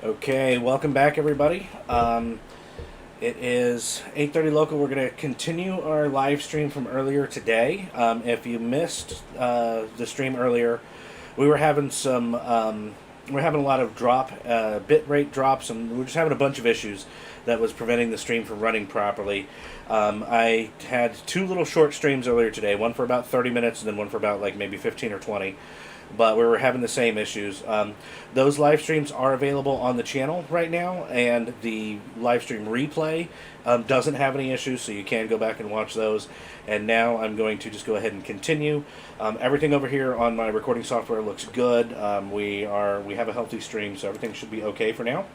Okay, welcome back, everybody. It is 8:30 local. We're going to continue our live stream from earlier today. If you missed the stream earlier, we were having some. We're having a lot of bit rate drops, and we're just having a bunch of issues that was preventing the stream from running properly. I had two little short streams earlier today, one for about 30 minutes and then one for about like maybe 15 or 20, but we were having the same issues. Those live streams are available on the channel right now, and the live stream replay doesn't have any issues, so you can go back and watch those. And now I'm going to just go ahead and continue. Everything over here on my recording software looks good. We have a healthy stream, so everything should be okay for now.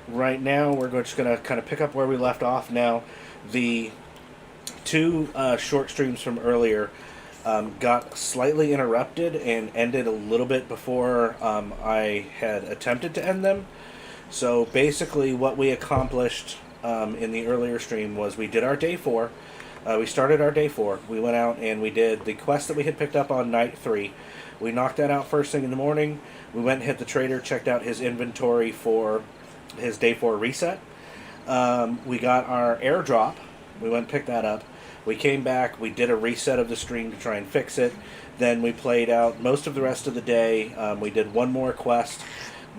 Right now, we're just going to kind of pick up where we left off. Now, the two short streams from earlier got slightly interrupted and ended a little bit before I had attempted to end them. So basically what we accomplished in the earlier stream was we did our day 4. We started our day 4. We went out and we did the quest that we had picked up on night 3. We knocked that out first thing in the morning. We went and hit the trader, checked out his inventory for his day 4 reset. We got our airdrop. We went and picked that up. We came back, we did a reset of the stream to try and fix it. Then we played out most of the rest of the day. We did one more quest,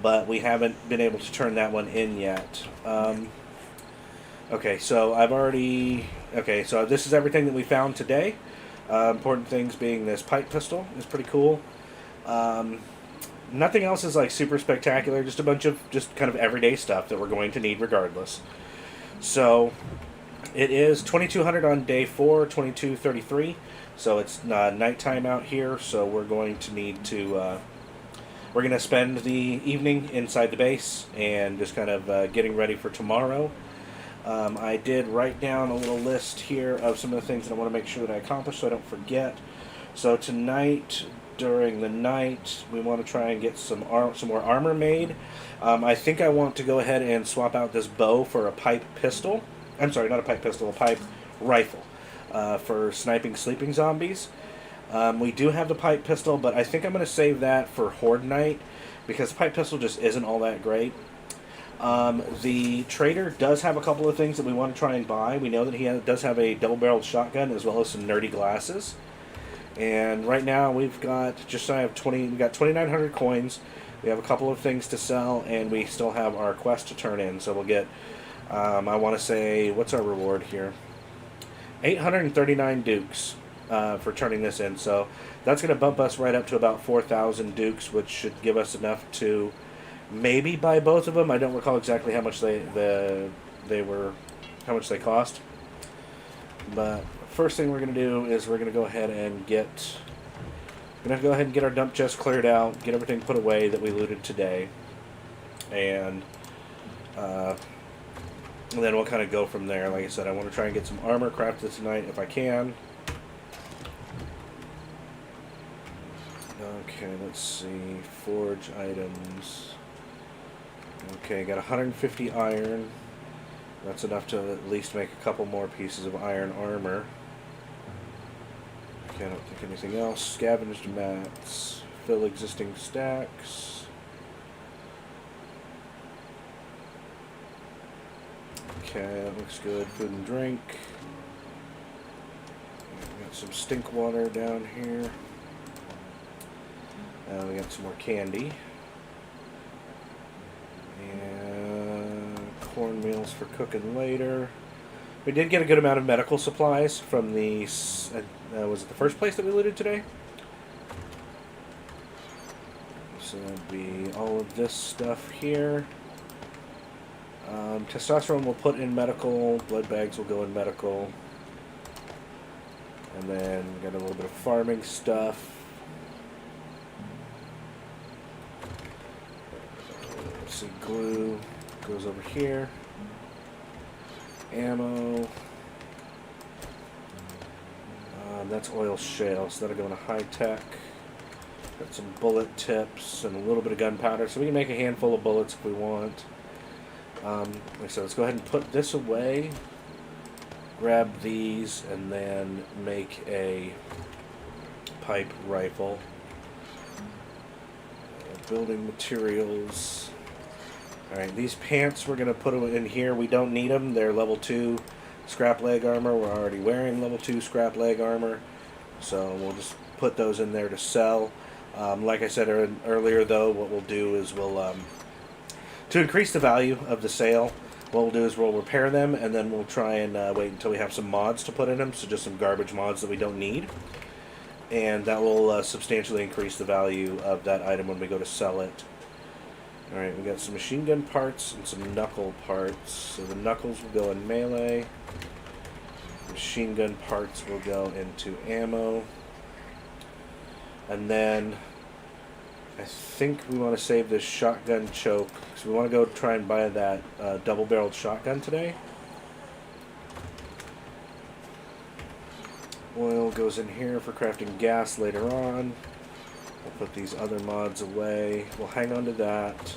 but we haven't been able to turn that one in yet. Okay, so so this is everything that we found today. Important things being this pipe pistol is pretty cool. Nothing else is like super spectacular, just a bunch of just kind of everyday stuff that we're going to need regardless. So it is 2200 on day 4, 2233. So it's nighttime out here, so we're going to need to we're going to spend the evening inside the base and just kind of getting ready for tomorrow. I did write down a little list here of some of the things that I want to make sure that I accomplish so I don't forget. So tonight, during the night, we want to try and get some more armor made. I think I want to go ahead and swap out this bow for a pipe pistol. I'm sorry, not a pipe pistol, a pipe rifle for sniping sleeping zombies. We do have the pipe pistol, but I think I'm going to save that for Horde Night because the pipe pistol just isn't all that great. The trader does have a couple of things that we want to try and buy. We know that he does have a double-barreled shotgun as well as some nerdy glasses. And right now we've got just shy of 20. We got 2,900 coins. We have a couple of things to sell, and we still have our quest to turn in. So we'll get. I want to say, what's our reward here? 839 dukes for turning this in. So that's going to bump us right up to about 4,000 dukes, which should give us enough to maybe buy both of them. I don't recall exactly how much they cost. But first thing we're going to do is we're going to go ahead and get our dump chest cleared out, get everything put away that we looted today, and then we'll kind of go from there. Like I said, I want to try and get some armor crafted tonight if I can. Okay, let's see. Forge items. Okay, got 150 iron. That's enough to at least make a couple more pieces of iron armor. Okay, I don't think anything else. Scavenged mats. Fill existing stacks. Okay, that looks good. Food and drink. Got some stink water down here. We got some more candy. And cornmeals for cooking later. We did get a good amount of medical supplies from the... was it the first place that we looted today? So that'd be all of this stuff here. Testosterone will put in medical. Blood bags will go in medical. And then we got a little bit of farming stuff. Let's see, glue goes over here. Ammo. That's oil shale, so that'll go into high tech. Got some bullet tips and a little bit of gunpowder, so we can make a handful of bullets if we want. Like I said, let's go ahead and put this away. Grab these and then make a pipe rifle. Building materials. Alright, these pants we're going to put them in here. We don't need them. They're level 2 scrap leg armor. We're already wearing level 2 scrap leg armor. So we'll just put those in there to sell. Like I said earlier, though, what we'll do is we'll, to increase the value of the sale, what we'll do is we'll repair them, and then we'll try and wait until we have some mods to put in them, so just some garbage mods that we don't need. And that will substantially increase the value of that item when we go to sell it. Alright, we got some machine gun parts and some knuckle parts. So the knuckles will go in melee. Machine gun parts will go into ammo. And then I think we want to save this shotgun choke. So we want to go try and buy that double-barreled shotgun today. Oil goes in here for crafting gas later on. We'll put these other mods away. We'll hang on to that.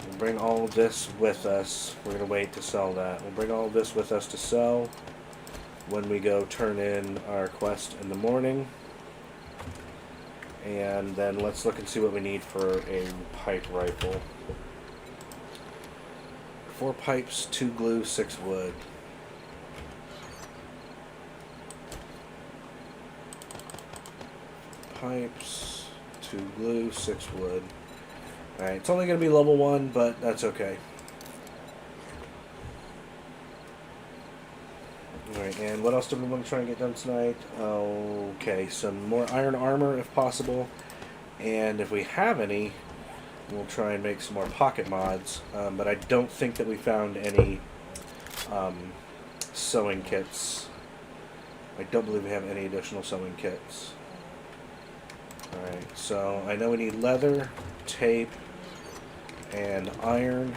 We'll bring all of this with us. We're going to wait to sell that. We'll bring all of this with us to sell when we go turn in our quest in the morning. And then let's look and see what we need for a pipe rifle. 4 pipes, 2 glue, 6 wood. Pipes, 2 glue, 6 wood. Alright, it's only going to be level 1, but that's okay. Alright, and what else do we want to try and get done tonight? Okay, some more iron armor if possible. And if we have any, we'll try and make some more pocket mods. But I don't think that we found any sewing kits. I don't believe we have any additional sewing kits. Alright, so I know we need leather, tape, and iron.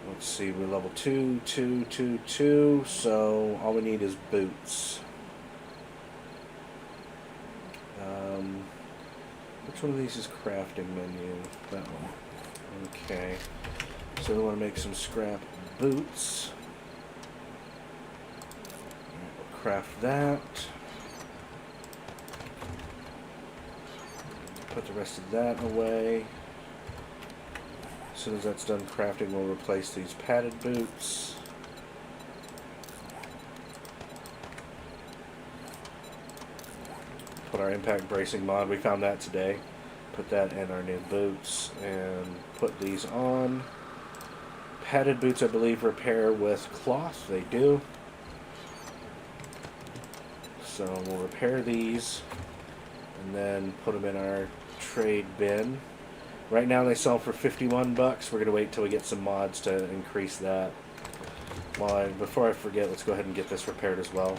Let's see, we're level 2, 2, 2, 2, so all we need is boots. Which one of these is crafting menu? That one. Okay, so we want to make some scrap boots. Alright, we'll craft that. Put the rest of that away. As soon as that's done crafting, we'll replace these padded boots. Put our impact bracing mod, we found that today. Put that in our new boots and put these on. Padded boots, I believe, repair with cloth. They do. So we'll repair these and then put them in our trade bin. Right now they sell for 51 bucks. We're going to wait till we get some mods to increase that. Before I forget, let's go ahead and get this repaired as well.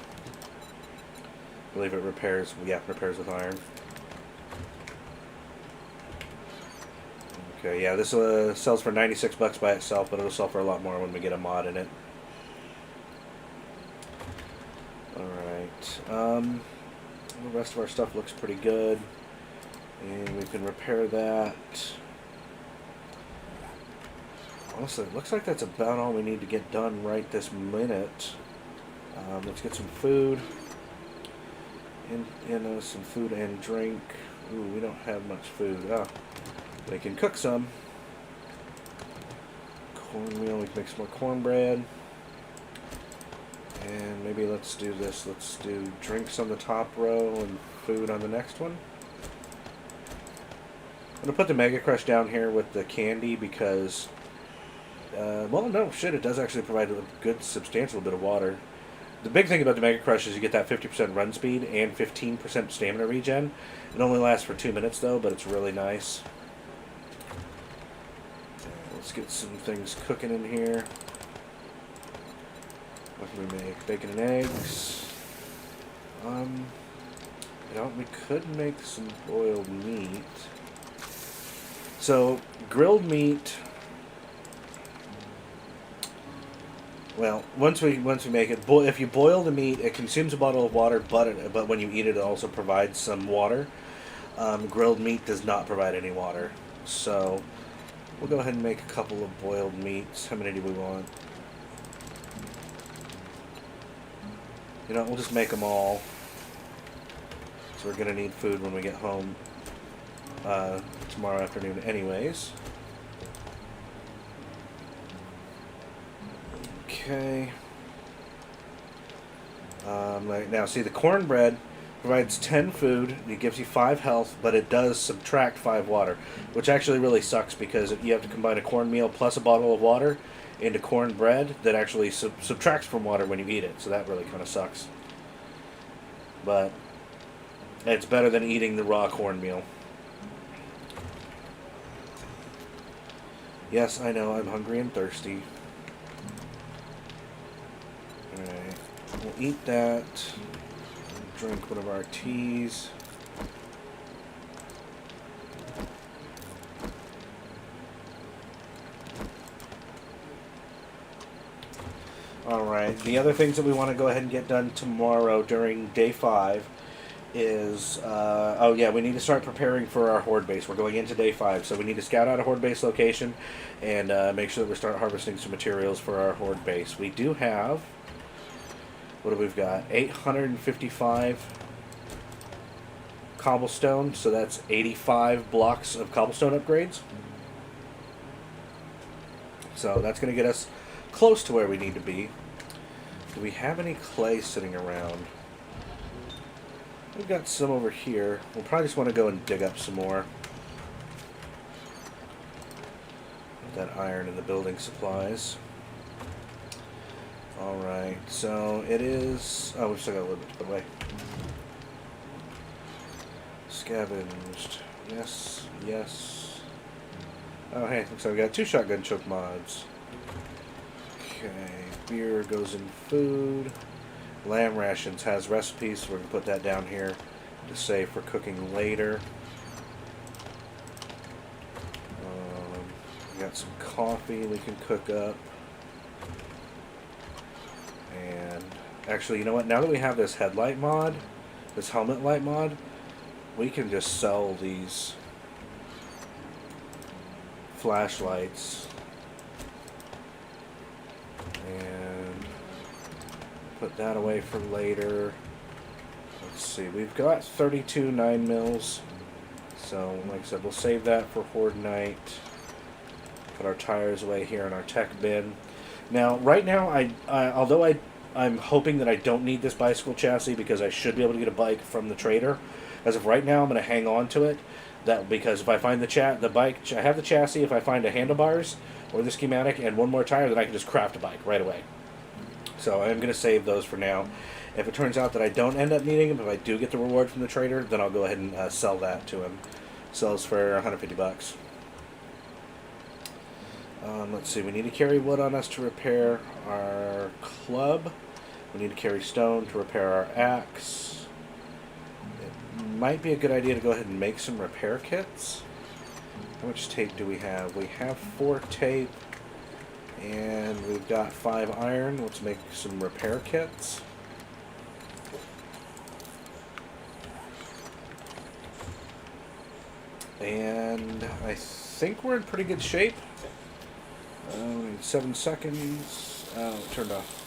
I believe it repairs, yeah, repairs with iron. Okay, yeah, this sells for 96 bucks by itself, but it'll sell for a lot more when we get a mod in it. Alright, the rest of our stuff looks pretty good. And we can repair that. Honestly, it looks like that's about all we need to get done right this minute. Let's get some food. Some food and drink. Ooh, we don't have much food. We can cook some. Cornmeal, we can make some more cornbread. And maybe let's do this. Let's do drinks on the top row and food on the next one. I'm going to put the Mega Crush down here with the candy because, well, no, shit, it does actually provide a good, substantial bit of water. The big thing about the Mega Crush is you get that 50% run speed and 15% stamina regen. It only lasts for 2 minutes, though, but it's really nice. Let's get some things cooking in here. What can we make? Bacon and eggs. We could make some boiled meat. So, grilled meat. Well, once we make it, if you boil the meat, it consumes a bottle of water, but when you eat it, it also provides some water. Grilled meat does not provide any water. So, we'll go ahead and make a couple of boiled meats. How many do we want? You know, we'll just make them all. So we're going to need food when we get home tomorrow afternoon anyways. Okay. Right now, see, the cornbread provides 10 food, it gives you 5 health, but it does subtract 5 water, which actually really sucks because you have to combine a cornmeal plus a bottle of water into cornbread that actually subtracts from water when you eat it, so that really kind of sucks. But it's better than eating the raw cornmeal. Yes, I know, I'm hungry and thirsty. Alright, we'll eat that. Drink one of our teas. Alright, the other things that we want to go ahead and get done tomorrow during day 5 is, oh yeah, we need to start preparing for our horde base. We're going into day 5, so we need to scout out a horde base location and make sure that we start harvesting some materials for our horde base. We do have, what have we got? 855 cobblestone, so that's 85 blocks of cobblestone upgrades. So that's going to get us close to where we need to be. Do we have any clay sitting around? We've got some over here. We'll probably just want to go and dig up some more. That iron in the building supplies. Alright, so it is... Oh, we've still got a little bit to put away. Scavenged. Yes, yes. Oh, hey, looks like we got 2 shotgun choke mods. Okay, beer goes in food. Lamb rations has recipes, so we're going to put that down here to save for cooking later. We got some coffee we can cook up. And actually, you know what? Now that we have this headlight mod, this helmet light mod, we can just sell these flashlights and put that away for later. Let's see, we've got 32 9mm, so like I said, we'll save that for Horde Night. Put our tires away here in our tech bin. Now, right now, although I'm hoping that I don't need this bicycle chassis because I should be able to get a bike from the trader. As of right now, I'm going to hang on to it. Because if I find the bike, I have the chassis. If I find a handlebars or the schematic and one more tire, then I can just craft a bike right away. So I'm going to save those for now. If it turns out that I don't end up needing them, if I do get the reward from the trader, then I'll go ahead and sell that to him. Sells for 150 bucks. Let's see, we need to carry wood on us to repair our club. We need to carry stone to repair our axe. It might be a good idea to go ahead and make some repair kits. How much tape do we have? We have 4 tape, and we've got 5 iron. Let's make some repair kits. And I think we're in pretty good shape. We need 7 seconds. Oh, it turned off.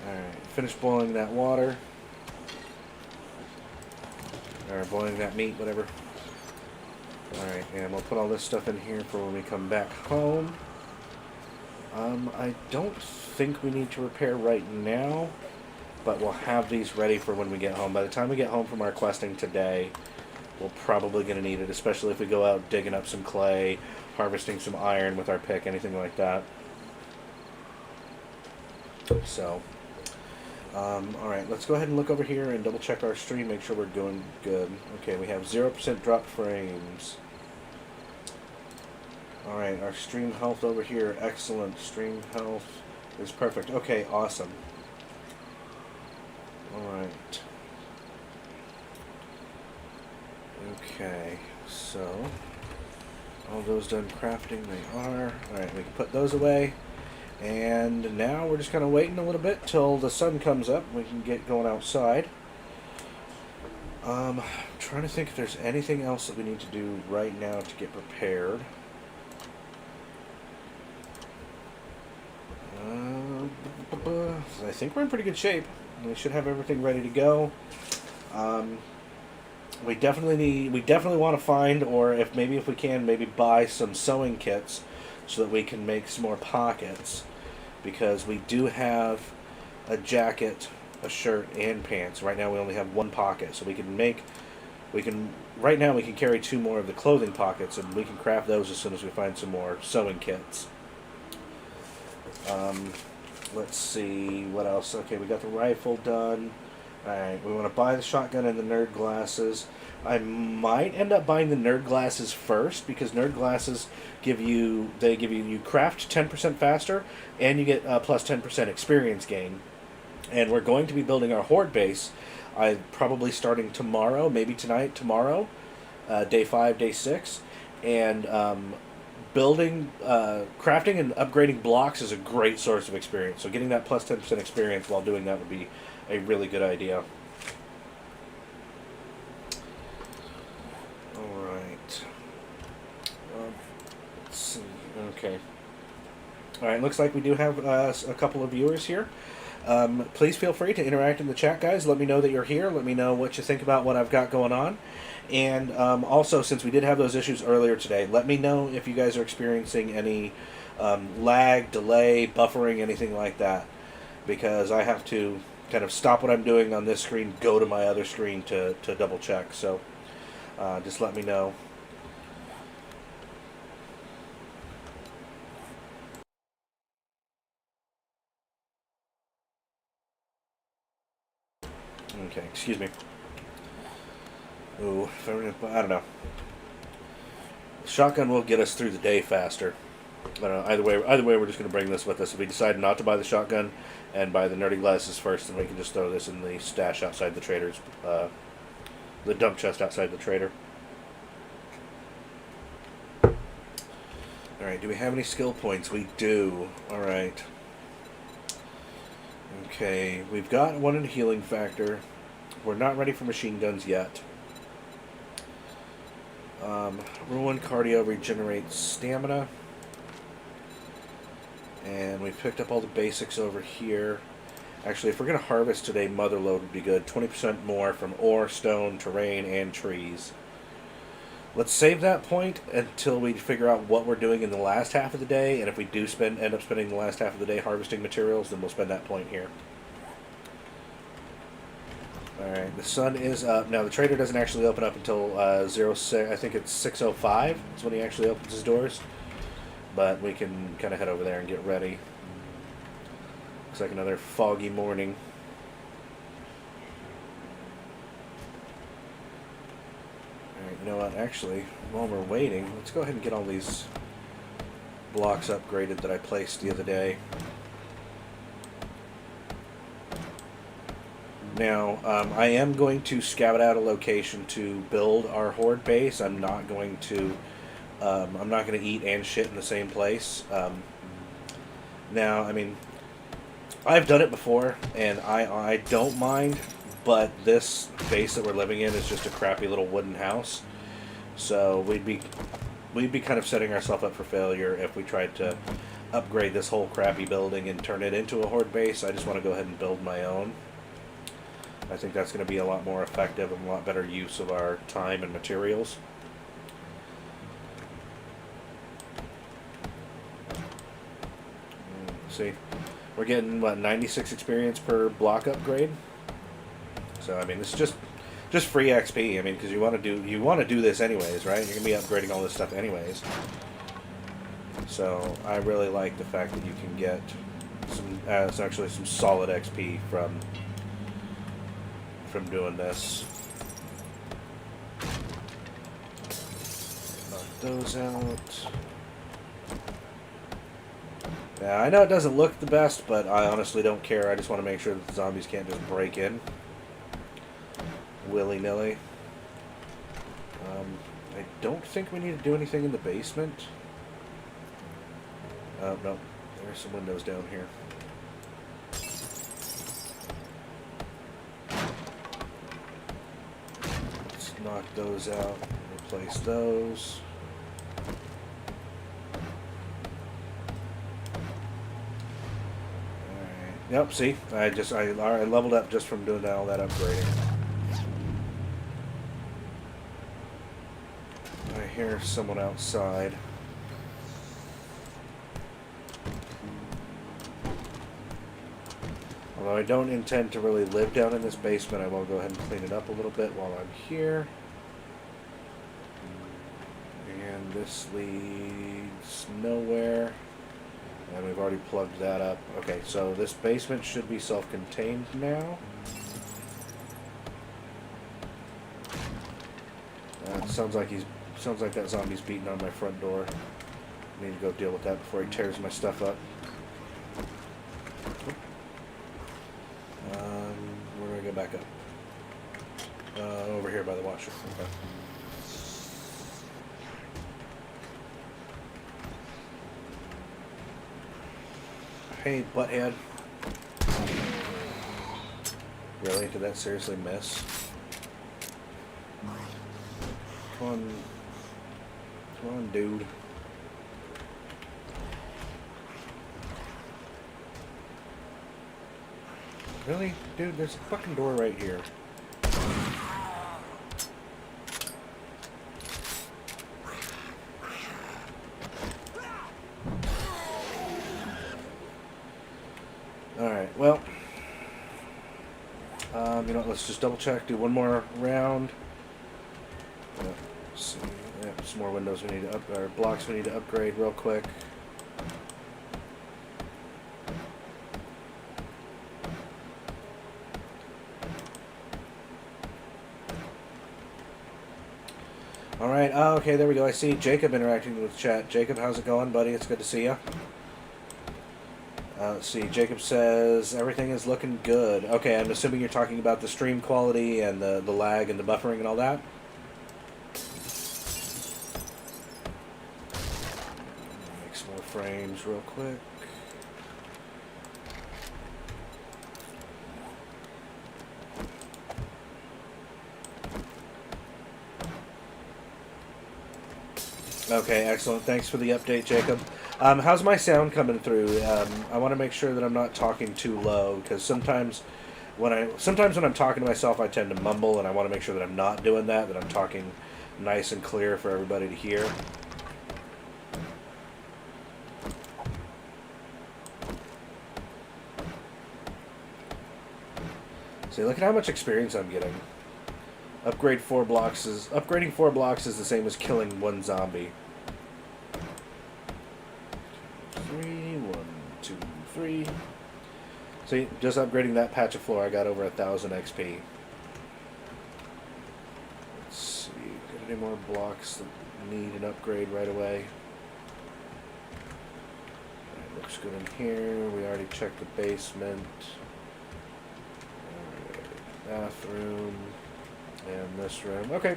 Alright, finish boiling that water. Or boiling that meat, whatever. Alright, and we'll put all this stuff in here for when we come back home. I don't think we need to repair right now, but we'll have these ready for when we get home. By the time we get home from our questing today, we're probably going to need it, especially if we go out digging up some clay, harvesting some iron with our pick, anything like that. So, alright, let's go ahead and look over here and double check our stream, make sure we're doing good. Okay, we have 0% drop frames. Alright, our stream health over here, excellent. Stream health is perfect. Okay, awesome. Alright. Okay, so all those done crafting, they are. Alright, we can put those away. And now we're just kind of waiting a little bit till the sun comes up. We can get going outside. I'm trying to think if there's anything else that we need to do right now to get prepared. I I think we're in pretty good shape. We should have everything ready to go. We definitely want to find, or if we can, maybe buy some sewing kits so that we can make some more pockets, because we do have a jacket, a shirt, and pants. Right now we only have one pocket, so right now we can carry 2 more of the clothing pockets, and we can craft those as soon as we find some more sewing kits. Let's see what else. Okay, we got the rifle done. Alright, we want to buy the shotgun and the nerd glasses. I might end up buying the nerd glasses first, because nerd glasses give you craft 10% faster, and you get plus 10% experience gain. And we're going to be building our horde base. Probably starting tomorrow, maybe tonight, tomorrow, day 5, day 6, and crafting and upgrading blocks is a great source of experience. So getting that plus 10% experience while doing that would be a really good idea. Alright. Let's see. Okay. Alright, looks like we do have a couple of viewers here. Please feel free to interact in the chat, guys. Let me know that you're here. Let me know what you think about what I've got going on. And also, since we did have those issues earlier today, let me know if you guys are experiencing any lag, delay, buffering, anything like that. Because I have to kind of stop what I'm doing on this screen, go to my other screen to double check. So just let me know. Okay, excuse me. Ooh, I don't know. Shotgun will get us through the day faster. I don't know. Either way, we're just going to bring this with us. If we decide not to buy the shotgun and buy the nerdy glasses first, then we can just throw this in the stash outside the trader's, the dump chest outside the trader. Alright, do we have any skill points? We do. Alright. Okay, we've got 1 in healing factor. We're not ready for machine guns yet. Rule 1 cardio regenerates stamina. And we've picked up all the basics over here. Actually, if we're going to harvest today, Mother Lode would be good. 20% more from ore, stone, terrain, and trees. Let's save that point until we figure out what we're doing in the last half of the day. And if we do end up spending the last half of the day harvesting materials, then we'll spend that point here. Alright, the sun is up. Now, the trader doesn't actually open up until 6, I think it's 6:05 is when he actually opens his doors. But we can kind of head over there and get ready. Looks like another foggy morning. Alright, you know what? Actually, while we're waiting, let's go ahead and get all these blocks upgraded that I placed the other day. Now, I am going to scout out a location to build our horde base. I'm not going to eat and shit in the same place. Now, I mean, I've done it before, and I don't mind, but this base that we're living in is just a crappy little wooden house. So we'd be kind of setting ourselves up for failure if we tried to upgrade this whole crappy building and turn it into a horde base. I just want to go ahead and build my own. I think that's going to be a lot more effective and a lot better use of our time and materials. See, we're getting, what, 96 experience per block upgrade? So, I mean, it's just free XP. I mean, because you want to do this anyways, right? You're going to be upgrading all this stuff anyways. So, I really like the fact that you can get actually some solid XP from doing this. Knock those out. Yeah, I know it doesn't look the best, but I honestly don't care. I just want to make sure that the zombies can't just break in willy-nilly. I don't think we need to do anything in the basement. Oh, no. There's some windows down here. Knock those out, replace those. Alright, Yep, see? I leveled up just from doing all that upgrading. I hear someone outside. Although I don't intend to really live down in this basement, I will go ahead and clean it up a little bit while I'm here. And this leads nowhere. And we've already plugged that up. Okay, so this basement should be self-contained now. Sounds like that zombie's beating on my front door. I need to go deal with that before he tears my stuff up. Where do I go back up? Over here by the washer. Okay. Hey, butthead. Really? Did that seriously miss? Come on, dude. Really? Dude, there's a fucking door right here. Alright, well. You know what, let's just double check, do one more round. Let's see. Yeah, some more windows we need to or blocks we need to upgrade real quick. Alright, okay, there we go. I see Jacob interacting with chat. Jacob, how's it going, buddy? It's good to see you. Let's see, Jacob says, everything is looking good. Okay, I'm assuming you're talking about the stream quality and the lag and the buffering and all that? Make some more frames real quick. Okay, excellent. Thanks for the update, Jacob. How's my sound coming through? I want to make sure that I'm not talking too low, because sometimes when I'm talking to myself, I tend to mumble, and I want to make sure that I'm not doing that, that I'm talking nice and clear for everybody to hear. See, look at how much experience I'm getting. Upgrading 4 blocks is the same as killing 1 zombie. 1, 2, 3. See, just upgrading that patch of floor, I got over 1,000 XP. Let's see, got any more blocks that need an upgrade right away? Right, looks good in here. We already checked the basement. Bathroom. And this room. Okay.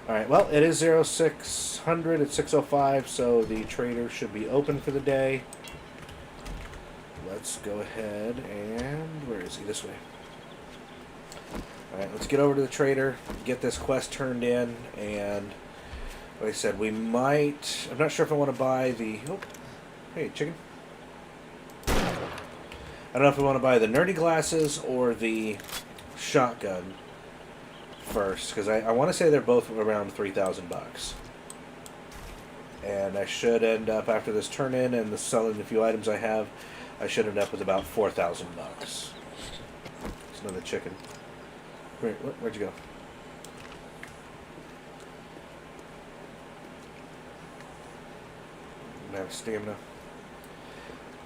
Alright, well, it is 0600. It's 6:05, so the trader should be open for the day. Let's go ahead and... Where is he? This way. Alright, let's get over to the trader, get this quest turned in, and like I said, we might... I'm not sure if I want to buy the... Oh, hey, chicken. I don't know if I want to buy the nerdy glasses or the shotgun first, because I want to say they're both around $3,000. And I should end up, after this turn-in and the selling the few items I have, I should end up with about $4,000. It's another chicken. Where'd you go? I have stamina.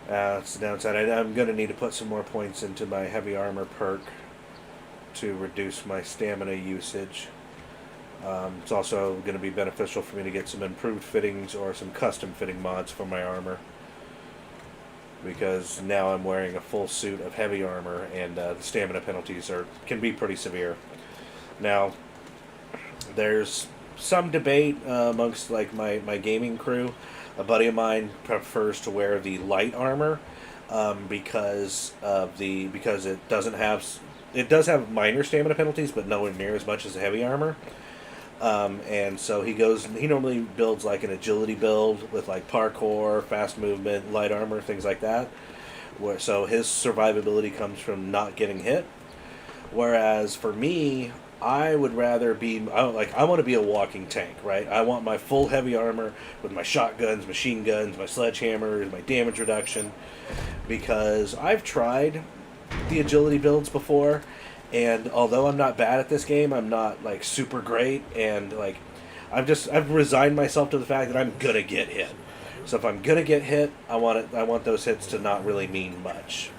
That's the downside. I'm going to need to put some more points into my heavy armor perk to reduce my stamina usage. It's also going to be beneficial for me to get some improved fittings or some custom fitting mods for my armor, because now I'm wearing a full suit of heavy armor, and the stamina penalties can be pretty severe. Now, there's some debate amongst like my gaming crew. A buddy of mine prefers to wear the light armor because it does have minor stamina penalties, but nowhere near as much as the heavy armor. And so he normally builds like an agility build with like parkour, fast movement, light armor, things like that. So his survivability comes from not getting hit. Whereas for me, I would rather be I want to be a walking tank, right? I want my full heavy armor with my shotguns, machine guns, my sledgehammers, my damage reduction, because I've tried the agility builds before, and although I'm not bad at this game, I'm not like super great, and like I've resigned myself to the fact that I'm gonna get hit. So if I'm gonna get hit, I want those hits to not really mean much.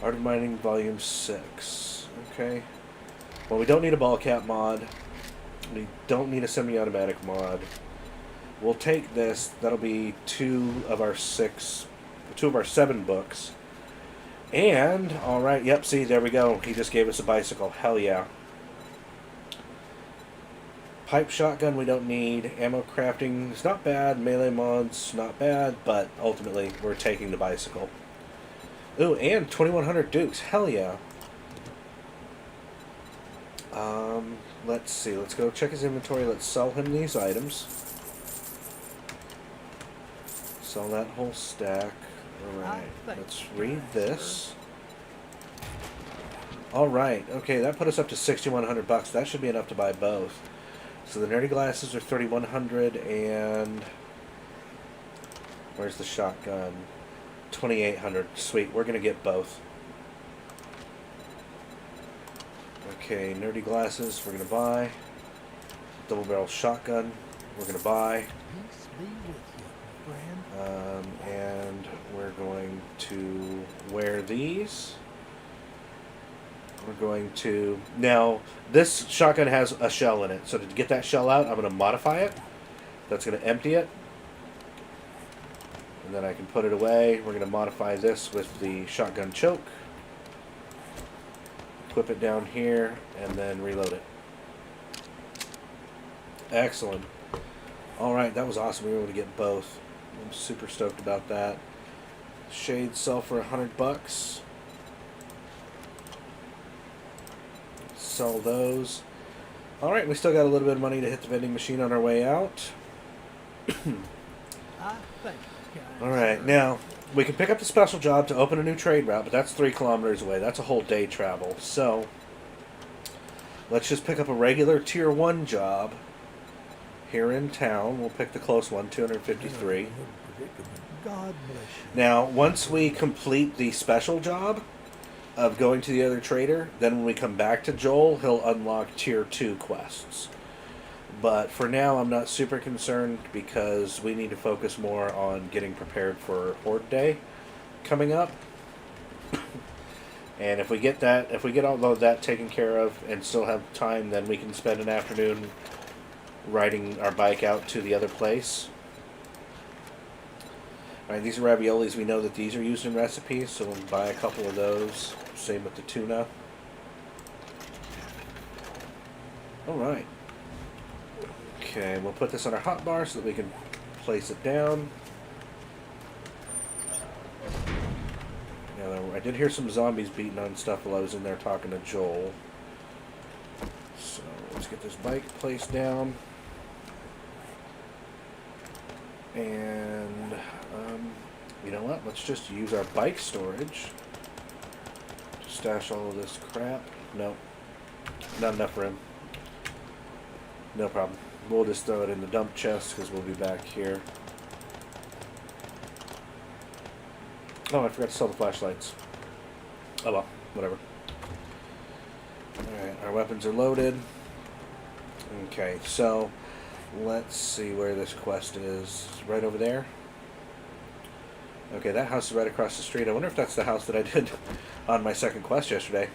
Art of Mining Volume 6. Okay. Well, we don't need a ball cap mod. We don't need a semi-automatic mod. We'll take this. That'll be 2 of our 7 books. And, alright, yep, see, there we go. He just gave us a bicycle. Hell yeah. Pipe shotgun we don't need. Ammo crafting is not bad. Melee mods, not bad. But ultimately, we're taking the bicycle. Ooh, and 2100 Dukes. Hell yeah. Let's see. Let's go check his inventory. Let's sell him these items. Sell that whole stack. Alright. Let's read this. Alright. Okay, that put us up to 6,100 bucks. That should be enough to buy both. So the nerdy glasses are 3,100 and... Where's the shotgun? 2,800. Sweet. We're going to get both. Okay, nerdy glasses, we're going to buy. Double barrel shotgun, we're going to buy. And we're going to wear these. We're going to... Now, this shotgun has a shell in it, so to get that shell out, I'm going to modify it. That's going to empty it. And then I can put it away. We're going to modify this with the shotgun choke. Equip it down here, and then reload it. Excellent. Alright, that was awesome. We were able to get both. I'm super stoked about that. Shades sell for 100 bucks. Sell those. Alright, we still got a little bit of money to hit the vending machine on our way out. Alright, now, we can pick up the special job to open a new trade route, but that's 3 kilometers away. That's a whole day travel. So, let's just pick up a regular Tier 1 job here in town. We'll pick the close one, 253. God bless you. Now, once we complete the special job of going to the other trader, then when we come back to Joel, he'll unlock Tier 2 quests. But for now, I'm not super concerned because we need to focus more on getting prepared for Horde Day coming up. And if we get all of that taken care of and still have time, then we can spend an afternoon riding our bike out to the other place. Alright, these are raviolis. We know that these are used in recipes, so we'll buy a couple of those. Same with the tuna. Alright. Okay, we'll put this on our hotbar so that we can place it down. Now, I did hear some zombies beating on stuff while I was in there talking to Joel. So, let's get this bike placed down. And, you know what? Let's just use our bike storage to stash all of this crap. Nope. Not enough room. No problem. We'll just throw it in the dump chest because we'll be back here. Oh, I forgot to sell the flashlights. Oh well, whatever. Alright, our weapons are loaded. Okay, so let's see where this quest is. Right over there. Okay, that house is right across the street. I wonder if that's the house that I did on my second quest yesterday.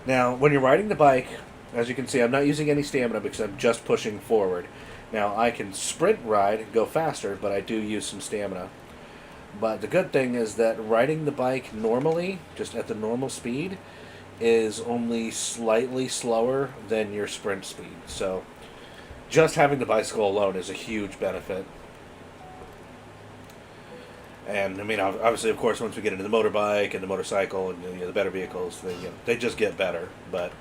Now, when you're riding the bike, as you can see, I'm not using any stamina because I'm just pushing forward. Now, I can sprint ride and go faster, but I do use some stamina. But the good thing is that riding the bike normally, just at the normal speed, is only slightly slower than your sprint speed. So, just having the bicycle alone is a huge benefit. And, I mean, obviously, of course, once we get into the motorbike and the motorcycle and the better vehicles, they just get better. But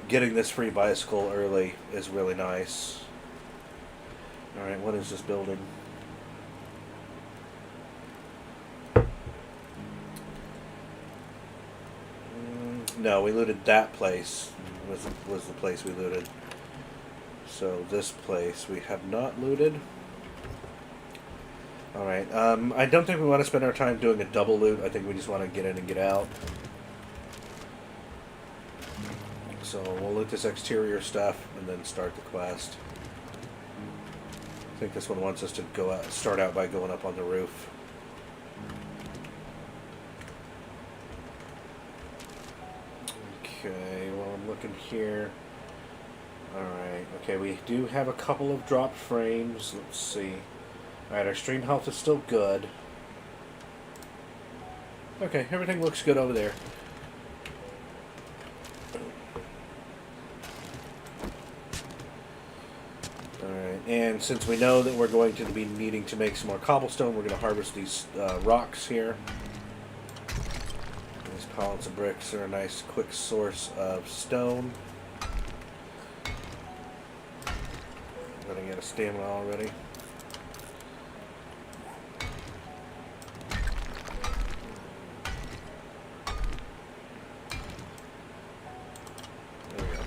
getting this free bicycle early is really nice. Alright, what is this building? No, we looted that place. Was the place we looted. So this place we have not looted. Alright, I don't think we want to spend our time doing a double loot. I think we just want to get in and get out. So we'll loot this exterior stuff and then start the quest. I think this one wants us to go out, start out by going up on the roof. Okay, well, I'm looking here. Alright, okay, we do have a couple of dropped frames. Let's see. Alright, our stream health is still good. Okay, everything looks good over there. Alright, and since we know that we're going to be needing to make some more cobblestone, we're going to harvest these rocks here. These pallets of bricks are a nice quick source of stone. I'm running out of stamina already. There we go.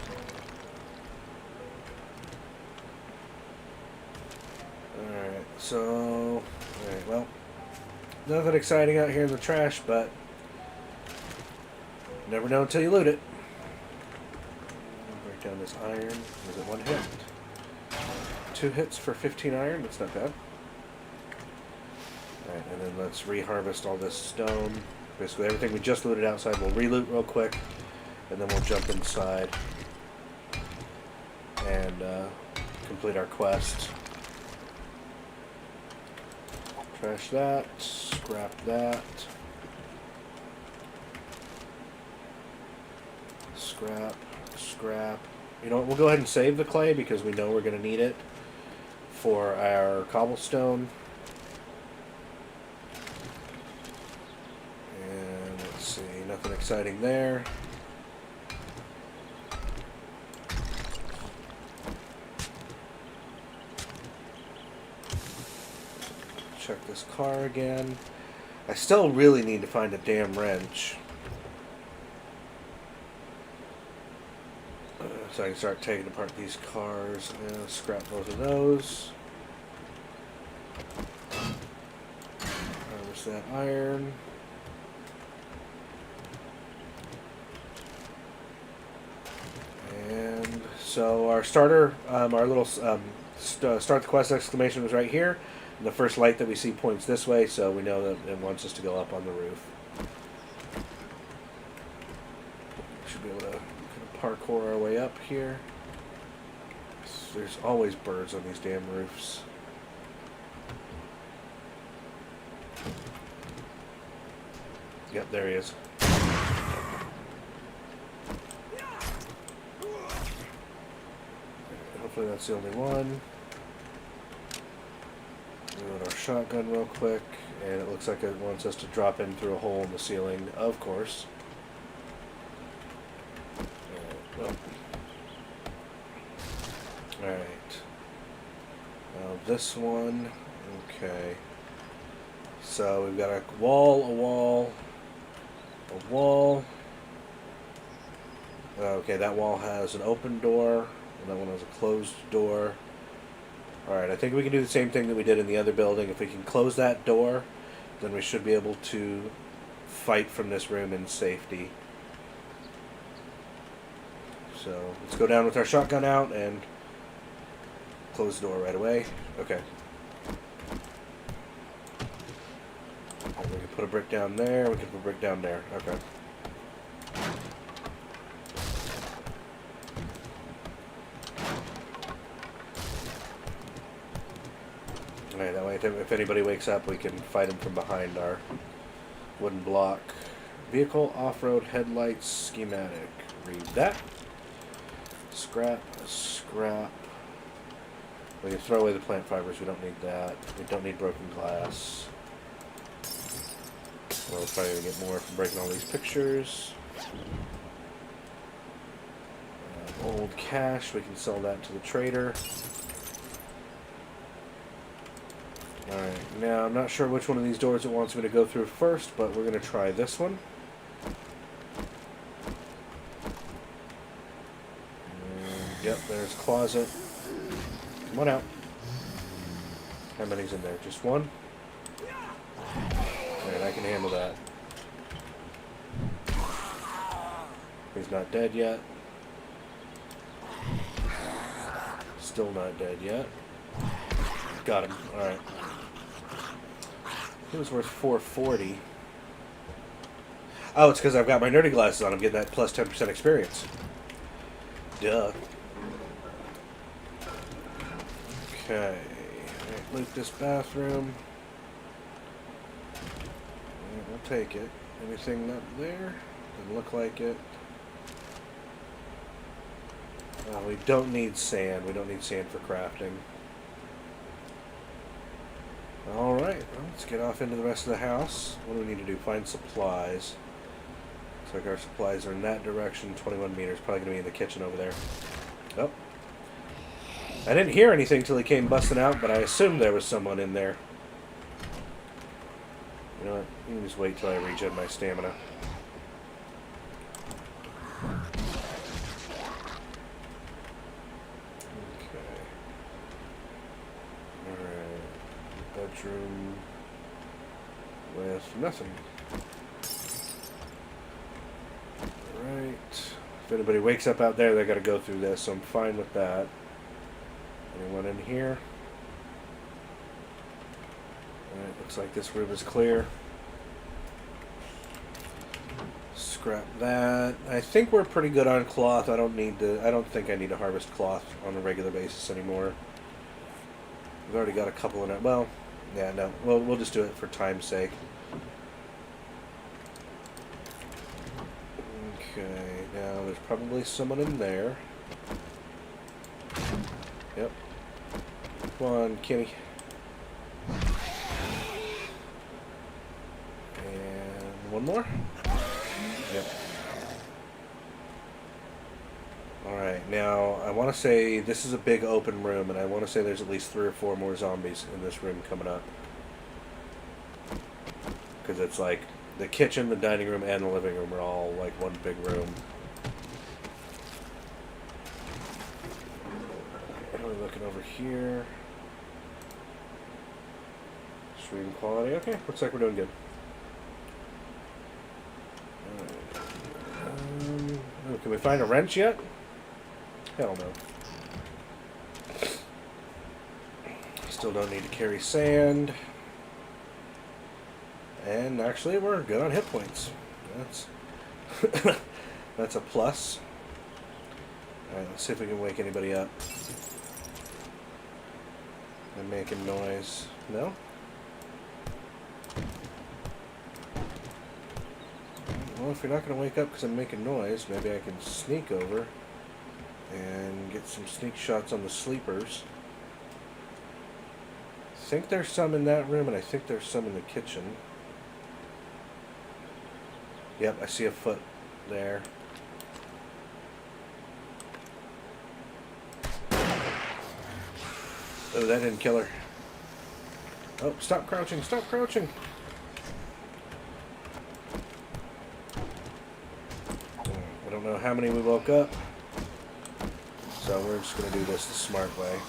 Alright, so... Alright, well... Nothing exciting out here in the trash, but... Never know until you loot it. Break down this iron. Was it one hit? 2 hits for 15 iron. That's not bad. Alright, and then let's re-harvest all this stone. Basically everything we just looted outside we'll re-loot real quick. And then we'll jump inside. And complete our quest. Trash that. Scrap that. Scrap. You know what, we'll go ahead and save the clay because we know we're going to need it for our cobblestone. And let's see, nothing exciting there. Check this car again. I still really need to find a damn wrench. So I can start taking apart these cars and scrap both of those. Harvest that iron. And so our starter, our little start the quest exclamation was right here. And the first light that we see points this way, so we know that it wants us to go up on the roof. Should be able to parkour our way up here. There's always birds on these damn roofs. Yep, there he is. Hopefully that's the only one. Reload our shotgun real quick, and it looks like it wants us to drop in through a hole in the ceiling, of course. Alright. Now this one. Okay. So we've got a wall. Okay, that wall has an open door, and that one has a closed door. Alright, I think we can do the same thing that we did in the other building. If we can close that door, then we should be able to fight from this room in safety. So let's go down with our shotgun out and close the door right away. Okay. And we can put a brick down there. We can put a brick down there. Okay. Alright, that way if anybody wakes up, we can fight them from behind our wooden block. Vehicle off-road headlights schematic. Read that. Scrap. We can throw away the plant fibers. We don't need that. We don't need broken glass. We're probably going to get more from breaking all these pictures. Old cash. We can sell that to the trader. Alright, now I'm not sure which one of these doors it wants me to go through first, but we're going to try this one. Yep, there's closet. Come on out. How many's in there? Just one? Alright, I can handle that. He's not dead yet. Still not dead yet. Got him. Alright. He was worth 440. Oh, it's because I've got my nerdy glasses on. I'm getting that plus 10% experience. Duh. Okay. Loot this bathroom. Yeah, we'll take it. Anything up there? Doesn't look like it. We don't need sand. We don't need sand for crafting. Alright, well, let's get off into the rest of the house. What do we need to do? Find supplies. Looks like our supplies are in that direction. 21 meters. Probably going to be in the kitchen over there. Oh. I didn't hear anything till he came busting out, but I assumed there was someone in there. You know what? You can just wait till I regen my stamina. Bedroom with nothing. Alright. If anybody wakes up out there, they gotta go through this, so I'm fine with that. Anyone in here? Alright, looks like this room is clear. Scrap that. I think we're pretty good on cloth. I don't think I need to harvest cloth on a regular basis anymore. We've already got a couple in it. Well, yeah, no. We'll just do it for time's sake. Okay, now there's probably someone in there. Yep. Come on, Kenny. And one more. Yep. Alright, now I want to say this is a big open room, and I want to say there's at least 3 or 4 more zombies in this room coming up. Because it's like the kitchen, the dining room, and the living room are all like one big room. And we're looking over here. Stream quality. Okay, looks like we're doing good. Alright. Can we find a wrench yet? Hell no. Still don't need to carry sand. And actually, we're good on hit points. That's a plus. Alright, let's see if we can wake anybody up. I'm making noise. No? Well, if you're not going to wake up because I'm making noise, maybe I can sneak over and get some sneak shots on the sleepers. I think there's some in that room, and I think there's some in the kitchen. Yep, I see a foot there. Oh, that didn't kill her. Oh, stop crouching, stop crouching! I don't know how many we woke up. So we're just going to do this the smart way.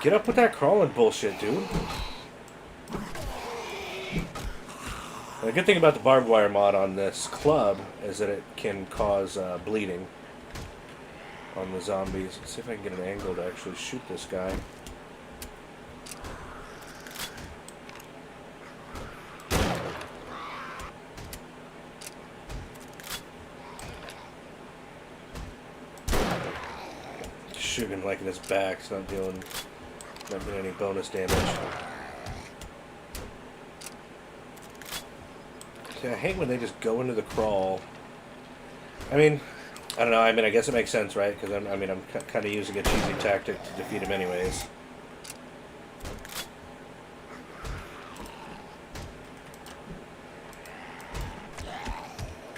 Get up with that crawling bullshit, dude. The good thing about the barbed wire mod on this club is that it can cause bleeding on the zombies. Let's see if I can get an angle to actually shoot this guy. Shooting like in his back, it's not doing any bonus damage. See, I hate when they just go into the crawl. I mean, I don't know. I mean, I guess it makes sense, right? Because I'm kind of using a cheesy tactic to defeat him, anyways.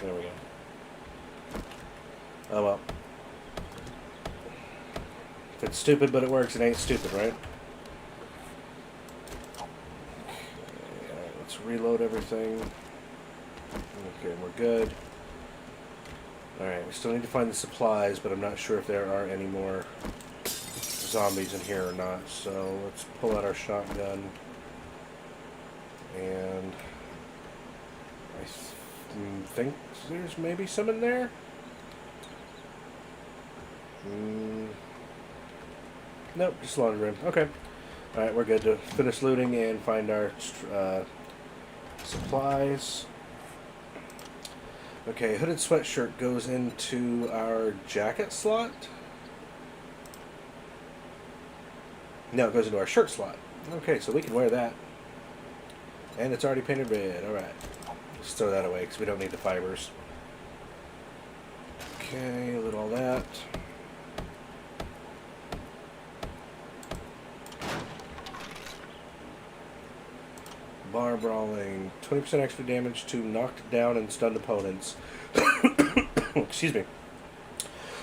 There we go. Oh well. If it's stupid but it works, it ain't stupid, right? Okay, let's reload everything. Okay, we're good. Alright, we still need to find the supplies, but I'm not sure if there are any more zombies in here or not. So let's pull out our shotgun. And I think there's maybe some in there. Nope, just laundry room. Okay. Alright, we're good to finish looting and find our supplies. Okay, hooded sweatshirt goes into our jacket slot. No, it goes into our shirt slot. Okay, so we can wear that. And it's already painted red. Alright. Just throw that away because we don't need the fibers. Okay, loot all that. Bar brawling. 20% extra damage to knocked down and stunned opponents. Excuse me.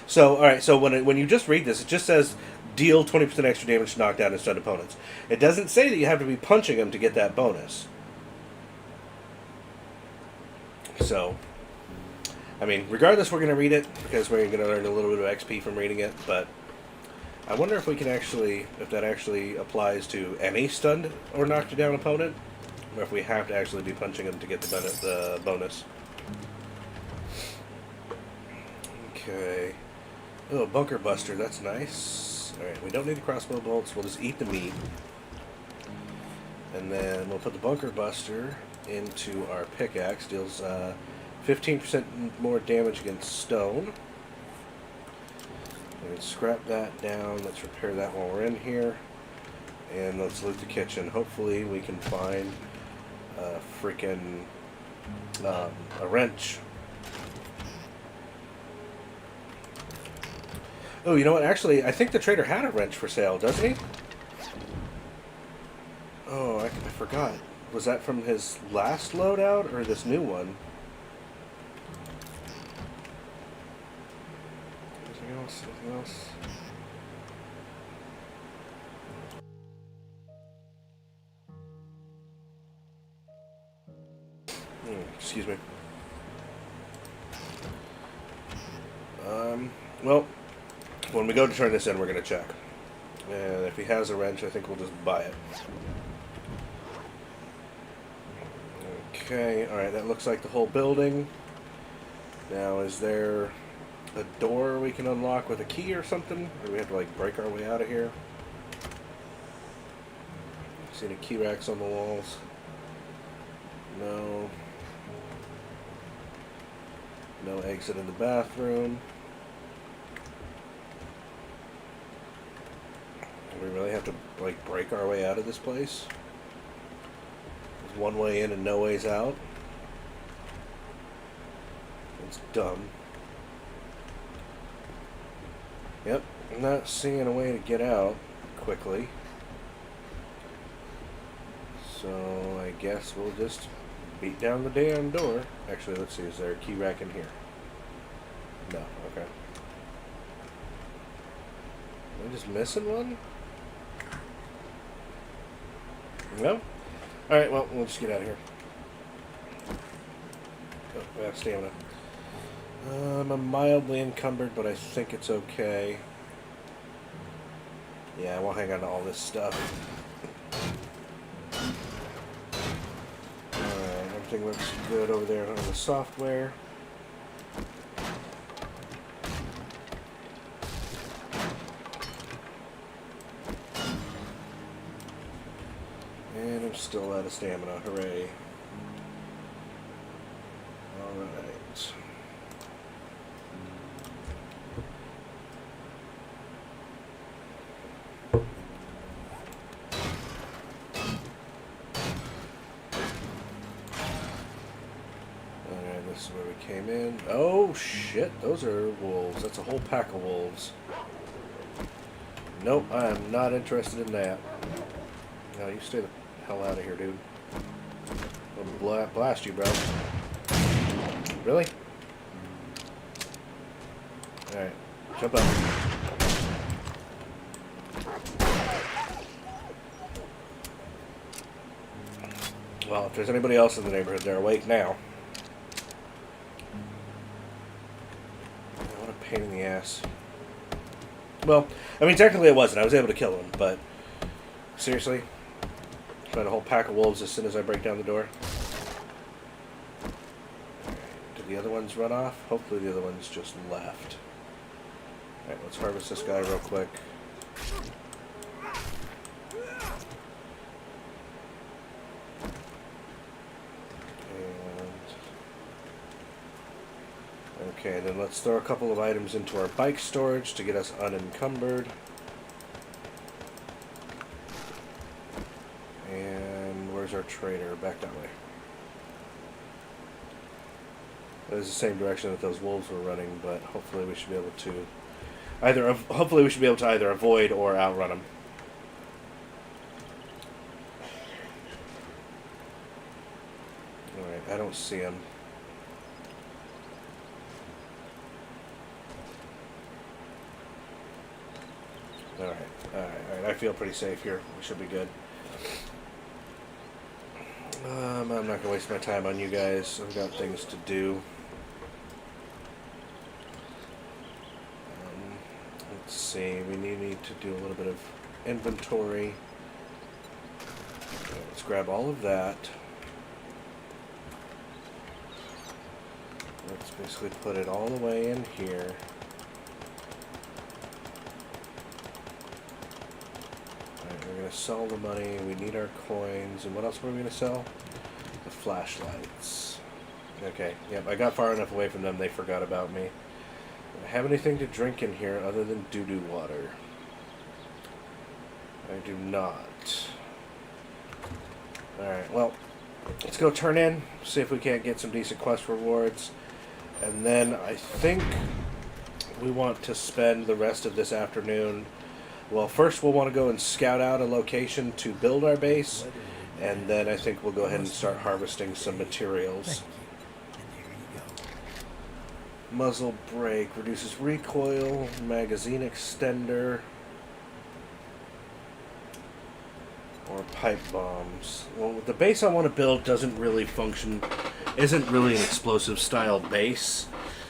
So, alright, so when you just read this, it just says deal 20% extra damage to knocked down and stunned opponents. It doesn't say that you have to be punching them to get that bonus. So, I mean, regardless, we're going to read it because we're going to learn a little bit of XP from reading it, but I wonder if we can actually, if that actually applies to any stunned or knocked down opponent, or if we have to actually be punching them to get the bonus. Okay. Oh, bunker buster, that's nice. Alright, we don't need the crossbow bolts, we'll just eat the meat. And then we'll put the bunker buster into our pickaxe. Deals 15% more damage against stone. We can scrap that down. Let's repair that while we're in here. And let's loot the kitchen. Hopefully we can find a freaking a wrench. Oh, you know what? Actually, I think the trader had a wrench for sale, doesn't he? Oh, I forgot. Was that from his last loadout or this new one? Anything else? Anything else? Excuse me. Well, when we go to turn this in, we're going to check. And if he has a wrench, I think we'll just buy it. Okay, alright, that looks like the whole building. Now, is there a door we can unlock with a key or something? Or do we have to, like, break our way out of here? See any key racks on the walls? No. No exit in the bathroom. Do we really have to, like, break our way out of this place? There's one way in and no ways out. It's dumb. Yep, I'm not seeing a way to get out quickly. So I guess we'll just beat down the damn door. Actually, let's see, is there a key rack in here? No, okay. Am I just missing one? No? Alright, well, we'll just get out of here. Oh, I have stamina. I'm mildly encumbered, but I think it's okay. Yeah, we'll hang on to all this stuff. Alright, everything looks good over there on the software. And I'm still out of stamina, hooray. Alright. This is where we came in. Oh shit, those are wolves. That's a whole pack of wolves. Nope, I am not interested in that. No, you stay the hell out of here, dude. I'll blast you, bro. Really? Alright, jump up. Well, if there's anybody else in the neighborhood, they're awake now. What a pain in the ass. Well, I mean, technically it wasn't. I was able to kill him, but seriously? Find a whole pack of wolves as soon as I break down the door. Did the other ones run off? Hopefully the other ones just left. Alright, let's harvest this guy real quick. Okay, then let's throw a couple of items into our bike storage to get us unencumbered. And where's our trader? Back that way. That is the same direction that those wolves were running, but hopefully we should be able to either avoid or outrun them. Alright, I don't see him. Alright, I feel pretty safe here. We should be good. I'm not going to waste my time on you guys. I've got things to do. Let's see. We need to do a little bit of inventory. Okay, let's grab all of that. Let's basically put it all the way in here. We're going to sell the money. We need our coins. And what else were we going to sell? The flashlights. Okay. Yep, I got far enough away from them they forgot about me. Do I have anything to drink in here other than doo-doo water? I do not. Alright, well, let's go turn in. See if we can't get some decent quest rewards. And then I think we want to spend the rest of this afternoon... Well, first we'll want to go and scout out a location to build our base, and then I think we'll go ahead and start harvesting some materials. Muzzle brake reduces recoil, magazine extender, or pipe bombs. Well, the base I want to build doesn't really function, isn't really an explosive style base,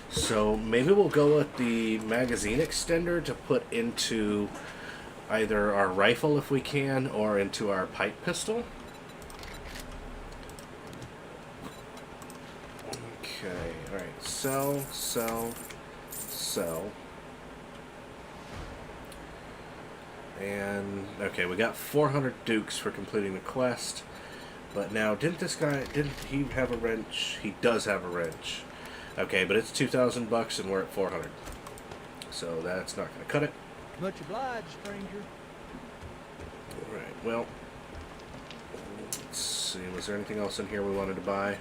so maybe we'll go with the magazine extender to put into either our rifle if we can, or into our pipe pistol. Okay, alright, sell. And, okay, we got 400 dukes for completing the quest. But now, didn't he have a wrench? He does have a wrench. Okay, but it's 2,000 bucks and we're at 400. So that's not going to cut it. Much obliged, stranger. Alright, well, let's see, was there anything else in here we wanted to buy?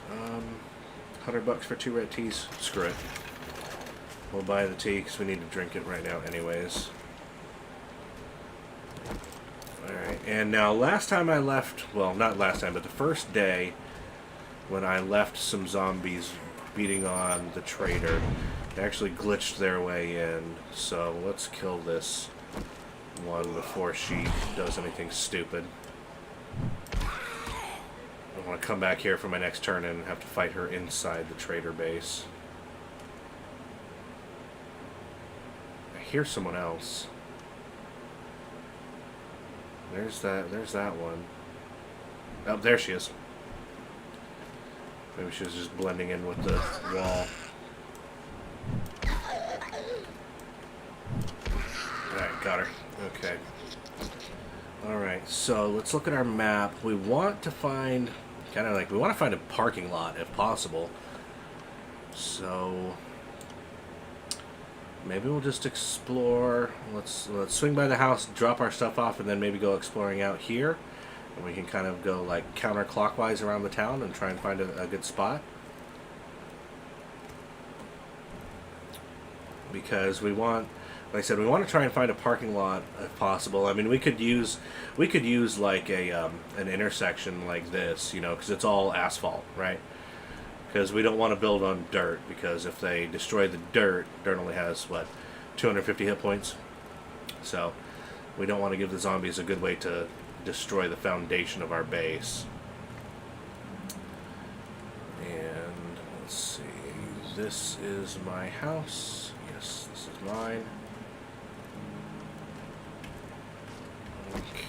100 bucks for 2 red teas? Screw it. We'll buy the tea because we need to drink it right now anyways. Alright, and now last time I left, well, not last time, but the first day when I left some zombies beating on the trader, they actually glitched their way in, so let's kill this one before she does anything stupid. I want to come back here for my next turn and have to fight her inside the trader base. I hear someone else. There's that one. Oh, there she is. Maybe she was just blending in with the wall. Alright, got her. Okay. Alright, so let's look at our map. We want to find... we want to find a parking lot, if possible. So... maybe we'll just explore. Let's swing by the house, drop our stuff off, and then maybe go exploring out here. And we can kind of go, like, counterclockwise around the town and try and find a good spot. Because we want... like I said, we want to try and find a parking lot if possible. I mean, we could use like an intersection like this, you know, because it's all asphalt, right? Because we don't want to build on dirt, because if they destroy the dirt only has what, 250 hit points. So we don't want to give the zombies a good way to destroy the foundation of our base. And let's see. This is my house. Yes, this is mine. Okay.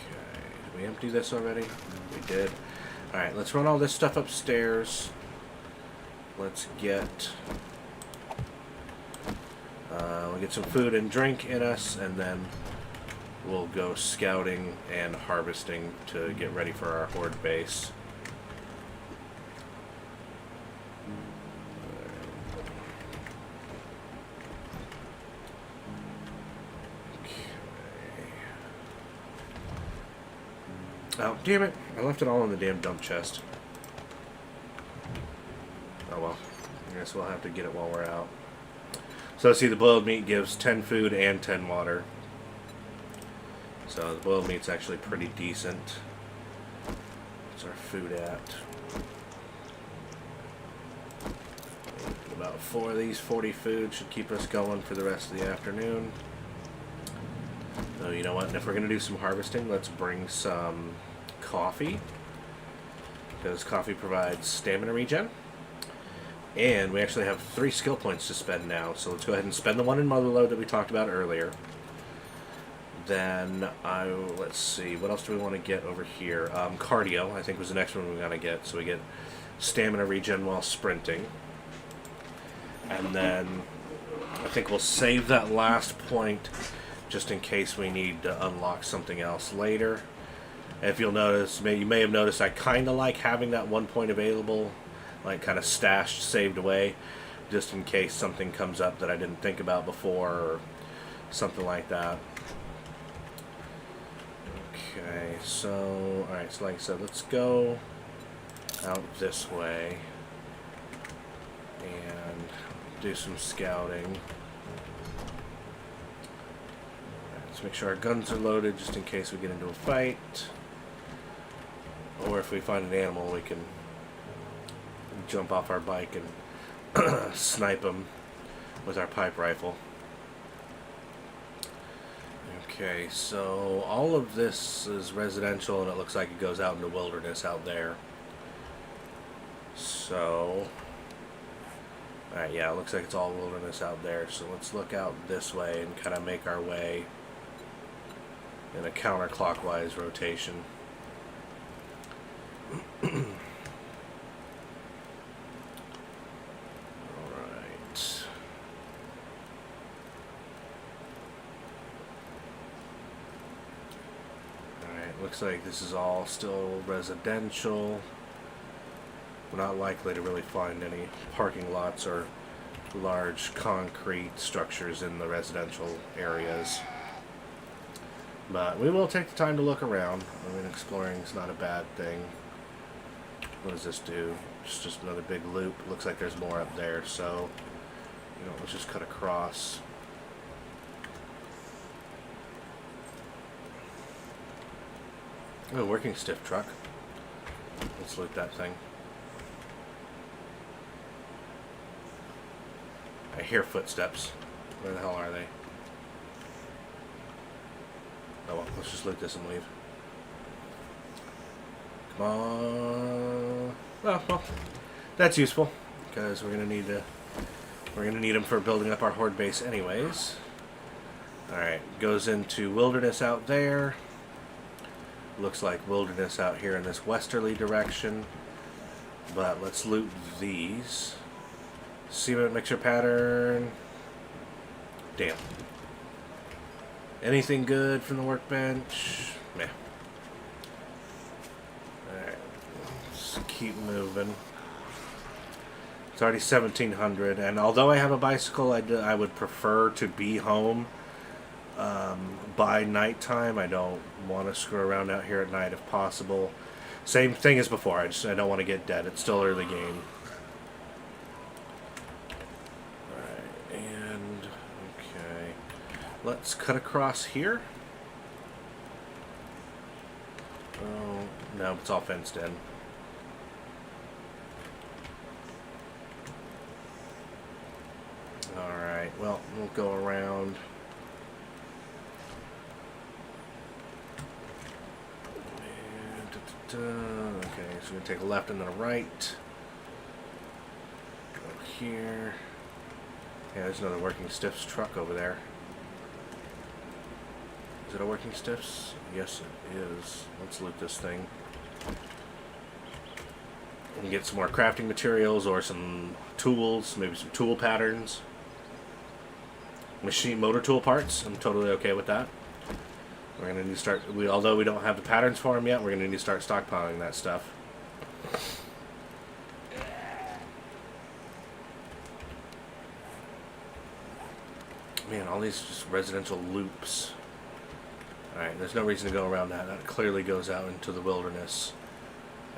Did we empty this already? We did. Alright, let's run all this stuff upstairs. Let's get... we'll get some food and drink in us, and then we'll go scouting and harvesting to get ready for our horde base. Oh, damn it. I left it all in the damn dump chest. Oh well. I guess we'll have to get it while we're out. So see, the boiled meat gives 10 food and 10 water. So the boiled meat's actually pretty decent. What's our food at? About 4 of these 40 food should keep us going for the rest of the afternoon. So you know what? And if we're going to do some harvesting, let's bring some coffee. Because coffee provides stamina regen. And we actually have 3 skill points to spend now. So let's go ahead and spend the one in Motherlode that we talked about earlier. Then, let's see, what else do we want to get over here? Cardio, I think, was the next one we got to get. So we get stamina regen while sprinting. And then I think we'll save that last point just in case we need to unlock something else later. If you'll notice, you may have noticed I kind of like having that 1 point available, like kind of stashed, saved away, just in case something comes up that I didn't think about before or something like that. Okay, so, alright, so like I said, let's go out this way and do some scouting. Let's make sure our guns are loaded just in case we get into a fight. Or if we find an animal, we can jump off our bike and snipe them with our pipe rifle. Okay, so all of this is residential, and it looks like it goes out into wilderness out there. So, alright, yeah, it looks like it's all wilderness out there. So let's look out this way and kind of make our way in a counterclockwise rotation. Looks like this is all still residential. We're not likely to really find any parking lots or large concrete structures in the residential areas. But we will take the time to look around. I mean, exploring is not a bad thing. What does this do? It's just another big loop. Looks like there's more up there, so let's just cut across. Oh, working stiff truck. Let's loot that thing. I hear footsteps. Where the hell are they? Oh well, let's just loot this and leave. Come on. Oh well, that's useful because we're gonna need them for building up our horde base anyways. All right, goes into wilderness out there. Looks like wilderness out here in this westerly direction. But let's loot these. Cement mixture pattern. Damn. Anything good from the workbench? Meh. Alright. Let's keep moving. It's already 1700. And although I have a bicycle, I would prefer to be home by nighttime. I don't want to screw around out here at night if possible. Same thing as before. I don't want to get dead. It's still early game. Alright, and okay. Let's cut across here. Oh, no, it's all fenced in. Alright, well, we'll go around. Okay, so we're going to take a left and then a right. Go here. Yeah, there's another Working Stiffs truck over there. Is it a Working Stiffs? Yes, it is. Let's loot this thing. We can get some more crafting materials or some tools, maybe some tool patterns. Machine motor tool parts. I'm totally okay with that. We're gonna need to start. Although we don't have the patterns for them yet, we're gonna need to start stockpiling that stuff. Man, all these just residential loops. All right, there's no reason to go around that. That clearly goes out into the wilderness,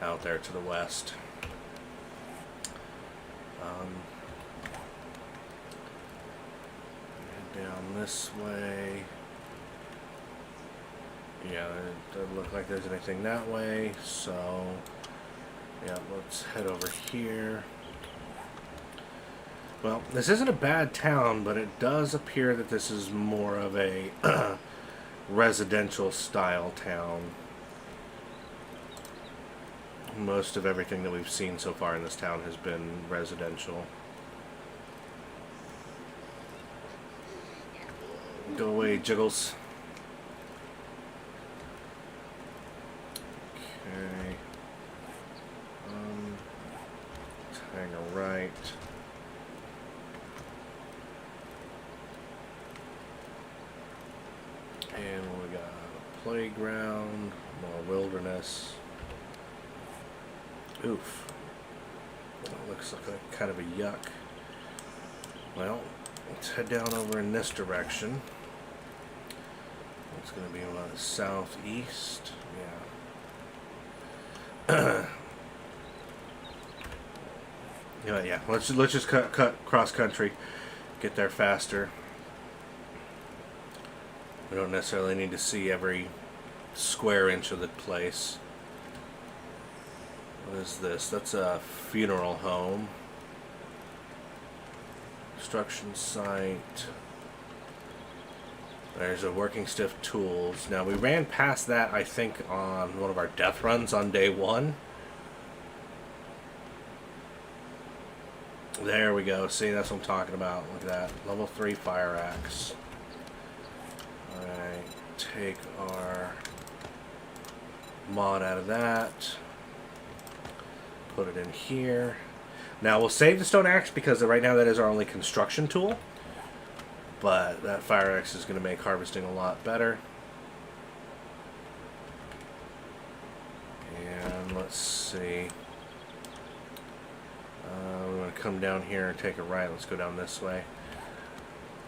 out there to the west. Down this way. Yeah, it doesn't look like there's anything that way, so yeah, let's head over here. Well, this isn't a bad town, but it does appear that this is more of a residential style town. Most of everything that we've seen so far in this town has been residential. Go away, Jiggles. Okay. Let's hang a right. And we got a playground, more wilderness. Oof. That looks like a kind of a yuck. Well, let's head down over in this direction. It's going to be on the southeast. Yeah. Yeah. Let's just cut cross country, get there faster. We don't necessarily need to see every square inch of the place. What is this? That's a funeral home. Construction site. There's a Working Stiff Tools. Now, we ran past that, I think, on one of our death runs on day 1. There we go. See, that's what I'm talking about. Look at that. Level 3 fire axe. Alright, take our mod out of that. Put it in here. Now, we'll save the stone axe because right now that is our only construction tool. But that fire axe is going to make harvesting a lot better. And let's see. We're going to come down here and take a right. Let's go down this way.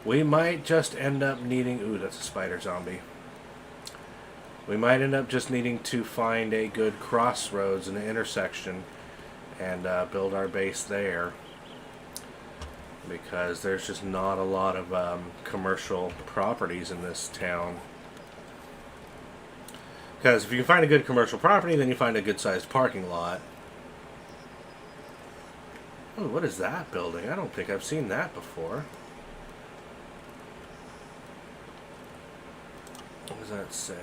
We might just end up needing... Ooh, that's a spider zombie. We might end up just needing to find a good crossroads and an intersection and build our base there. Because there's just not a lot of commercial properties in this town. Because if you can find a good commercial property, then you find a good-sized parking lot. Oh, what is that building? I don't think I've seen that before. What does that say?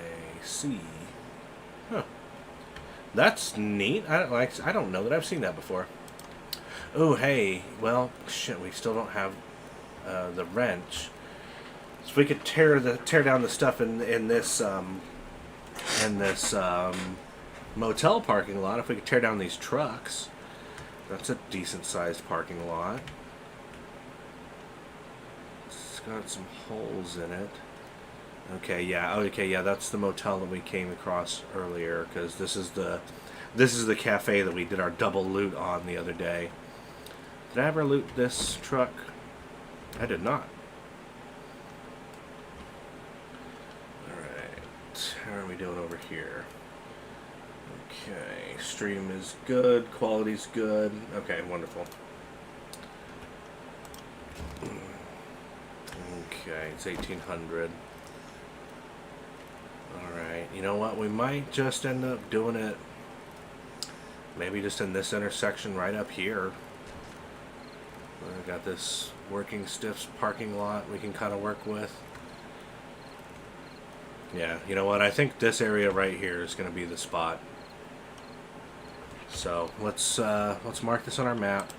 C. Huh. That's neat. I don't know that I've seen that before. Oh, hey. Well, shit. We still don't have the wrench. So if we could tear down the stuff in this motel parking lot. If we could tear down these trucks, that's a decent-sized parking lot. It's got some holes in it. Okay, yeah, that's the motel that we came across earlier, because this is the cafe that we did our double loot on the other day. Did I ever loot this truck? I did not. Alright, how are we doing over here? Okay, stream is good, quality's good. Okay, wonderful. Okay, it's 1800. Alright, you know what? We might just end up doing it maybe just in this intersection right up here. We've got this Working Stiffs parking lot we can kind of work with. Yeah, you know what? I think this area right here is going to be the spot. So let's mark this on our map.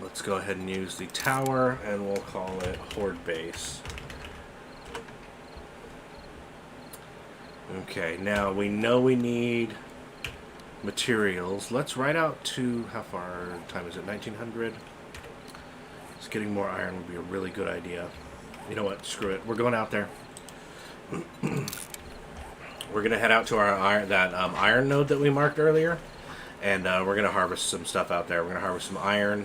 Let's go ahead and use the tower, and we'll call it Horde Base. Okay, now we know we need materials. Let's ride out to, how far time is it, 1900? Just getting more iron would be a really good idea. You know what, screw it. We're going out there. We're going to head out to our iron node that we marked earlier, and we're going to harvest some stuff out there. We're going to harvest some iron,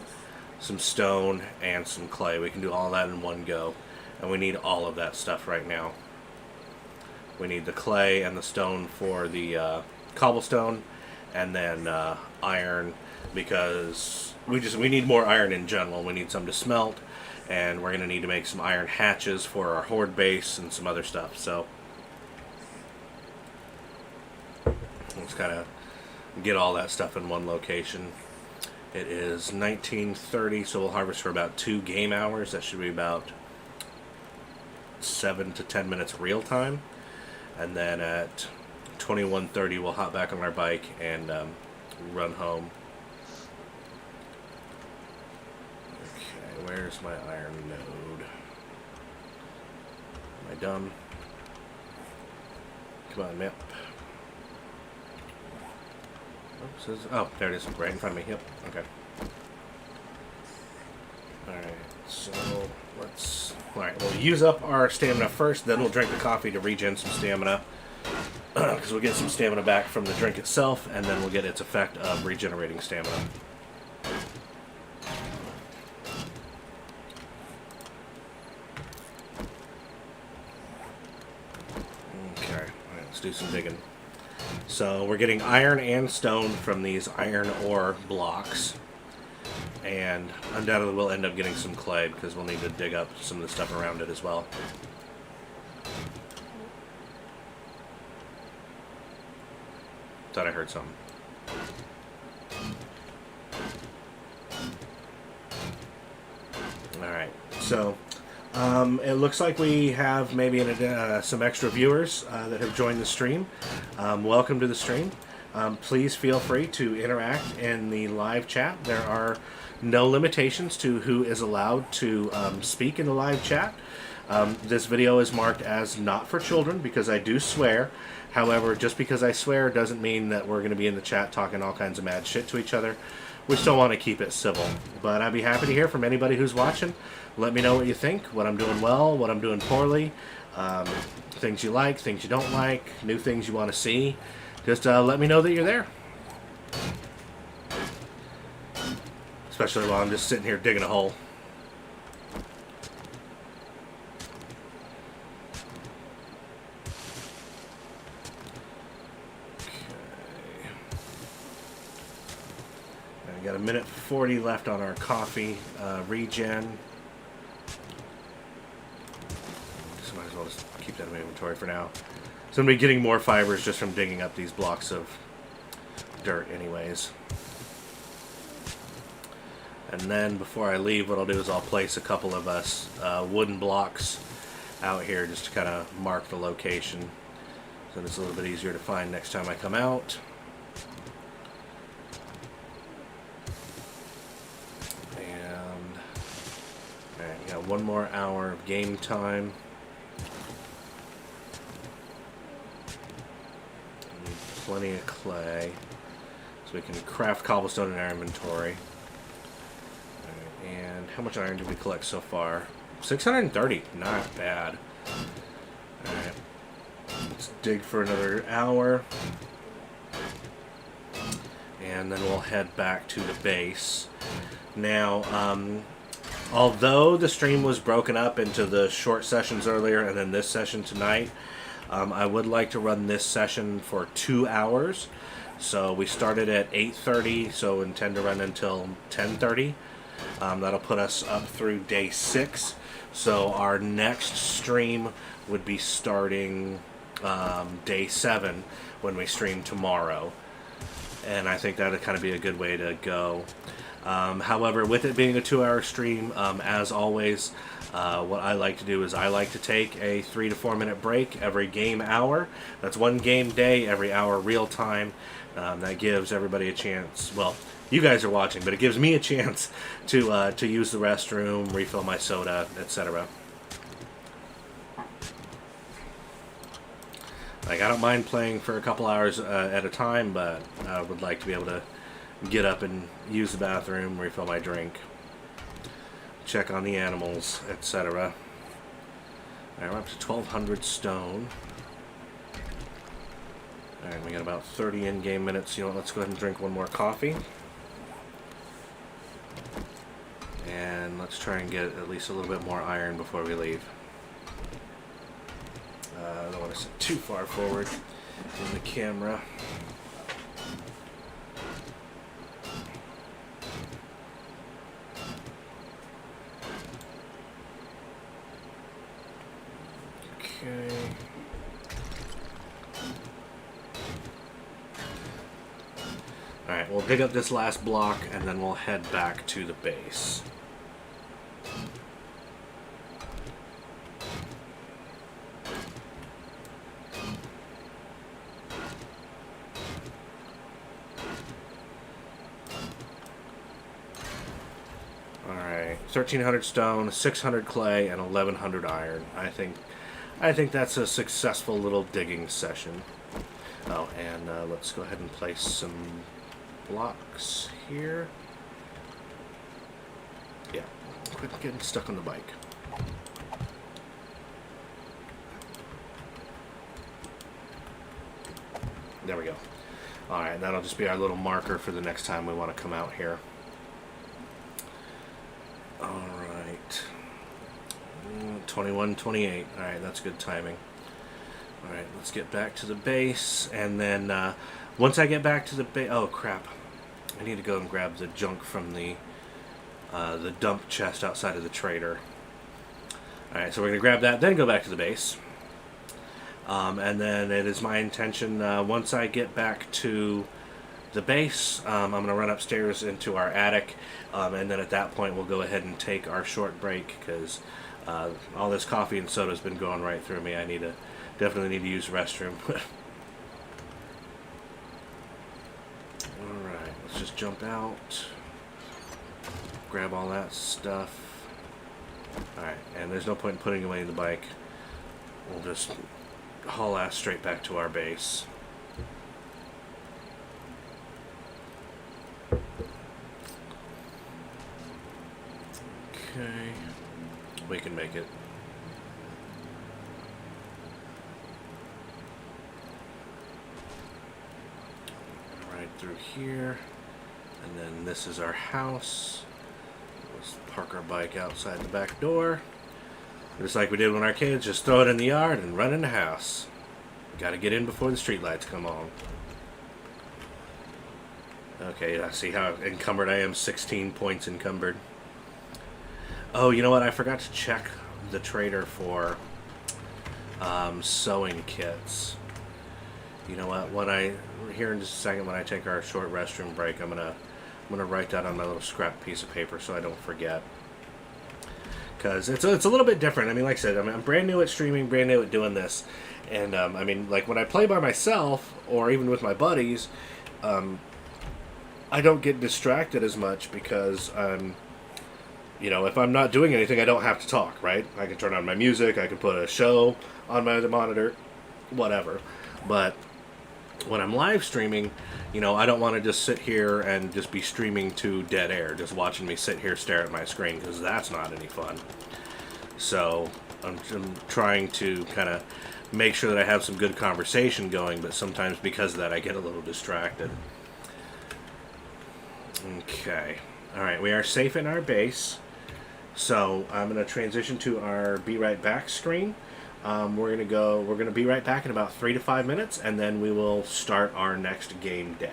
some stone, and some clay. We can do all that in one go, and we need all of that stuff right now. We need the clay and the stone for the cobblestone, and then iron, because we need more iron in general. We need some to smelt, and we're going to need to make some iron hatches for our horde base and some other stuff. So let's kind of get all that stuff in one location. It is 1930, so we'll harvest for about 2 game hours. That should be about 7 to 10 minutes real time. And then at 21:30, we'll hop back on our bike and run home. Okay, where's my iron node? Am I dumb? Come on, map. Oh, there it is, right in front of me. Yep, okay. Alright, so alright, we'll use up our stamina first, then we'll drink the coffee to regen some stamina. Because we'll get some stamina back from the drink itself, and then we'll get its effect of regenerating stamina. Okay, alright, let's do some digging. So we're getting iron and stone from these iron ore blocks, and undoubtedly we'll end up getting some clay because we'll need to dig up some of the stuff around it as well. Thought I heard something. Alright, so it looks like we have maybe some extra viewers that have joined the stream. Welcome to the stream. Please feel free to interact in the live chat. There are no limitations to who is allowed to speak in the live chat. This video is marked as not for children because I do swear. However, just because I swear doesn't mean that we're going to be in the chat talking all kinds of mad shit to each other. We still want to keep it civil. But I'd be happy to hear from anybody who's watching. Let me know what you think, what I'm doing well, what I'm doing poorly, things you like, things you don't like, new things you want to see. Just let me know that you're there. Especially while I'm just sitting here digging a hole. We got a minute 40 left on our coffee regen. So might as well just keep that in my inventory for now. So I'm going to be getting more fibers just from digging up these blocks of dirt anyways. And then before I leave, what I'll do is I'll place a couple of us wooden blocks out here just to kind of mark the location. So it's a little bit easier to find next time I come out. Got 1 more hour of game time. Need plenty of clay, so we can craft cobblestone in our inventory. And how much iron did we collect so far? 630, not bad. Alright, let's dig for another hour. And then we'll head back to the base. Now, although the stream was broken up into the short sessions earlier and then this session tonight, I would like to run this session for 2 hours. So we started at 8:30, so intend to run until 10:30. That'll put us up through day 6. So our next stream would be starting day 7 when we stream tomorrow. And I think that would kind of be a good way to go. However, with it being a 2-hour stream, as always, What I like to do is I like to take a 3 to 4 minute break every game hour. That's one game day, every hour, real time. That gives everybody a chance. Well, you guys are watching, but it gives me a chance to use the restroom, refill my soda, etc. Like, I don't mind playing for a couple hours at a time, but I would like to be able to get up and use the bathroom, refill my drink, check on the animals, etc. Alright, we're up to 1,200 stone. Alright, we got about 30 in-game minutes. You know what, let's go ahead and drink one more coffee. And let's try and get at least a little bit more iron before we leave. I don't want to sit too far forward in the camera. Okay. Alright, we'll dig up this last block and then we'll head back to the base. Alright, 1,300 stone, 600 clay, and 1,100 iron. I think that's a successful little digging session. Oh, and let's go ahead and place some blocks here. Yeah, quit getting stuck on the bike. There we go. Alright, that'll just be our little marker for the next time we want to come out here. Alright. 21, 28. Alright, that's good timing. Alright, let's get back to the base, and then once I get back to the base... Oh, crap. I need to go and grab the junk from the dump chest outside of the trader. Alright, so we're going to grab that, then go back to the base. And then it is my intention, once I get back to the base, I'm going to run upstairs into our attic, and then at that point we'll go ahead and take our short break, because all this coffee and soda has been going right through me. I definitely need to use the restroom. Alright, let's just jump out, grab all that stuff. Alright, and there's no point in putting away the bike. We'll just haul ass straight back to our base. Okay, we can make it. Right through here, and then this is our house. Let's park our bike outside the back door. Just like we did when our kids, just throw it in the yard and run in the house. Gotta get in before the streetlights come on. Okay, I see how encumbered I am. 16 points encumbered. Oh, you know what? I forgot to check the trader for sewing kits. You know what? Here in just a second, when I take our short restroom break, I'm gonna write that on my little scrap piece of paper so I don't forget. Because it's a little bit different. I mean, like I said, I'm brand new at streaming, brand new at doing this, and I mean, like when I play by myself or even with my buddies, I don't get distracted as much because you know, if I'm not doing anything, I don't have to talk, right? I can turn on my music, I can put a show on my monitor, whatever. But when I'm live streaming, you know, I don't want to just sit here and just be streaming to dead air, just watching me sit here stare at my screen, because that's not any fun. So I'm trying to kind of make sure that I have some good conversation going, but sometimes because of that I get a little distracted. Okay. Alright, we are safe in our base. So I'm going to transition to our Be Right Back screen. We're going to be right back in about 3 to 5 minutes, and then we will start our next game day.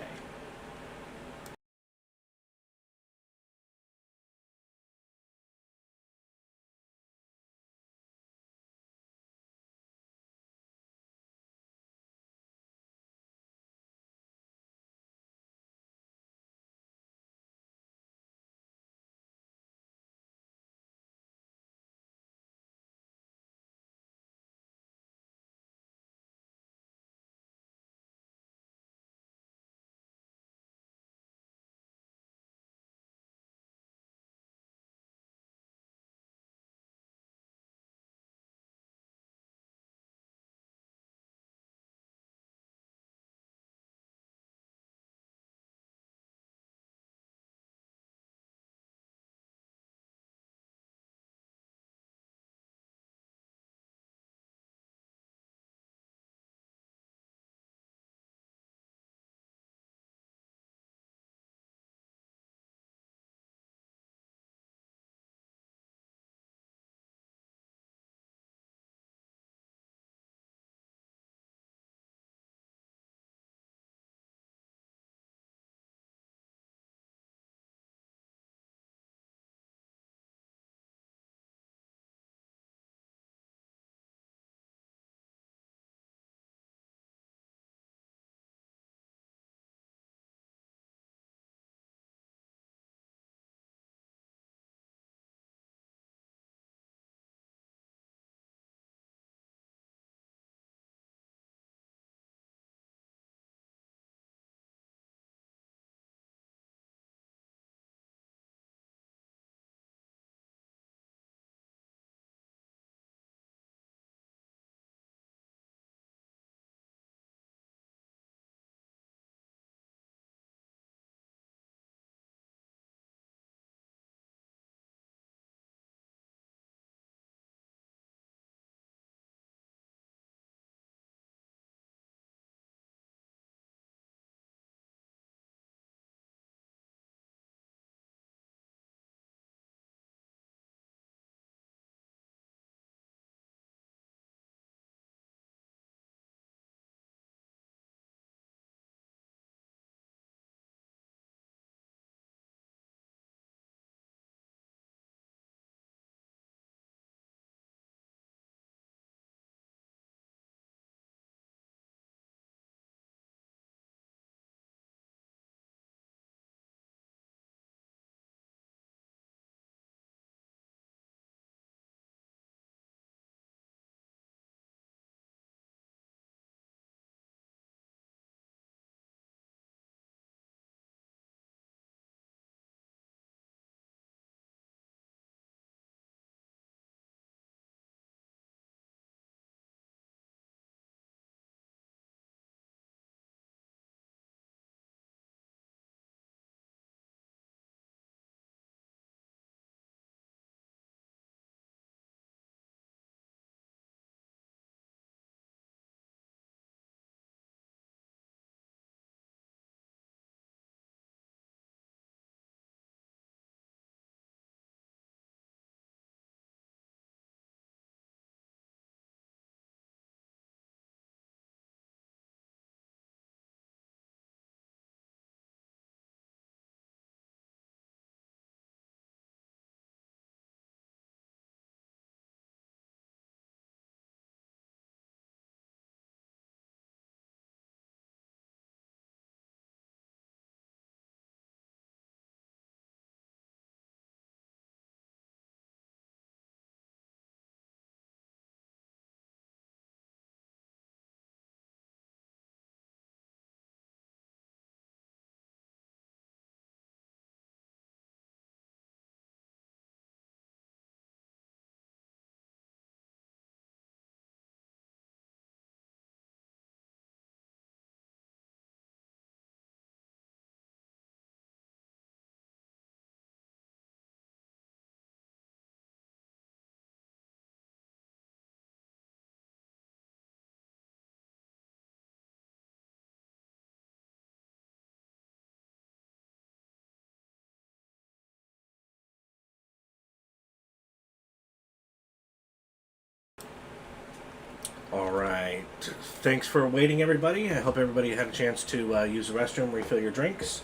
Alright. Thanks for waiting, everybody. I hope everybody had a chance to use the restroom, refill your drinks.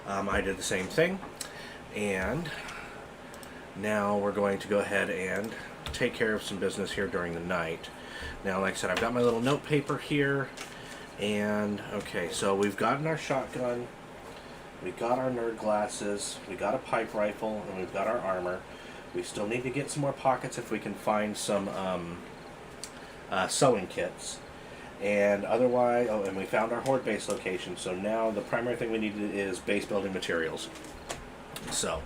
I did the same thing. And now we're going to go ahead and take care of some business here during the night. Now, like I said, I've got my little note paper here. And, okay, so we've gotten our shotgun. We got our nerd glasses. We got a pipe rifle. And we've got our armor. We still need to get some more pockets if we can find some sewing kits. And otherwise, oh, and we found our horde base location. So now the primary thing we need is base building materials. So,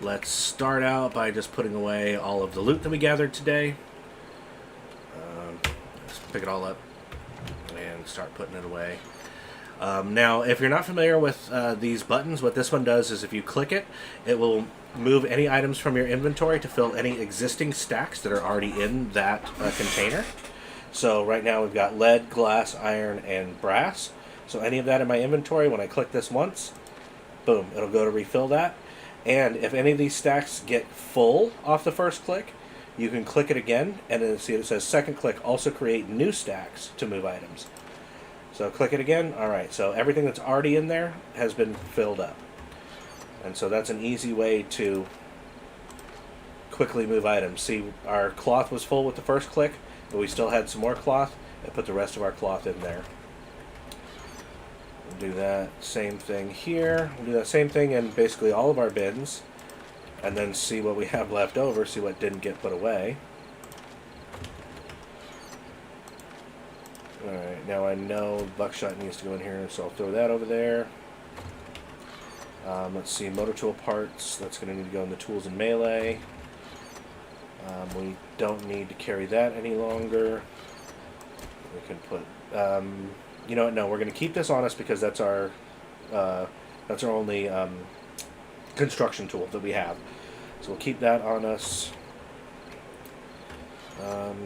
let's start out by just putting away all of the loot that we gathered today. Let's pick it all up and start putting it away. Now, if you're not familiar with these buttons, what this one does is if you click it, it will move any items from your inventory to fill any existing stacks that are already in that container. So right now we've got lead, glass, iron, and brass. So any of that in my inventory, when I click this once, boom, it'll go to refill that. And if any of these stacks get full off the first click, you can click it again, and then see it says second click, also create new stacks to move items. So click it again. Alright, so everything that's already in there has been filled up. And so that's an easy way to quickly move items. See, our cloth was full with the first click, but we still had some more cloth. I put the rest of our cloth in there. We'll do that same thing here. We'll do that same thing in basically all of our bins. And then see what we have left over, see what didn't get put away. Alright, now I know buckshot needs to go in here, so I'll throw that over there. Let's see, motor tool parts, that's going to need to go in the tools and melee. We don't need to carry that any longer. We can put, you know what, no, we're going to keep this on us because that's our only construction tool that we have. So we'll keep that on us.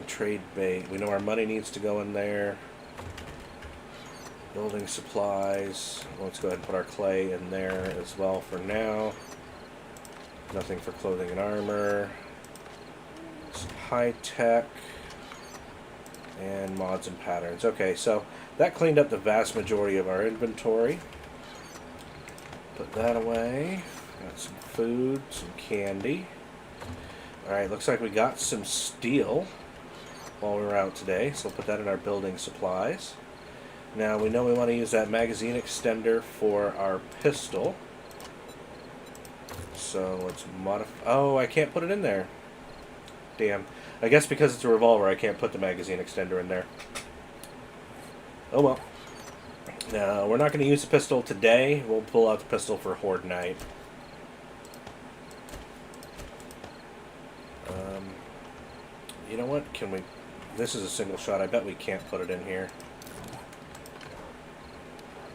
Trade bait, we know our money needs to go in there. Building supplies, let's go ahead and put our clay in there as well for now. Nothing for clothing and armor. Some high tech. And mods and patterns. Okay, so that cleaned up the vast majority of our inventory. Put that away. Got some food, some candy. Alright, looks like we got some steel while we were out today, so we'll put that in our building supplies. Now, we know we want to use that magazine extender for our pistol. So, let's modify... Oh, I can't put it in there. Damn. I guess because it's a revolver, I can't put the magazine extender in there. Oh well. Now, we're not going to use the pistol today. We'll pull out the pistol for Horde Night. You know what? Can we... This is a single shot. I bet we can't put it in here.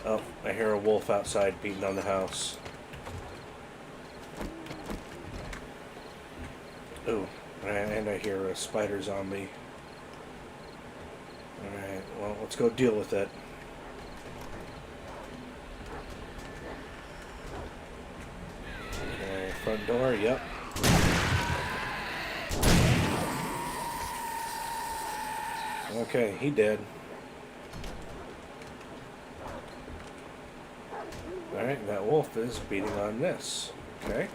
Oh, I hear a wolf outside beating on the house. Ooh, and I hear a spider zombie. Alright, well, let's go deal with it. Okay, front door, yep. Okay, he did. Alright, that wolf is beating on this. Okay.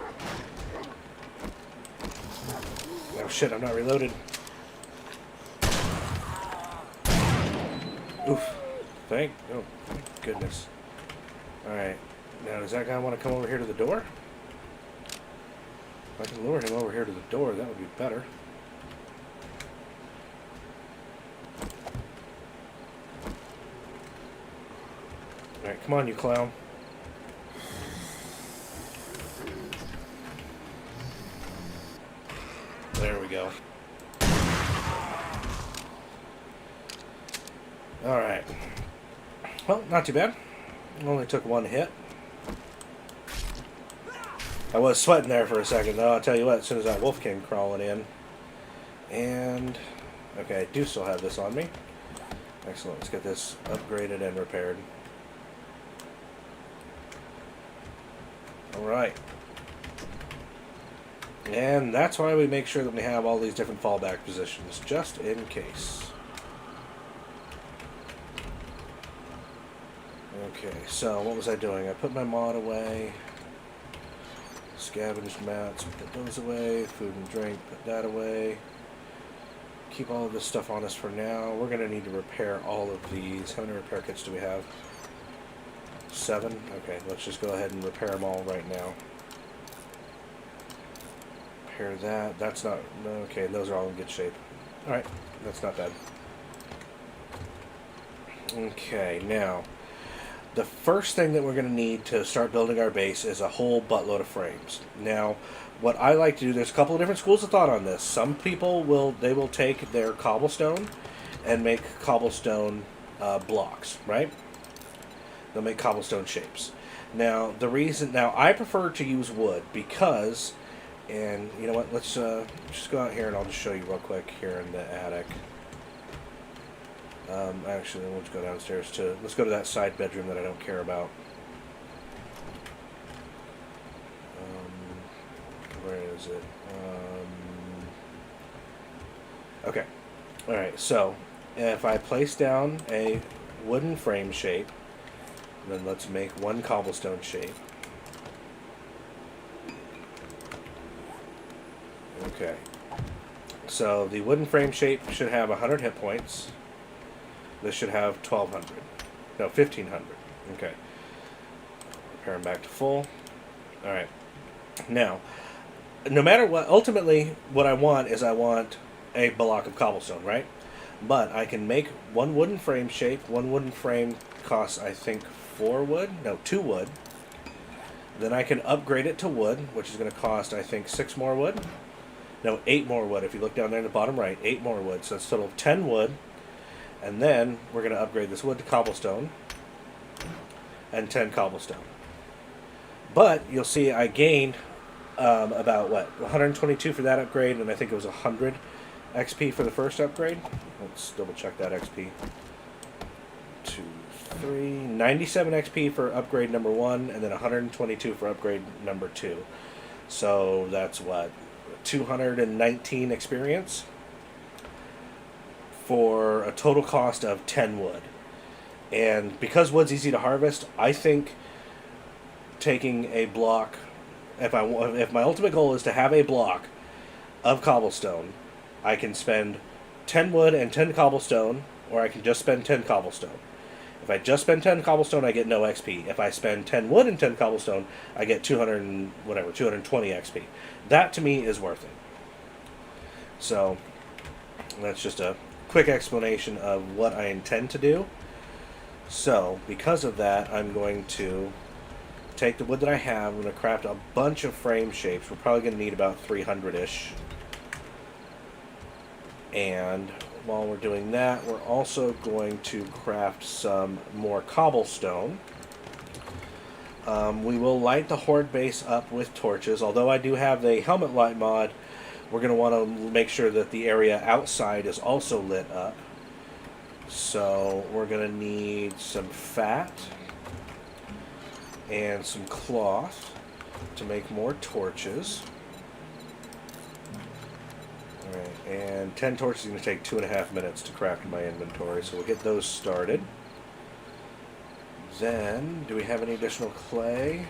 Oh shit, I'm not reloaded. Oof. Thank goodness. Alright. Now, does that guy want to come over here to the door? If I can lure him over here to the door, that would be better. Alright, come on, you clown. There we go. Alright. Well, not too bad. Only took one hit. I was sweating there for a second, though. I'll tell you what, as soon as that wolf came crawling in. And... okay, I do still have this on me. Excellent. Let's get this upgraded and repaired. Alright. And that's why we make sure that we have all these different fallback positions, just in case. Okay, so what was I doing? I put my mod away. Scavenged mats, put those away. Food and drink, put that away. Keep all of this stuff on us for now. We're going to need to repair all of these. How many repair kits do we have? 7? Okay, let's just go ahead and repair them all right now. Repair that. That's not... Okay, those are all in good shape. Alright, that's not bad. Okay, now... The first thing that we're going to need to start building our base is a whole buttload of frames. Now, what I like to do, there's a couple of different schools of thought on this. Some people will take their cobblestone and make cobblestone blocks, right? They'll make cobblestone shapes. Now, I prefer to use wood because, and you know what, let's just go out here and I'll just show you real quick here in the attic. Actually, we'll just go downstairs let's go to that side bedroom that I don't care about. Where is it? Okay. Alright, so if I place down a wooden frame shape, then let's make one cobblestone shape. Okay. So the wooden frame shape should have 100 hit points. This should have 1,200. No, 1,500. Okay. Repair them back to full. Alright. Now, no matter what, ultimately, what I want is a block of cobblestone, right? But I can make one wooden frame shape. One wooden frame costs, I think, 4 wood. No, 2 wood. Then I can upgrade it to wood, which is going to cost, I think, 6 more wood. No, 8 more wood. If you look down there in the bottom right, 8 more wood. So it's a total of 10 wood. And then we're going to upgrade this wood to cobblestone and 10 cobblestone. But you'll see I gained about, 122 for that upgrade, and I think it was 100 XP for the first upgrade. Let's double check that XP. 2, 3, 97 XP for upgrade number 1, and then 122 for upgrade number 2. So that's 219 experience for a total cost of 10 wood. And because wood's easy to harvest, I think taking a block, if my ultimate goal is to have a block of cobblestone, I can spend 10 wood and 10 cobblestone, or I can just spend 10 cobblestone. If I just spend 10 cobblestone, I get no XP. If I spend 10 wood and 10 cobblestone, I get 220 XP. That to me is worth it. So that's just a quick explanation of what I intend to do. So because of that, I'm going to take the wood that I have. I'm going to craft a bunch of frame shapes. We're probably going to need about 300-ish. And while we're doing that, we're also going to craft some more cobblestone. We will light the Horde base up with torches. Although I do have the helmet light mod, we're going to want to make sure that the area outside is also lit up. So we're going to need some fat and some cloth to make more torches. Alright, and 10 torches is going to take 2.5 minutes to craft in my inventory, so we'll get those started. Then, do we have any additional clay?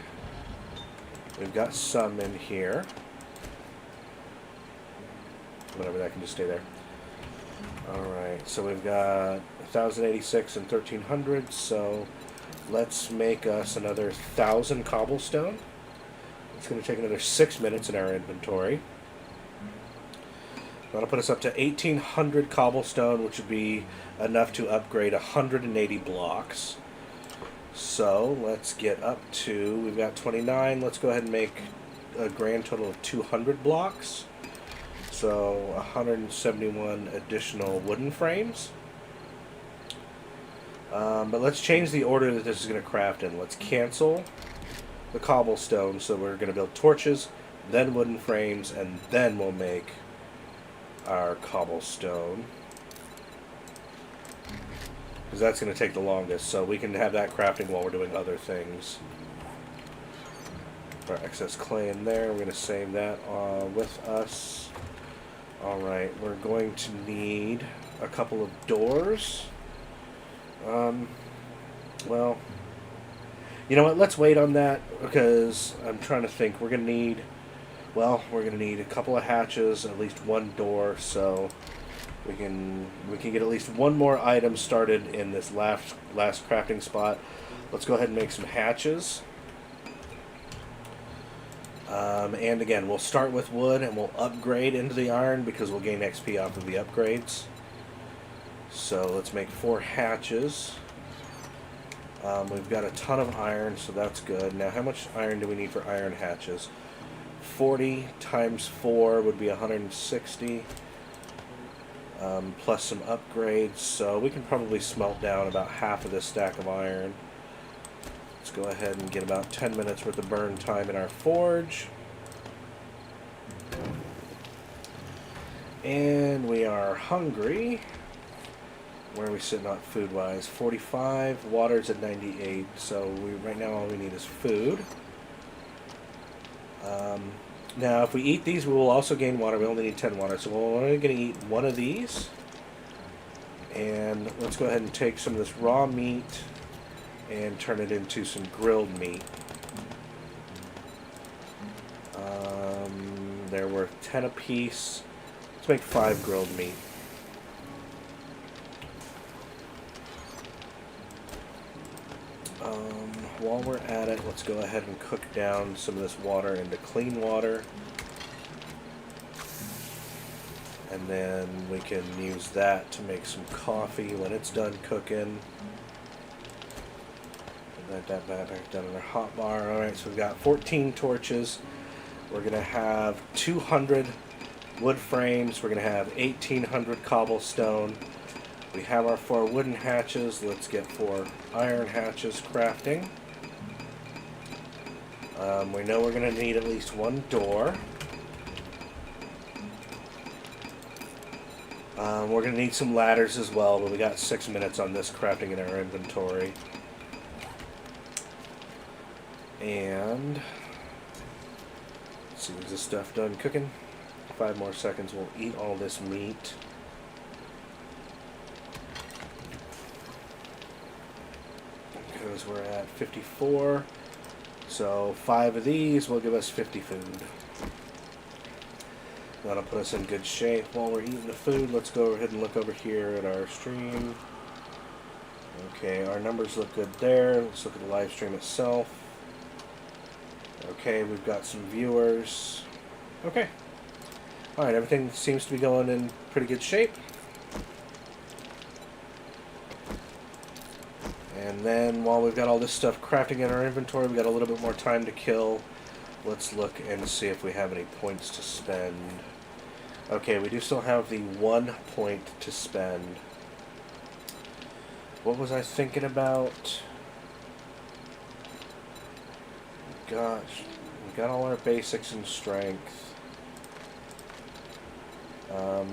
We've got some in here. Whatever, that can just stay there. Alright, so we've got 1,086 and 1,300, so let's make us another 1,000 cobblestone. It's going to take another 6 minutes in our inventory. That'll put us up to 1,800 cobblestone, which would be enough to upgrade 180 blocks. So let's get up to, we've got 29, let's go ahead and make a grand total of 200 blocks. So 171 additional wooden frames. But let's change the order that this is going to craft in. Let's cancel the cobblestone, so we're going to build torches, then wooden frames, and then we'll make our cobblestone, because that's going to take the longest, so we can have that crafting while we're doing other things. Our excess clay in there. We're going to save that with us. Alright, we're going to need a couple of doors. Well, you know what? Let's wait on that because I'm trying to think. We're going to need, well, we're going to need a couple of hatches, at least one door, so we can get at least one more item started in this last crafting spot. Let's go ahead and make some hatches. And again, we'll start with wood and we'll upgrade into the iron because we'll gain XP off of the upgrades. So let's make 4 hatches. We've got a ton of iron, so that's good. Now, how much iron do we need for iron hatches? 40 times 4 would be 160. Plus some upgrades, so we can probably smelt down about half of this stack of iron. Let's go ahead and get about 10 minutes worth of burn time in our forge. And we are hungry. Where are we sitting on food-wise? 45. Water's at 98. So right now all we need is food. Now, if we eat these, we will also gain water. We only need 10 water. So we're only going to eat one of these. And let's go ahead and take some of this raw meat and turn it into some grilled meat. They're worth 10 apiece. Let's make 5 grilled meat. While we're at it, let's go ahead and cook down some of this water into clean water. And then we can use that to make some coffee when it's done cooking. Put that back down in our hot bar. Alright, so we've got 14 torches. We're going to have 200 wood frames. We're going to have 1,800 cobblestone. We have our 4 wooden hatches. Let's get 4 iron hatches crafting. We know we're going to need at least 1 door. We're going to need some ladders as well, but we got 6 minutes on this crafting in our inventory. And let's see, is this stuff done cooking? 5 more seconds, we'll eat all this meat. Because we're at 54. So 5 of these will give us 50 food. That'll put us in good shape. While we're eating the food, let's go ahead and look over here at our stream. Okay, our numbers look good there. Let's look at the live stream itself. Okay, we've got some viewers. Okay. Alright, everything seems to be going in pretty good shape. And then while we've got all this stuff crafting in our inventory, we've got a little bit more time to kill. Let's look and see if we have any points to spend. Okay, we do still have the 1 point to spend. What was I thinking about? Gosh, we got all our basics in strength.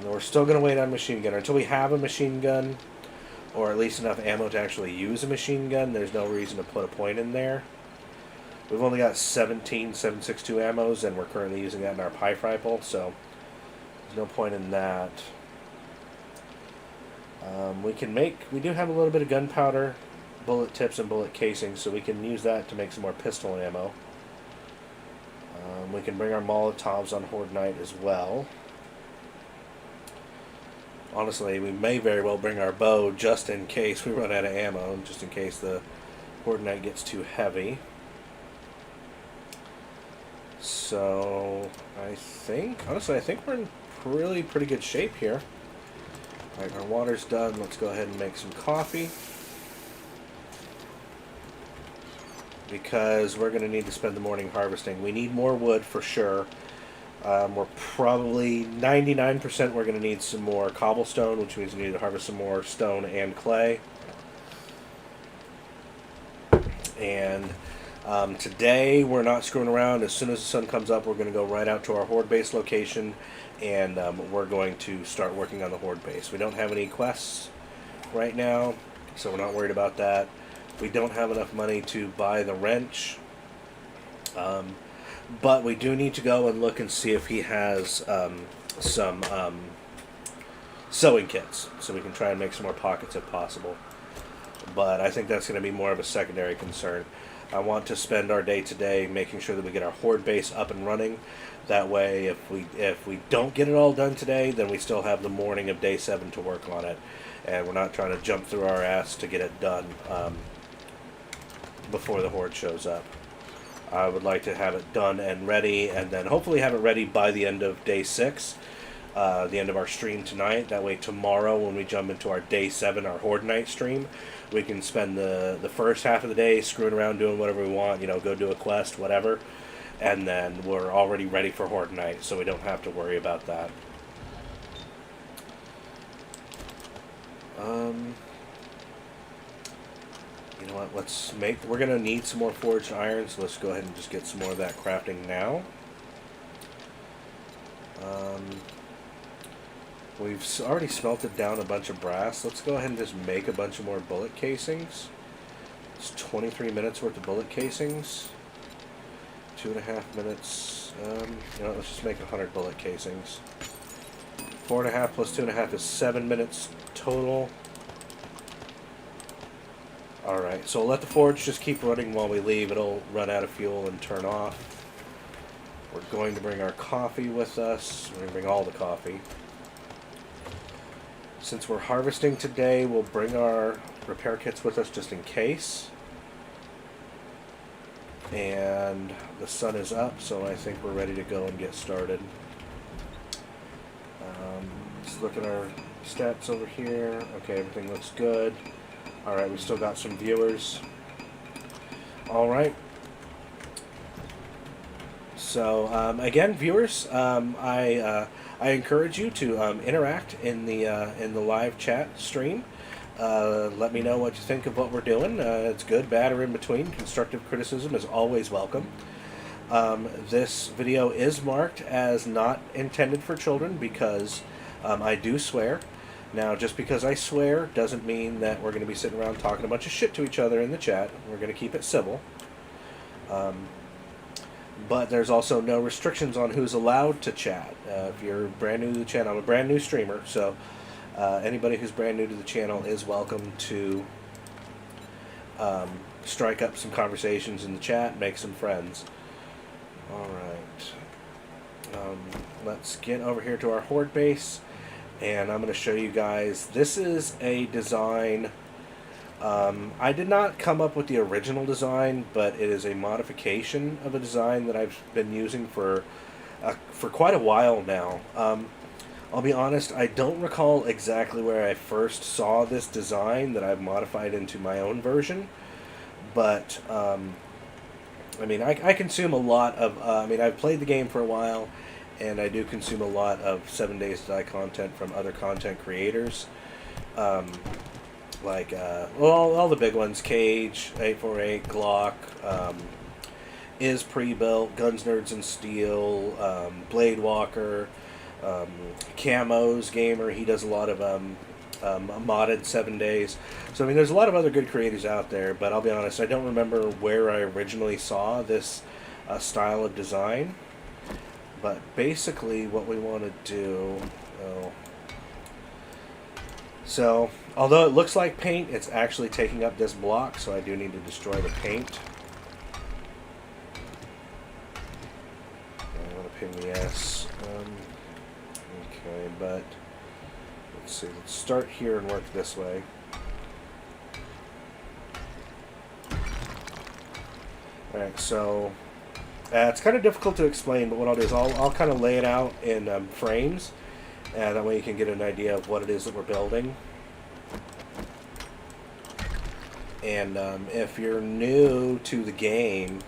We're still going to wait on machine gun. Until we have a machine gun, or at least enough ammo to actually use a machine gun, there's no reason to put a point in there. We've only got 17 7.62 ammos, and we're currently using that in our pipe rifle, so there's no point in that. We do have a little bit of gunpowder, bullet tips, and bullet casing, so we can use that to make some more pistol ammo. We can bring our Molotovs on Horde Night as well. Honestly, we may very well bring our bow just in case we run out of ammo, just in case the Horde Night gets too heavy. So, honestly, I think we're in pretty good shape here. Alright, our water's done. Let's go ahead and make some coffee. Because we're going to need to spend the morning harvesting. We need more wood for sure. We're probably 99% we're going to need some more cobblestone, which means we need to harvest some more stone and clay. And today we're not screwing around. As soon as the sun comes up, we're going to go right out to our Horde base location, and we're going to start working on the Horde base. We don't have any quests right now, so we're not worried about that. We don't have enough money to buy the wrench. But we do need to go and look and see if he has some sewing kits, so we can try and make some more pockets if possible. But I think that's going to be more of a secondary concern. I want to spend our day today making sure that we get our horde base up and running. That way, if we don't get it all done today, then we still have the morning of day 7 to work on it, and we're not trying to jump through our ass to get it done before the horde shows up. I would like to have it done and ready, and then hopefully have it ready by the end of day 6, the end of our stream tonight. That way tomorrow when we jump into our day 7, our horde night stream, we can spend the first half of the day screwing around doing whatever we want, go do a quest, whatever, and then we're already ready for horde night, so we don't have to worry about that. You know what, we're going to need some more forged iron, so let's go ahead and just get some more of that crafting now. We've already smelted down a bunch of brass. Let's go ahead and just make a bunch of more bullet casings. It's 23 minutes worth of bullet casings. 2.5 minutes. Let's just make 100 bullet casings. 4.5 plus 2.5 is 7 minutes total. Alright, so we'll let the forge just keep running while we leave. It'll run out of fuel and turn off. We're going to bring our coffee with us. We're going to bring all the coffee. Since we're harvesting today, we'll bring our repair kits with us just in case. And the sun is up, so I think we're ready to go and get started. Let's look at our stats over here. Okay, everything looks good. Alright, we still got some viewers. Alright. So, again, viewers, I encourage you to interact in the live chat stream. Let me know what you think of what we're doing. It's good, bad, or in between. Constructive criticism is always welcome. This video is marked as not intended for children because I do swear. Now, just because I swear doesn't mean that we're going to be sitting around talking a bunch of shit to each other in the chat. We're going to keep it civil. But there's also no restrictions on who's allowed to chat. If you're brand new to the channel, I'm a brand new streamer, so anybody who's brand new to the channel is welcome to strike up some conversations in the chat, make some friends. Alright. Let's get over here to our horde base, and I'm going to show you guys. This is a design. I did not come up with the original design, but it is a modification of a design that I've been using for quite a while now. I'll be honest, I don't recall exactly where I first saw this design that I've modified into my own version, but I mean, I consume a lot of, I've played the game for a while, and I do consume a lot of 7 Days to Die content from other content creators. All the big ones, Cage, 848, Glock, Is Pre-Built, Guns, Nerds, and Steel, Blade Walker, Camos Gamer, he does a lot of modded 7 Days. So, I mean, there's a lot of other good creators out there, but I'll be honest, I don't remember where I originally saw this style of design. But basically what we want to do... So, although it looks like paint, it's actually taking up this block, so I do need to destroy the paint. I want to ping the S. Okay, but let's see. Let's start here and work this way. Alright, so it's kind of difficult to explain, but what I'll do is I'll kind of lay it out in frames. That way you can get an idea of what it is that we're building. And if you're new to the game,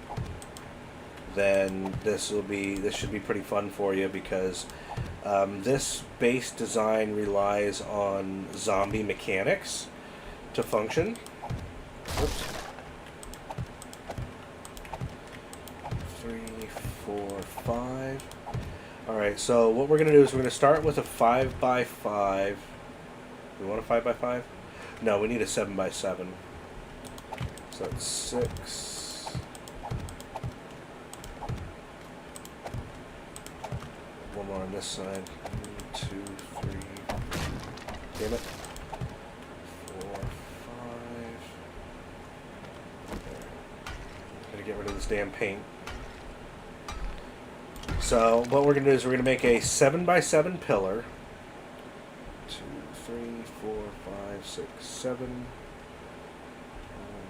then this should be pretty fun for you, because this base design relies on zombie mechanics to function. Oops. 3, 4, 5. Alright, so what we're going to do is we're going to start with a 5x5. We want a 5x5? No, we need a 7x7. So that's 6. more on this side. 1, 2, 3. Damn it. 4, 5. Gotta get rid of this damn paint. So what we're gonna do is we're gonna make a 7x7 pillar. 2, 3, 4, 5, 6, 7. 1,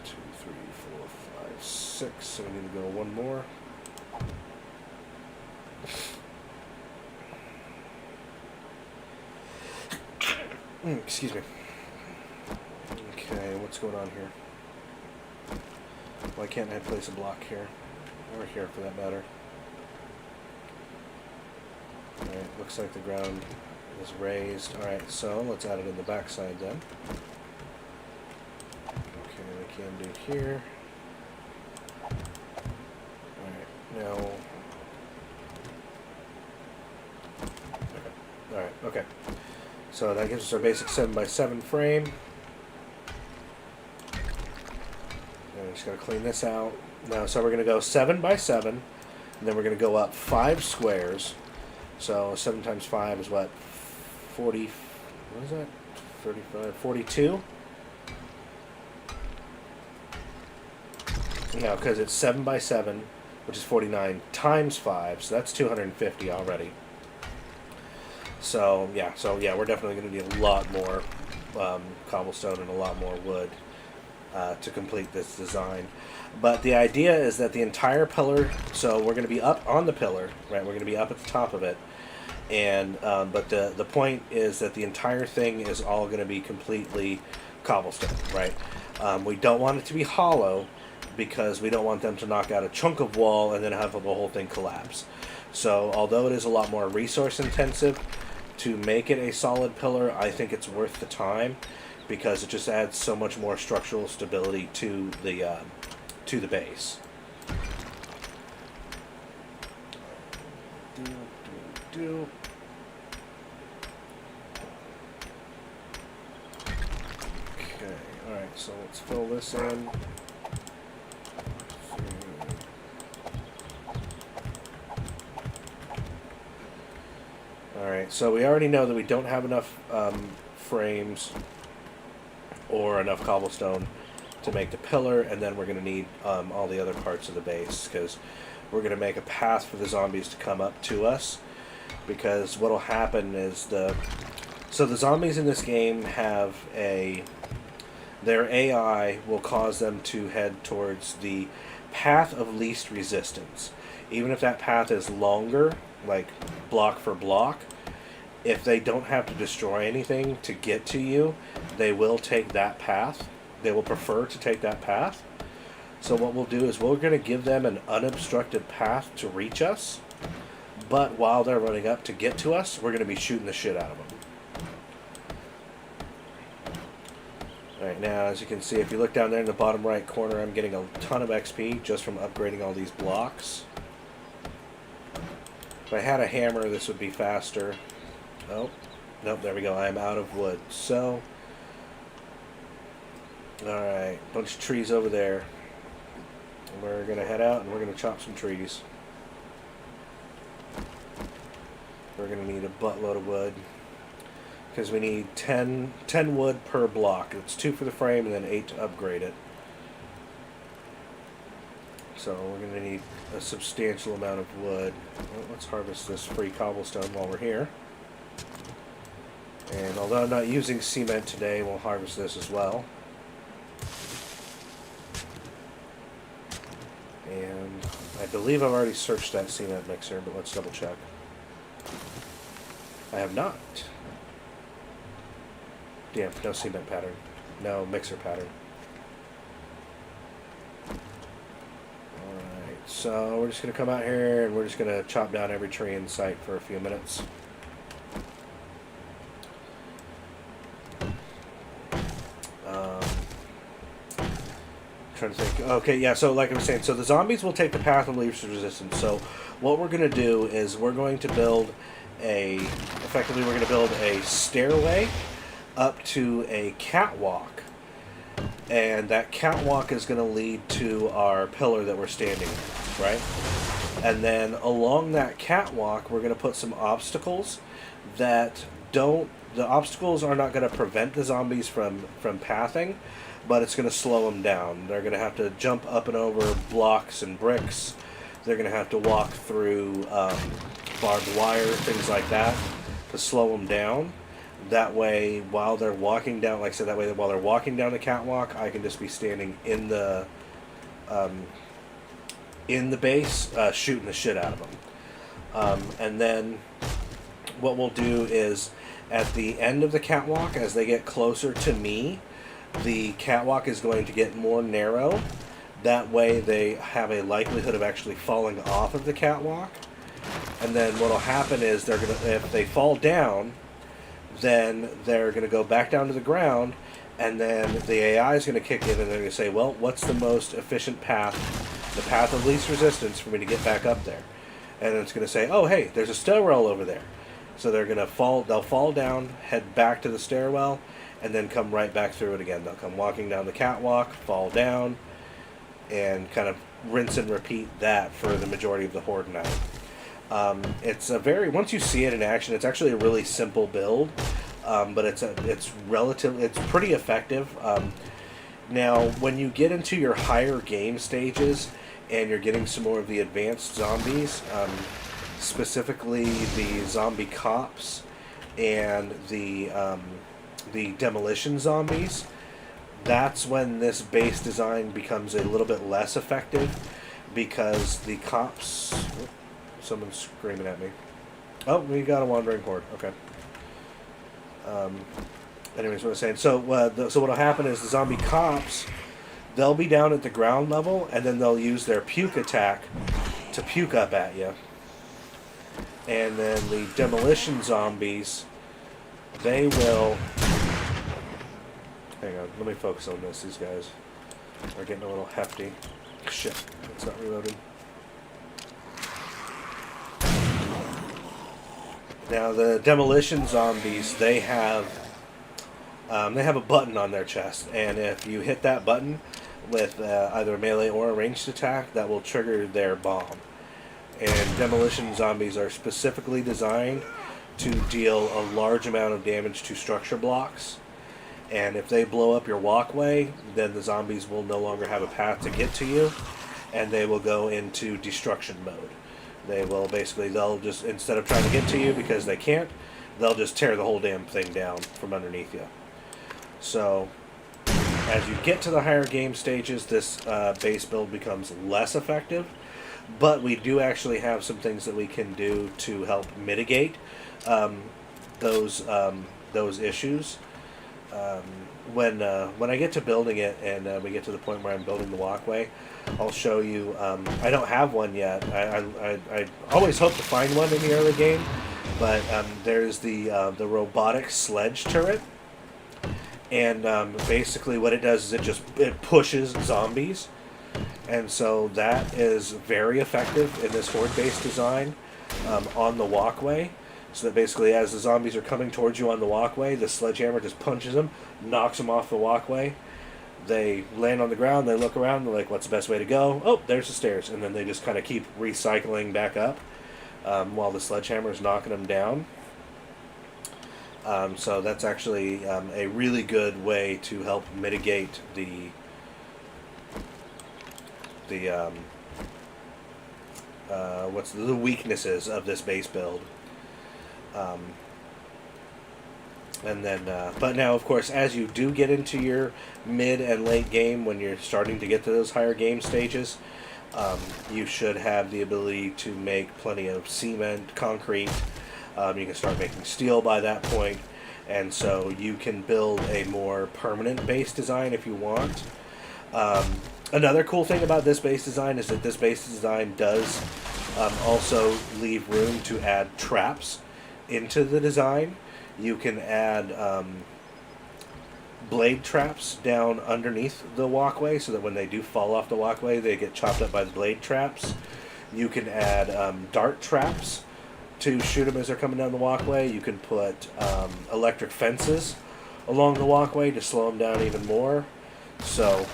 2, 3, 4, 5, 6. So we need to go one more. Excuse me. Okay, what's going on here? Why can't I place a block here? Or here, for that matter. Alright, looks like the ground is raised. Alright, so let's add it in the backside then. Okay, we can do here. Alright, now... Alright, okay. So that gives us our basic 7x7 frame. And we're just going to clean this out. Now, so we're going to go 7x7, and then we're going to go up 5 squares. So 7 times 5 is what? 40, what is that? 35, 42? No, because it's 7x7, which is 49, times 5, so that's 250 already. So yeah, we're definitely going to need a lot more cobblestone and a lot more wood to complete this design. But the idea is that the entire pillar, so we're going to be up on the pillar, right? We're going to be up at the top of it, and but the point is that the entire thing is all going to be completely cobblestone, right? We don't want it to be hollow because we don't want them to knock out a chunk of wall and then have the whole thing collapse. So although it is a lot more resource intensive to make it a solid pillar, I think it's worth the time because it just adds so much more structural stability to the base. Okay, alright, so let's fill this in. Alright, so we already know that we don't have enough frames or enough cobblestone to make the pillar, and then we're going to need all the other parts of the base, because we're going to make a path for the zombies to come up to us, because what will happen is the zombies in this game have their AI will cause them to head towards the path of least resistance. Even if that path is longer, like block for block, if they don't have to destroy anything to get to you, they will take that path. They will prefer to take that path. So what we'll do is we're going to give them an unobstructed path to reach us, but while they're running up to get to us, we're going to be shooting the shit out of them. Alright, now as you can see, if you look down there in the bottom right corner, I'm getting a ton of XP just from upgrading all these blocks. If I had a hammer, this would be faster. Oh, nope, there we go. I'm out of wood. So, alright, bunch of trees over there. We're going to head out and we're going to chop some trees. We're going to need a buttload of wood, because we need 10 wood per block. It's 2 for the frame and then 8 to upgrade it. So we're going to need a substantial amount of wood. Well, let's harvest this free cobblestone while we're here. And although I'm not using cement today, we'll harvest this as well. And I believe I've already searched that cement mixer, but let's double check. I have not. Damn, no cement pattern. No mixer pattern. Alright, so we're just going to come out here and we're just going to chop down every tree in sight for a few minutes. Trying to think. Okay, yeah, so like I was saying, so the zombies will take the path of least resistance. So what we're going to do is we're going to build effectively we're going to build a stairway up to a catwalk. And that catwalk is going to lead to our pillar that we're standing in, right? And then along that catwalk, we're going to put some obstacles that don't. The obstacles are not going to prevent the zombies from pathing, but it's going to slow them down. They're going to have to jump up and over blocks and bricks. They're going to have to walk through barbed wire, things like that, to slow them down. That way, while they're walking down, like I said, that way while they're walking down the catwalk, I can just be standing in the base, shooting the shit out of them. And then what we'll do is, at the end of the catwalk, as they get closer to me, the catwalk is going to get more narrow. That way they have a likelihood of actually falling off of the catwalk. And then what will happen is they're gonna, if they fall down, then they're going to go back down to the ground, and then the AI is going to kick in, and they're going to say, well, what's the most efficient path, the path of least resistance for me to get back up there? And it's going to say, oh, hey, there's a stairwell over there. So they're going to they'll fall down, head back to the stairwell, and then come right back through it again. They'll come walking down the catwalk, fall down, and kind of rinse and repeat that for the majority of the Horde night. It's a very, once you see it in action, it's actually a really simple build, but it's pretty effective. Now, when you get into your higher game stages and you're getting some more of the advanced zombies, specifically the zombie cops and the demolition zombies, that's when this base design becomes a little bit less effective, because the cops... Someone's screaming at me. Oh, we got a wandering horde. Okay. Anyways, what I was saying. So what'll happen is the zombie cops, they'll be down at the ground level, and then they'll use their puke attack to puke up at you. And then the demolition zombies, they will... Hang on, let me focus on this. These guys are getting a little hefty. Shit, it's not reloaded. Now the demolition zombies, they have a button on their chest, and if you hit that button with either a melee or a ranged attack, that will trigger their bomb. And demolition zombies are specifically designed to deal a large amount of damage to structure blocks. And if they blow up your walkway, then the zombies will no longer have a path to get to you, and they will go into destruction mode. They will basically, they'll just, instead of trying to get to you because they can't, they'll just tear the whole damn thing down from underneath you. So, as you get to the higher game stages, this base build becomes less effective, but we do actually have some things that we can do to help mitigate those issues. When I get to building it and we get to the point where I'm building the walkway, I'll show you. I don't have one yet. I always hope to find one in the early game, but there's the robotic sledge turret, and basically what it does is it pushes zombies, and so that is very effective in this horde-based design on the walkway. So that basically, as the zombies are coming towards you on the walkway, the sledgehammer just punches them, knocks them off the walkway. They land on the ground, they look around, they're like, what's the best way to go? Oh, there's the stairs. And then they just kind of keep recycling back up while the sledgehammer is knocking them down. So that's actually a really good way to help mitigate the weaknesses of this base build. And then, but now, of course, as you do get into your mid and late game, when you're starting to get to those higher game stages, you should have the ability to make plenty of cement, concrete. You can start making steel by that point, and so you can build a more permanent base design if you want. Another cool thing about this base design is that this base design does also leave room to add traps into the design. You can add blade traps down underneath the walkway so that when they do fall off the walkway, they get chopped up by the blade traps. You can add dart traps to shoot them as they're coming down the walkway. You can put electric fences along the walkway to slow them down even more. So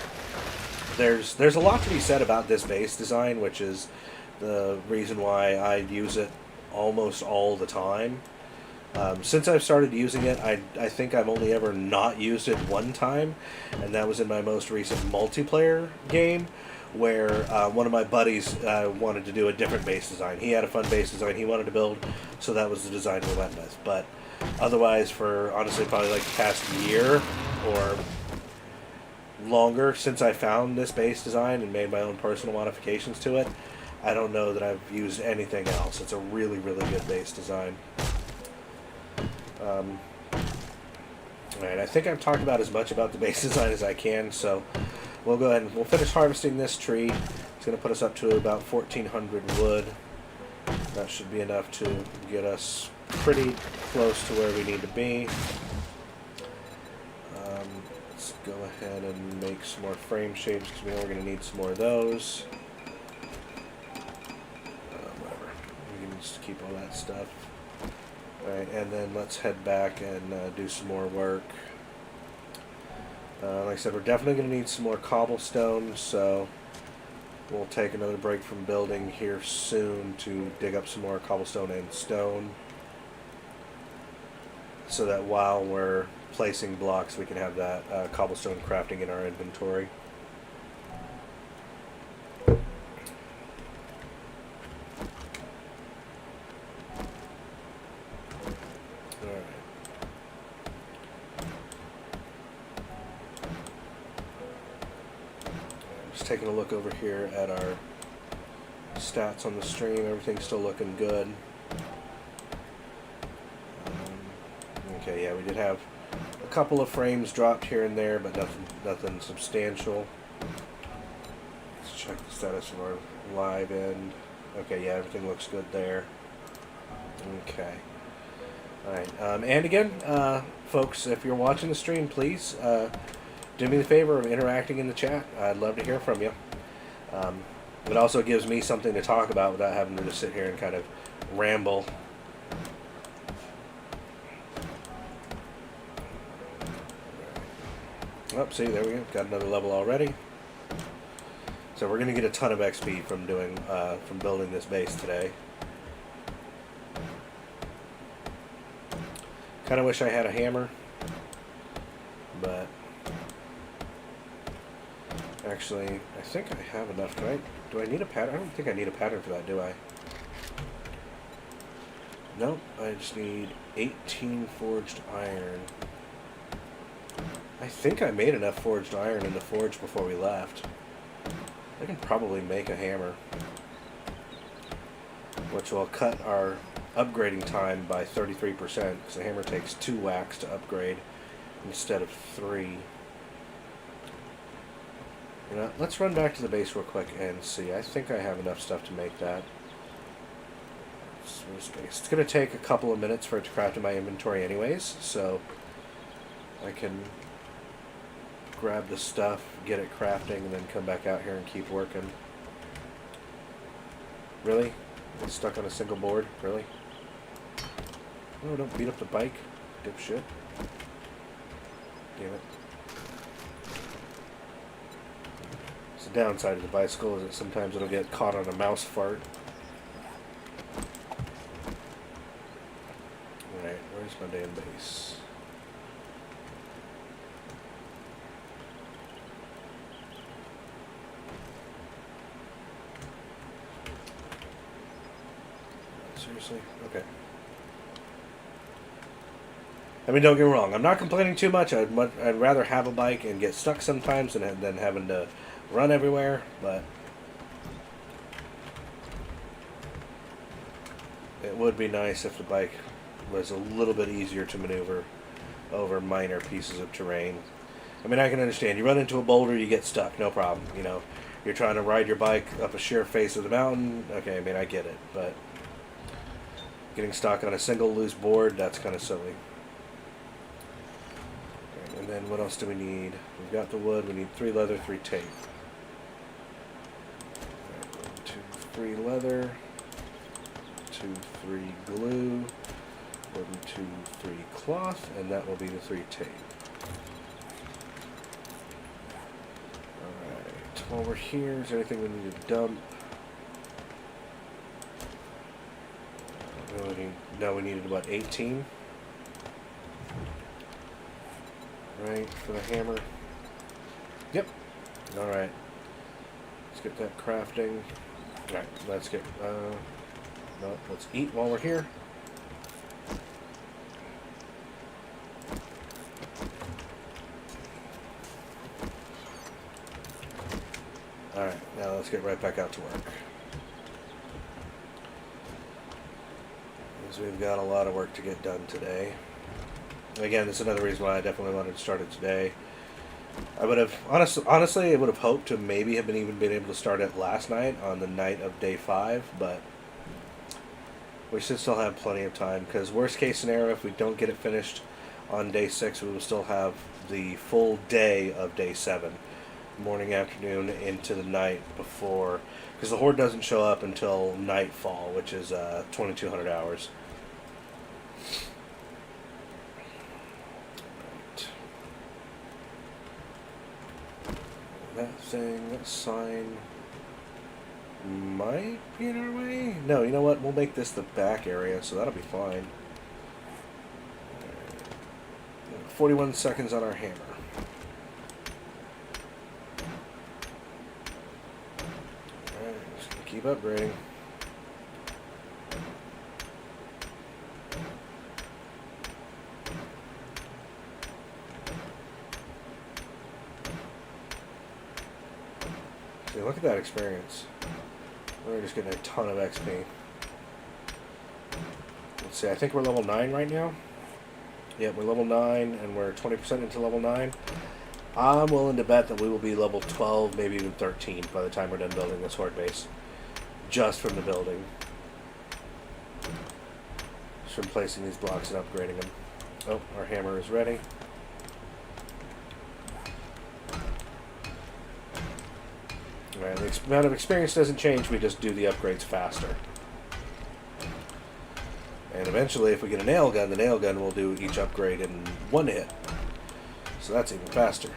there's a lot to be said about this base design, which is the reason why I use it almost all the time. Since I've started using it, I think I've only ever not used it one time, and that was in my most recent multiplayer game, where one of my buddies wanted to do a different base design. He had a fun base design he wanted to build, so that was the design we went with. But otherwise, for honestly probably like the past year or longer since I found this base design and made my own personal modifications to it, I don't know that I've used anything else. It's a really, really good base design. Alright, I think I've talked about as much about the base design as I can, so we'll go ahead and we'll finish harvesting this tree. It's going to put us up to about 1,400 wood. That should be enough to get us pretty close to where we need to be. Let's go ahead and make some more frame shapes because we know we're going to need some more of those. Whatever. We can just keep all that stuff. Alright, and then let's head back and do some more work. Like I said, we're definitely going to need some more cobblestone, so we'll take another break from building here soon to dig up some more cobblestone and stone, so that while we're placing blocks we can have that cobblestone crafting in our inventory. Taking a look over here at our stats on the stream. Everything's still looking good. Okay, yeah, we did have a couple of frames dropped here and there, but nothing substantial. Let's check the status of our live end. Okay, yeah, everything looks good there. Okay. Alright, and again, folks, if you're watching the stream, please do me the favor of interacting in the chat. I'd love to hear from you. It also gives me something to talk about without having to just sit here and kind of ramble. Oh, see, there we go. Got another level already. So we're going to get a ton of XP from from building this base today. Kind of wish I had a hammer, but actually, I think I have enough. Do I need a pattern? I don't think I need a pattern for that, do I? Nope, I just need 18 forged iron. I think I made enough forged iron in the forge before we left. I can probably make a hammer, which will cut our upgrading time by 33%, because the hammer takes 2 whacks to upgrade instead of 3. You know, let's run back to the base real quick and see. I think I have enough stuff to make that. It's going to take a couple of minutes for it to craft in my inventory anyways, so I can grab the stuff, get it crafting, and then come back out here and keep working. Really? I'm stuck on a single board? Really? Oh, don't beat up the bike, dipshit. Damn it. The downside of the bicycle is that sometimes it'll get caught on a mouse fart. Alright, where's my damn base? Seriously? Okay. I mean, don't get me wrong, I'm not complaining too much. I'd rather have a bike and get stuck sometimes than having to run everywhere, but it would be nice if the bike was a little bit easier to maneuver over minor pieces of terrain. I mean, I can understand. You run into a boulder, you get stuck, no problem. You know, you're trying to ride your bike up a sheer face of the mountain. Okay, I mean, I get it, but getting stuck on a single loose board, that's kind of silly. Okay, and then what else do we need? We've got the wood. We need 3 leather, 3 tape. 1, 2, 3 leather, 2, 3 glue, 1, 2, 3 cloth, and that will be the 3 tape. Alright, while we're here, is there anything we need to dump? we needed what, 18? Right, for the hammer. Yep. Alright. Let's get that crafting. Alright, let's get, no, let's eat while we're here. Alright, now let's get right back out to work. Because we've got a lot of work to get done today. Again, this is another reason why I definitely wanted to start it today. I would have, honestly, I would have hoped to maybe have been able to start it last night on the night of day 5, but we should still have plenty of time, because worst case scenario, if we don't get it finished on day 6, we will still have the full day of day 7. Morning, afternoon, into the night before, because the Horde doesn't show up until nightfall, which is 2200 hours. Right. That sign might be in our way. No, you know what? We'll make this the back area, so that'll be fine. 41 seconds on our hammer. Keep upgrading. See, look at that experience. We're just getting a ton of XP. Let's see, I think we're level 9 right now. Yep, we're level 9, and we're 20% into level 9. I'm willing to bet that we will be level 12, maybe even 13 by the time we're done building this Horde base. Just from the building. Just from placing these blocks and upgrading them. Oh, our hammer is ready. Alright, the amount of experience doesn't change, we just do the upgrades faster. And eventually, if we get a nail gun, the nail gun will do each upgrade in one hit. So that's even faster.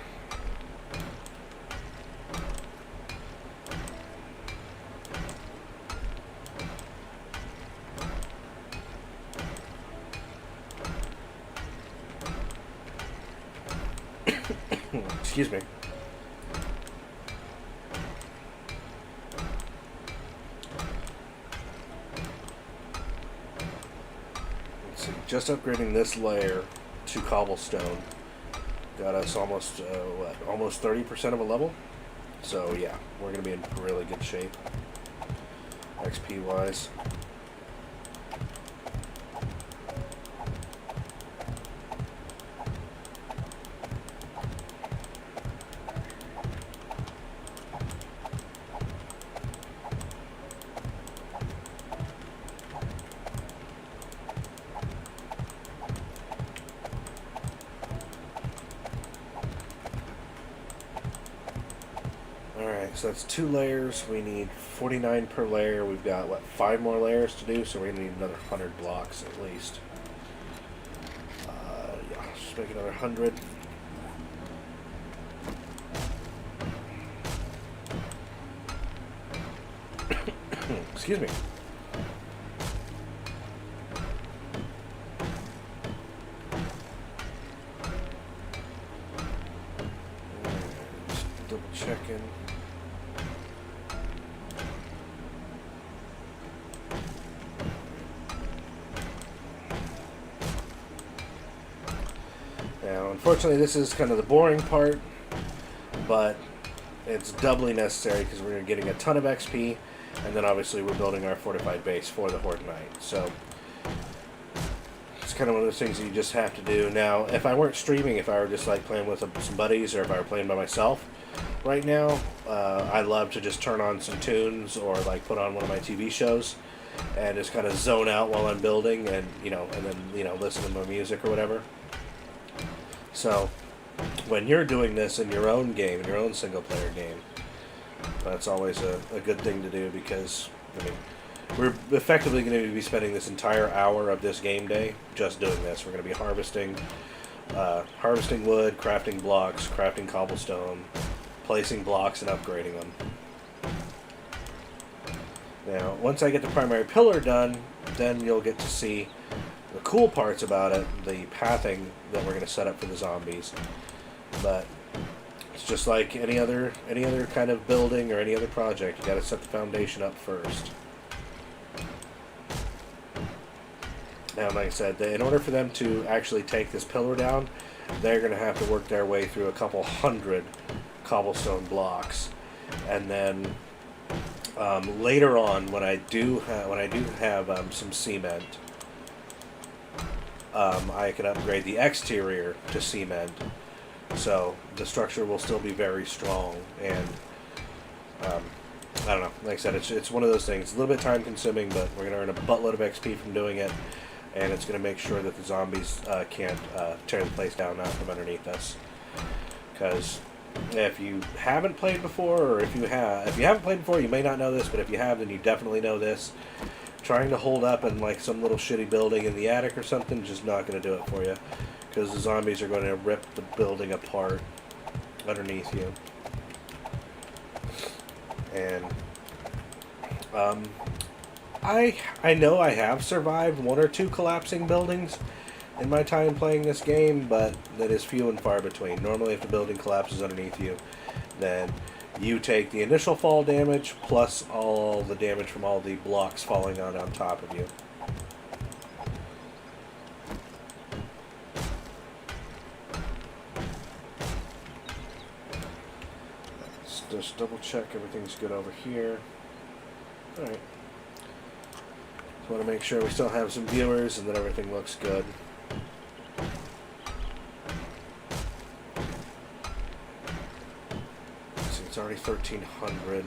Excuse me. Let's see, just upgrading this layer to cobblestone got us almost, almost 30% of a level. So yeah, we're going to be in really good shape, XP wise. So that's 2 layers. We need 49 per layer. We've got, what, 5 more layers to do, so we're going to need another 100 blocks at least. Yeah, just make another 100. Excuse me. Just double checking. Now, unfortunately, this is kind of the boring part, but it's doubly necessary because we're getting a ton of XP, and then obviously we're building our fortified base for the Horde Knight. So it's kind of one of those things that you just have to do. Now, if I weren't streaming, if I were just like playing with some buddies, or if I were playing by myself right now, I love to just turn on some tunes or like put on one of my TV shows and just kind of zone out while I'm building, and then listen to my music or whatever. So, when you're doing this in your own game, in your own single-player game, that's always a good thing to do, because, I mean, we're effectively going to be spending this entire hour of this game day just doing this. We're going to be harvesting wood, crafting blocks, crafting cobblestone, placing blocks and upgrading them. Now, once I get the primary pillar done, then you'll get to see the cool parts about it, the pathing that we're going to set up for the zombies. But it's just like any other kind of building or any other project. You got to set the foundation up first. Now, like I said, in order for them to actually take this pillar down, they're going to have to work their way through a couple hundred cobblestone blocks, and then later on, when I do have some cement, I can upgrade the exterior to cement, so the structure will still be very strong. And I don't know. Like I said, it's one of those things. It's a little bit time consuming, but we're going to earn a buttload of XP from doing it. And it's going to make sure that the zombies can't tear the place down out from underneath us. Because if you haven't played before, or if you haven't played before, you may not know this, but if you have, then you definitely know this. Trying to hold up in like some little shitty building in the attic or something is just not going to do it for you. Because the zombies are going to rip the building apart underneath you. And I know I have survived one or two collapsing buildings in my time playing this game, but that is few and far between. Normally, if the building collapses underneath you, then you take the initial fall damage plus all the damage from all the blocks falling on top of you. Let's just double check everything's good over here. Alright. Just want to make sure we still have some viewers and that everything looks good. See, it's already 1300.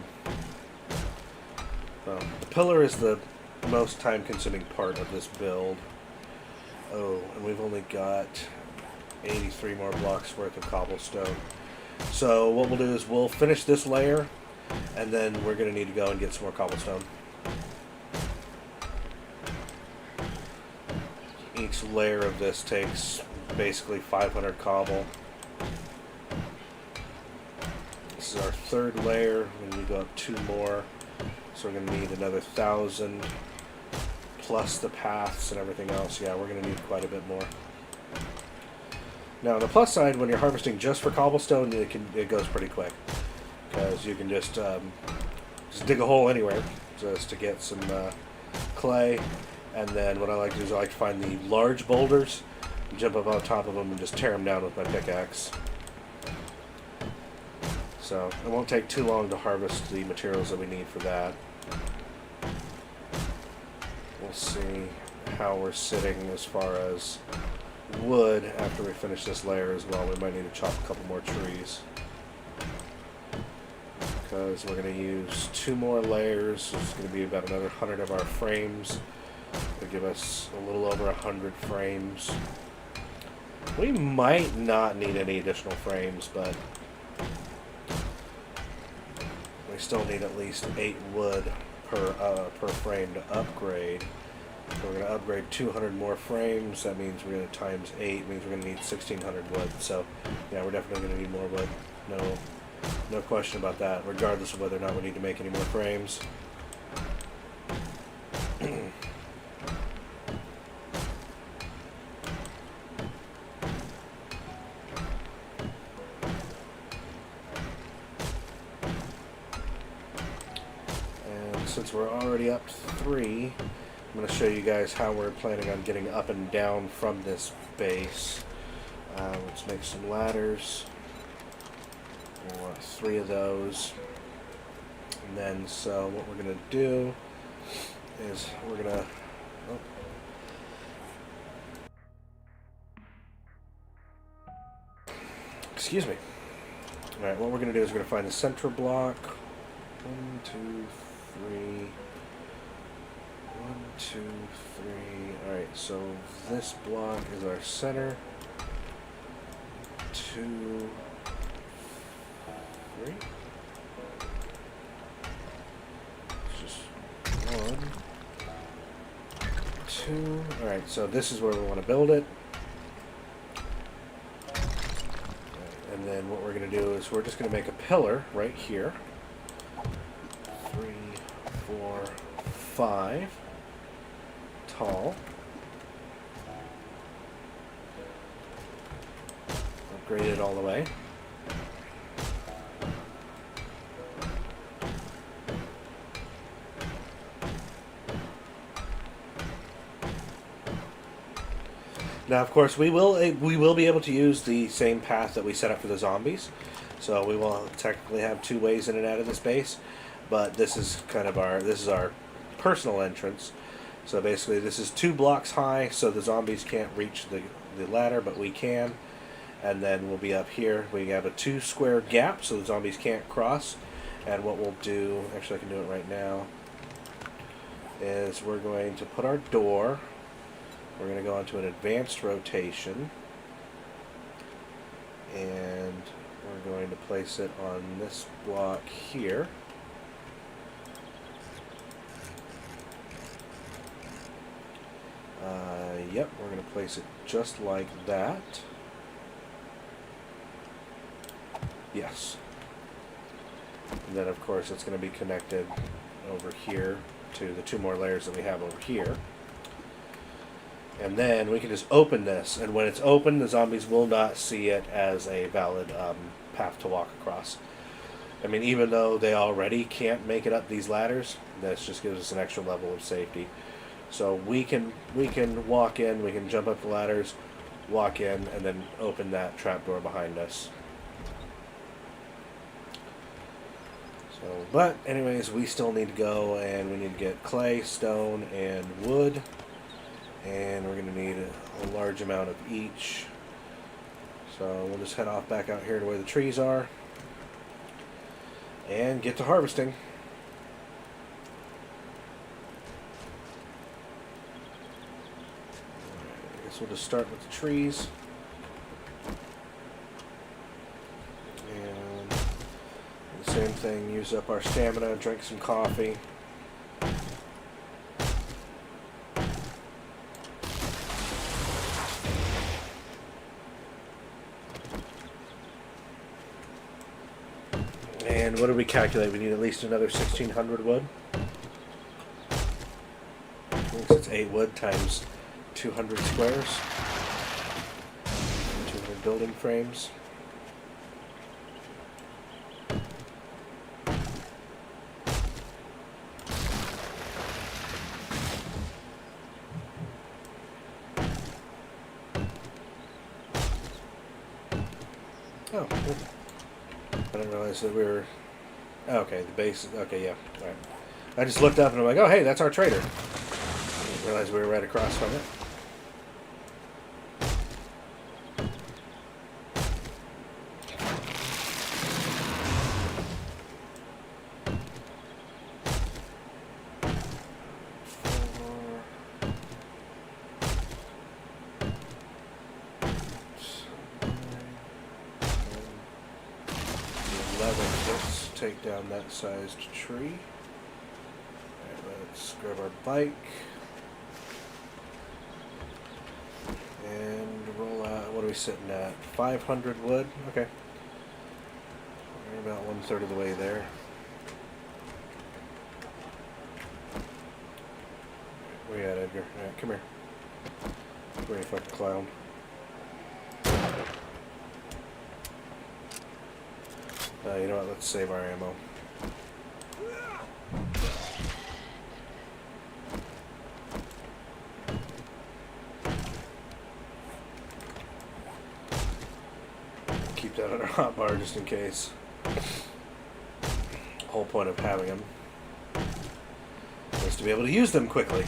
The pillar is the most time-consuming part of this build. Oh, and we've only got 83 more blocks worth of cobblestone. So what we'll do is we'll finish this layer, and then we're going to need to go and get some more cobblestone. Each layer of this takes basically 500 cobble. This is our third layer. We're going to go up 2 more. So we're going to need another 1,000 plus the paths and everything else. Yeah, we're going to need quite a bit more. Now, on the plus side, when you're harvesting just for cobblestone, it goes pretty quick. Because you can just dig a hole anywhere just to get some clay. And then what I like to do is I like to find the large boulders, jump up on top of them, and just tear them down with my pickaxe. So it won't take too long to harvest the materials that we need for that. We'll see how we're sitting as far as wood after we finish this layer as well. We might need to chop a couple more trees, because we're going to use 2 more layers. It's going to be about another 100 of our frames. It'll give us a little over 100 frames. We might not need any additional frames, but we still need at least 8 wood per frame to upgrade. So we're going to upgrade 200 more frames. That means we're going to times 8. Means we're going to need 1,600 wood. So yeah, we're definitely going to need more wood. No question about that. Regardless of whether or not we need to make any more frames. Since we're already up to 3, I'm going to show you guys how we're planning on getting up and down from this base. Let's make some ladders. We'll want 3 of those. And then, so what we're going to do is we're going to... Excuse me. Alright, what we're going to do is we're going to find the center block. 1, 2, 3. 1, 2, 3. Alright, so this block is our center. 2, 3. It's just 1, 2. Alright, so this is where we want to build it. And then what we're going to do is we're just going to make a pillar right here. 3, 4, 5 tall. Upgraded all the way. Now, of course, we will be able to use the same path that we set up for the zombies. So we will technically have 2 ways in and out of this base, but this is kind of our personal entrance. So basically, this is 2 blocks high, so the zombies can't reach the ladder, but we can. And then we'll be up here. We have a 2 square gap, so the zombies can't cross. And what we'll do, actually I can do it right now, is we're going to put our door. We're going to go into an advanced rotation, and we're going to place it on this block here. Yep, we're going to place it just like that. Yes. And then of course it's going to be connected over here to the 2 more layers that we have over here. And then we can just open this, and when it's open, the zombies will not see it as a valid path to walk across. I mean, even though they already can't make it up these ladders, this just gives us an extra level of safety. So we can walk in, we can jump up the ladders, walk in, and then open that trapdoor behind us. So, but anyways, we still need to go, and we need to get clay, stone, and wood. And we're going to need a large amount of each. So we'll just head off back out here to where the trees are and get to harvesting. I guess we'll just start with the trees. And the same thing, use up our stamina, drink some coffee. And what did we calculate? We need at least another 1,600 wood. I think it's 8 wood times 200 squares. 200 building frames. Oh, good. I didn't realize that we were... Oh, okay, the base... Okay, yeah. Alright. I just looked up and I'm like, oh, hey, that's our trader. I didn't realize we were right across from it. Let's take down that sized tree. Alright, let's grab our bike and roll out. What are we sitting at? 500 wood? Okay. We're about 1/3 of the way there. Where you at, Edgar? Alright, come here. Come here, you fucking clown. You know what, let's save our ammo. Keep that on our hotbar just in case. The whole point of having them is to be able to use them quickly.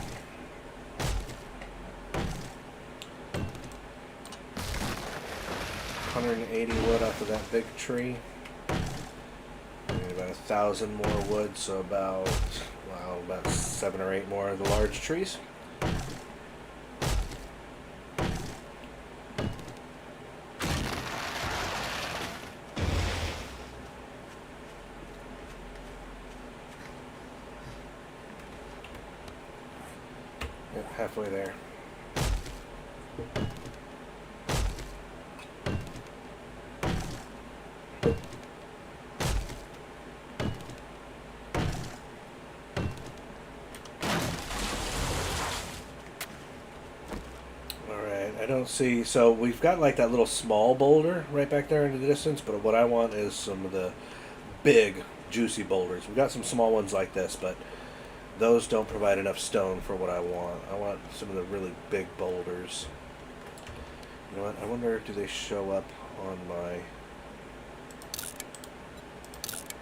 $180 wood off of that big tree. About 1,000 more wood, so about 7 or 8 more of the large trees. Yep, halfway there. don't see. So we've got like that little small boulder right back there in the distance, but what I want is some of the big, juicy boulders. We've got some small ones like this, but those don't provide enough stone for what I want. I want some of the really big boulders. You know what? I wonder, do they show up on my...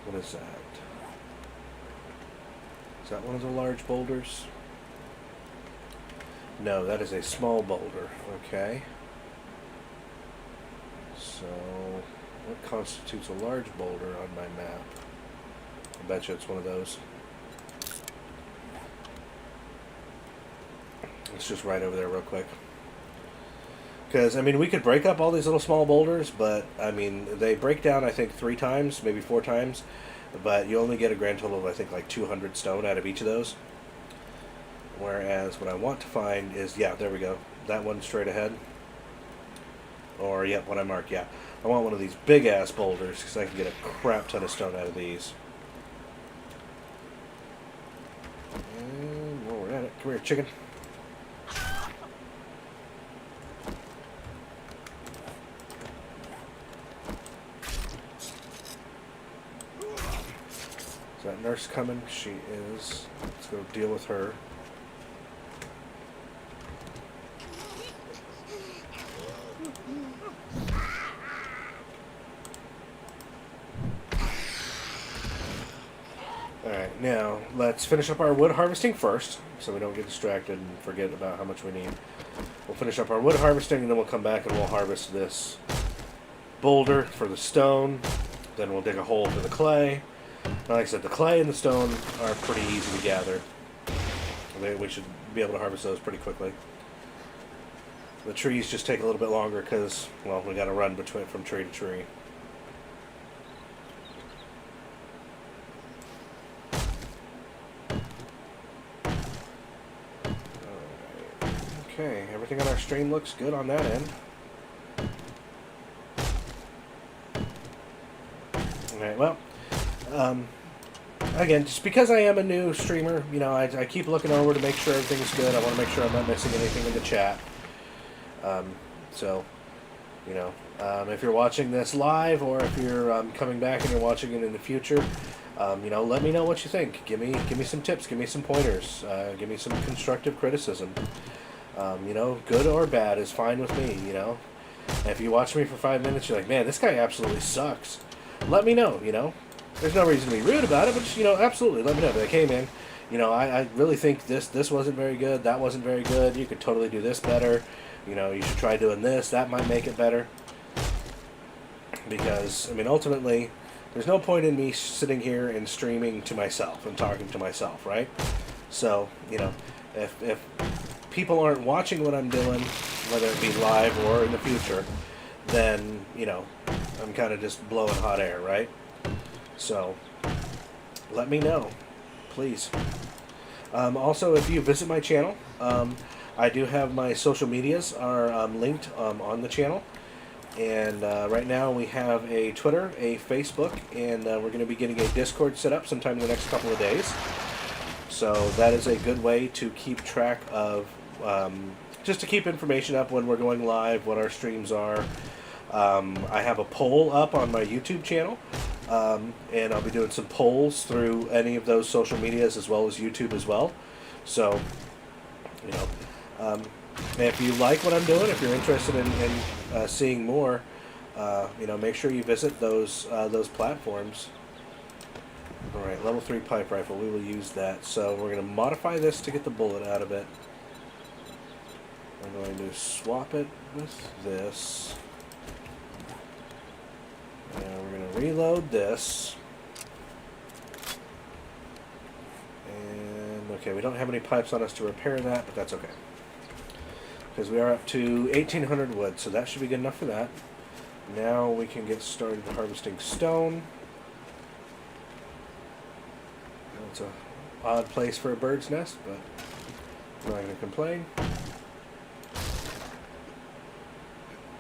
What is that? Is that one of the large boulders? No, that is a small boulder. Okay. So, what constitutes a large boulder on my map? I bet you it's one of those. Let's just right over there real quick. Because, I mean, we could break up all these little small boulders, but, I mean, they break down, I think, 3 times, maybe 4 times. But you only get a grand total of, I think, like 200 stone out of each of those. Whereas what I want to find is, yeah, there we go. That one straight ahead. Or, yep, what I marked, yeah. I want one of these big-ass boulders because I can get a crap ton of stone out of these. And while we're at it, come here, chicken. Is that nurse coming? She is. Let's go deal with her. Alright, now let's finish up our wood harvesting first, so we don't get distracted and forget about how much we need. We'll finish up our wood harvesting, and then we'll come back and we'll harvest this boulder for the stone. Then we'll dig a hole for the clay. Now, like I said, the clay and the stone are pretty easy to gather. We should be able to harvest those pretty quickly. The trees just take a little bit longer because, well, we got to run from tree to tree. Okay, everything on our stream looks good on that end. Alright, well, again, just because I am a new streamer, you know, I keep looking over to make sure everything's good. I want to make sure I'm not missing anything in the chat. So, you know, if you're watching this live or if you're coming back and you're watching it in the future, you know, let me know what you think. Give me some tips. Give me some pointers. Give me some constructive criticism. You know, good or bad is fine with me, you know. And if you watch me for 5 minutes, you're like, man, this guy absolutely sucks. Let me know, you know. There's no reason to be rude about it, but just, you know, absolutely, let me know. Like, hey, man, you know, I really think this wasn't very good, that wasn't very good, you could totally do this better, you know, you should try doing this, that might make it better. Because, I mean, ultimately, there's no point in me sitting here and streaming to myself and talking to myself, right? So, you know, if people aren't watching what I'm doing, whether it be live or in the future, then, you know, I'm kind of just blowing hot air, right? So, let me know, please. Also, if you visit my channel, I do have my social medias are linked on the channel. And right now we have a Twitter, a Facebook, and we're going to be getting a Discord set up sometime in the next couple of days. So that is a good way to keep track of, just to keep information up when we're going live, what our streams are. I have a poll up on my YouTube channel, and I'll be doing some polls through any of those social medias as well as YouTube as well. So, you know, if you like what I'm doing, if you're interested in seeing more, you know, make sure you visit those platforms. All right, level 3 pipe rifle. We will use that. So we're going to modify this to get the bullet out of it. I'm going to swap it with this. And we're going to reload this. And, okay, we don't have any pipes on us to repair that, but that's okay. Because we are up to 1,800 wood, so that should be good enough for that. Now we can get started harvesting stone. It's an odd place for a bird's nest, but I'm not going to complain.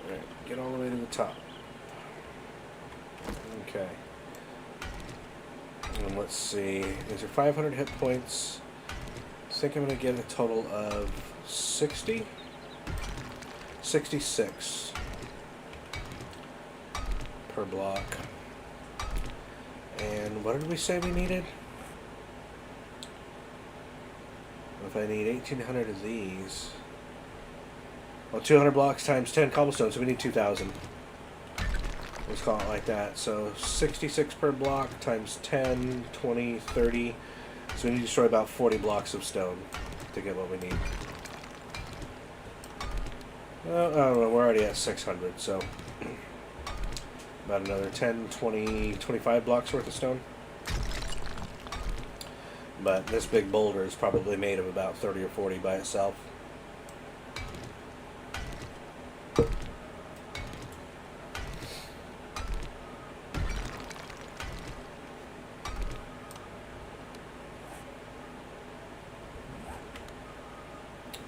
Alright, get all the way to the top. Okay. And let's see. These are 500 hit points. I think I'm going to get a total of 60. 66 per block. And what did we say we needed? If I need 1,800 of these, well, 200 blocks times 10 cobblestone, so we need 2,000. Let's call it like that. So 66 per block times 10, 20, 30. So we need to destroy about 40 blocks of stone to get what we need. I don't know, we're already at 600, so about another 10, 20, 25 blocks worth of stone. But this big boulder is probably made of about 30 or 40 by itself.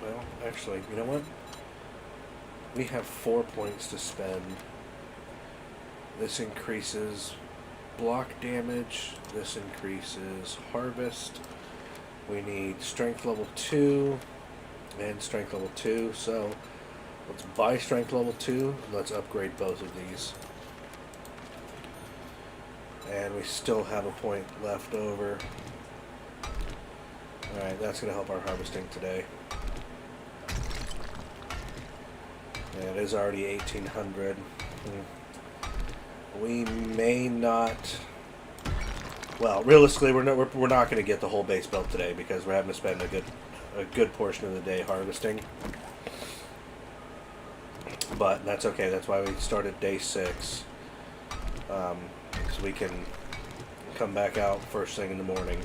Well, actually, you know what? We have 4 points to spend. This increases block damage. This increases harvest. We need strength level 2 and strength level 2. So let's buy strength level 2. Let's upgrade both of these. And we still have a point left over. Alright, that's going to help our harvesting today. And it is already 1,800. We may not. Well, realistically, we're not going to get the whole base built today because we're having to spend a good portion of the day harvesting. But that's okay. That's why we started day 6, so we can come back out first thing in the morning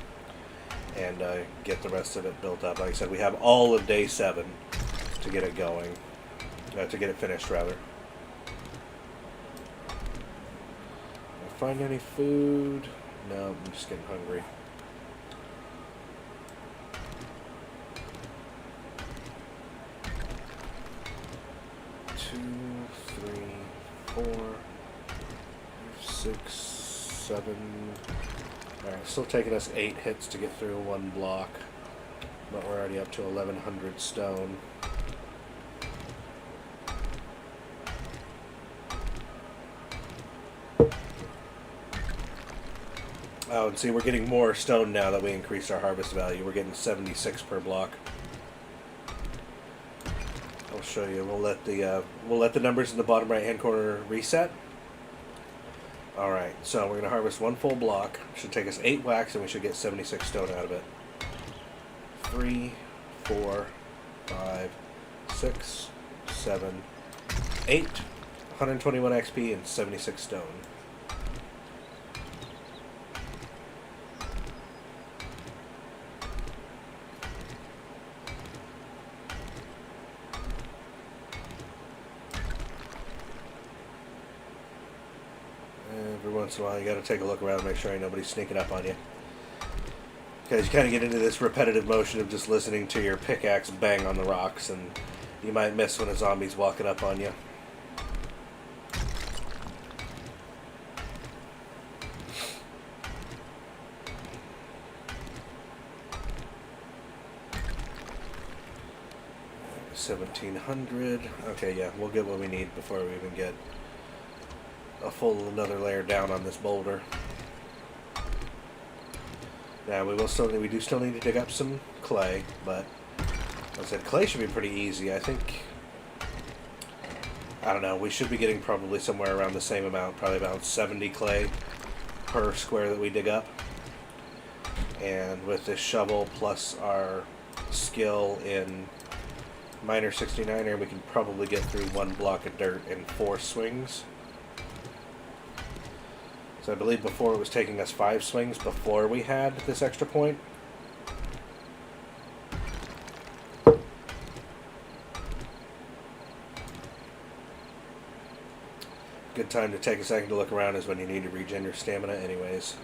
and get the rest of it built up. Like I said, we have all of day 7 to get it going. To get it finished, rather. Find any food? No, I'm just getting hungry. Two, 3, 4, 6, 7. Alright, still taking us 8 hits to get through 1 block. But we're already up to 1,100 stone. Oh, and see, we're getting more stone now that we increased our harvest value. We're getting 76 per block. I'll show you. We'll let the numbers in the bottom right-hand corner reset. All right, so we're gonna harvest 1 full block. Should take us 8 wax, and we should get 76 stone out of it. 3, 4, 5, 6, 7, 8. 121 XP and 76 stone. Every once in a while, you got to take a look around and make sure ain't nobody sneaking up on you. Because you kind of get into this repetitive motion of just listening to your pickaxe bang on the rocks, and you might miss when a zombie's walking up on you. $1,700. Okay, yeah, we'll get what we need before we even get a full another layer down on this boulder. Now we do still need to dig up some clay, but like I said, clay should be pretty easy. I think, I don't know, we should be getting probably somewhere around the same amount, probably about 70 clay per square that we dig up. And with this shovel plus our skill in Miner 69er, we can probably get through 1 block of dirt in 4 swings. So I believe before it was taking us 5 swings before we had this extra point. Good time to take a second to look around is when you need to regen your stamina anyways.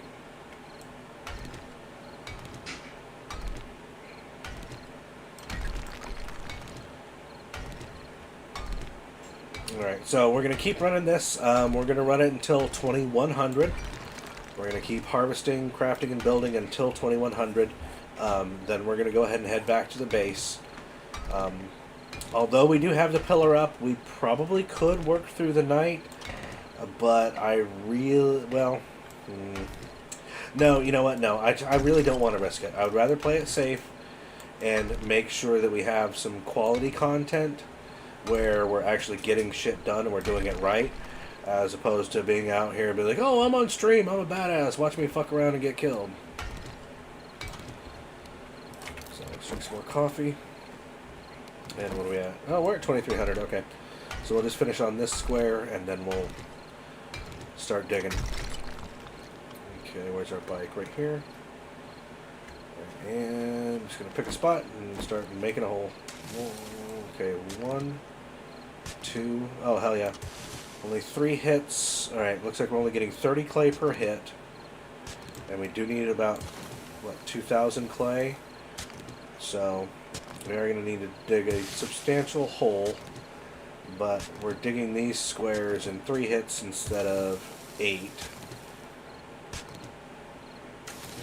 Alright, so we're going to keep running this. We're going to run it until 2100. We're going to keep harvesting, crafting, and building until 2100. Then we're going to go ahead and head back to the base. Although we do have the pillar up, we probably could work through the night. But I really, well, no, you know what? No, I really don't want to risk it. I would rather play it safe and make sure that we have some quality content where we're actually getting shit done and we're doing it right, as opposed to being out here and be like, oh, I'm on stream, I'm a badass, watch me fuck around and get killed. So let's drink some more coffee. And what are we at? Oh, we're at 2300, okay. So we'll just finish on this square and then we'll start digging. Okay, where's our bike? Right here. And I'm just going to pick a spot and start making a hole. Okay, 1, 2, oh hell yeah. Only 3 hits. Alright, looks like we're only getting 30 clay per hit. And we do need about, what, 2,000 clay? So, we are going to need to dig a substantial hole. But we're digging these squares in 3 hits instead of 8.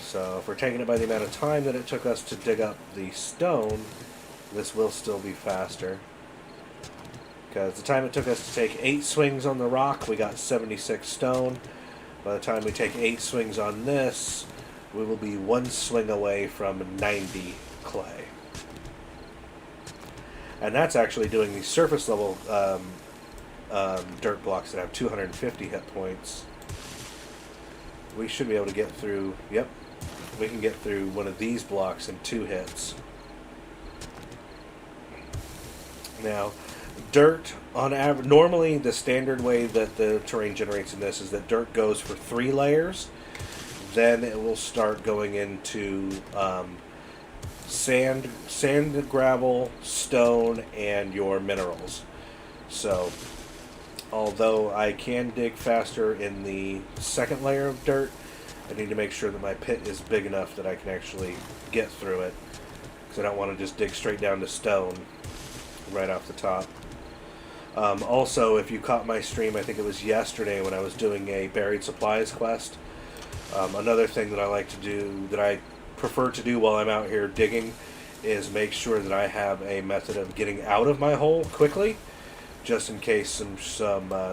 So if we're taking it by the amount of time that it took us to dig up the stone, this will still be faster. Because the time it took us to take 8 swings on the rock, we got 76 stone. By the time we take 8 swings on this, we will be 1 swing away from 90 clay. And that's actually doing the surface level dirt blocks that have 250 hit points. We should be able to get through, yep, we can get through one of these blocks in 2 hits. Now, dirt, on average, normally the standard way that the terrain generates in this is that dirt goes for 3 layers. Then it will start going into sand, gravel, stone, and your minerals. So, although I can dig faster in the second layer of dirt, I need to make sure that my pit is big enough that I can actually get through it. Because I don't want to just dig straight down to stone right off the top. Also, if you caught my stream, I think it was yesterday when I was doing a buried supplies quest. Another thing that I like to do, that I prefer to do while I'm out here digging, is make sure that I have a method of getting out of my hole quickly, just in case some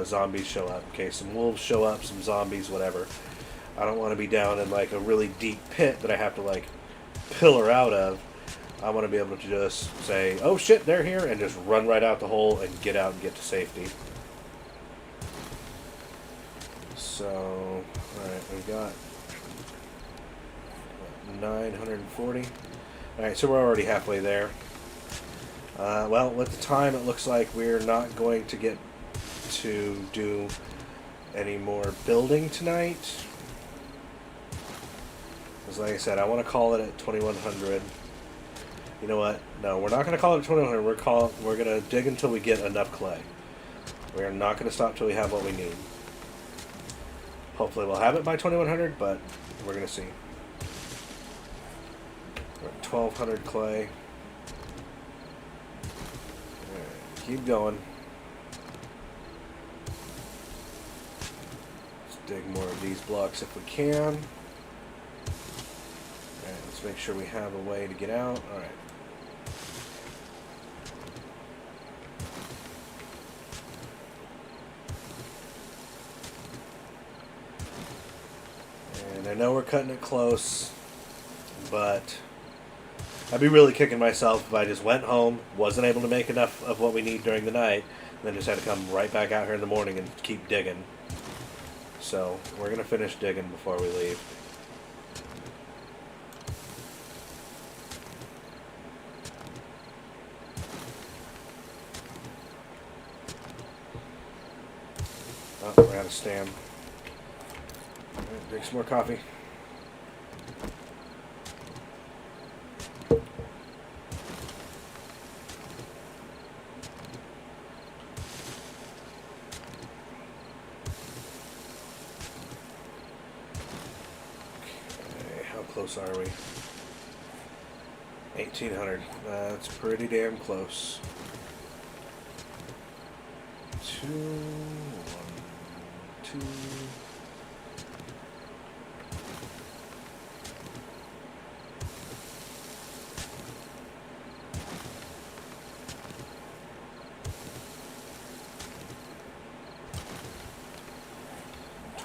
zombies show up, in case some wolves show up, some zombies, whatever. I don't want to be down in like a really deep pit that I have to like pillar out of. I want to be able to just say, oh shit, they're here, and just run right out the hole and get out and get to safety. So, alright, we've got 940. Alright, so we're already halfway there. Well, with the time, it looks like we're not going to get to do any more building tonight. Because like I said, I want to call it at 2100. You know what? No, we're not going to call it 2100. We're going to dig until we get enough clay. We're not going to stop till we have what we need. Hopefully we'll have it by 2100, but we're going to see. We're at 1200 clay. Alright, keep going. Let's dig more of these blocks if we can. Alright, let's make sure we have a way to get out. Alright. I know we're cutting it close, but I'd be really kicking myself if I just went home, wasn't able to make enough of what we need during the night, and then just had to come right back out here in the morning and keep digging. So, we're going to finish digging before we leave. Oh, we're out of stam. Drink some more coffee. Okay, how close are we? 1800. That's pretty damn close. 2, 1, 2.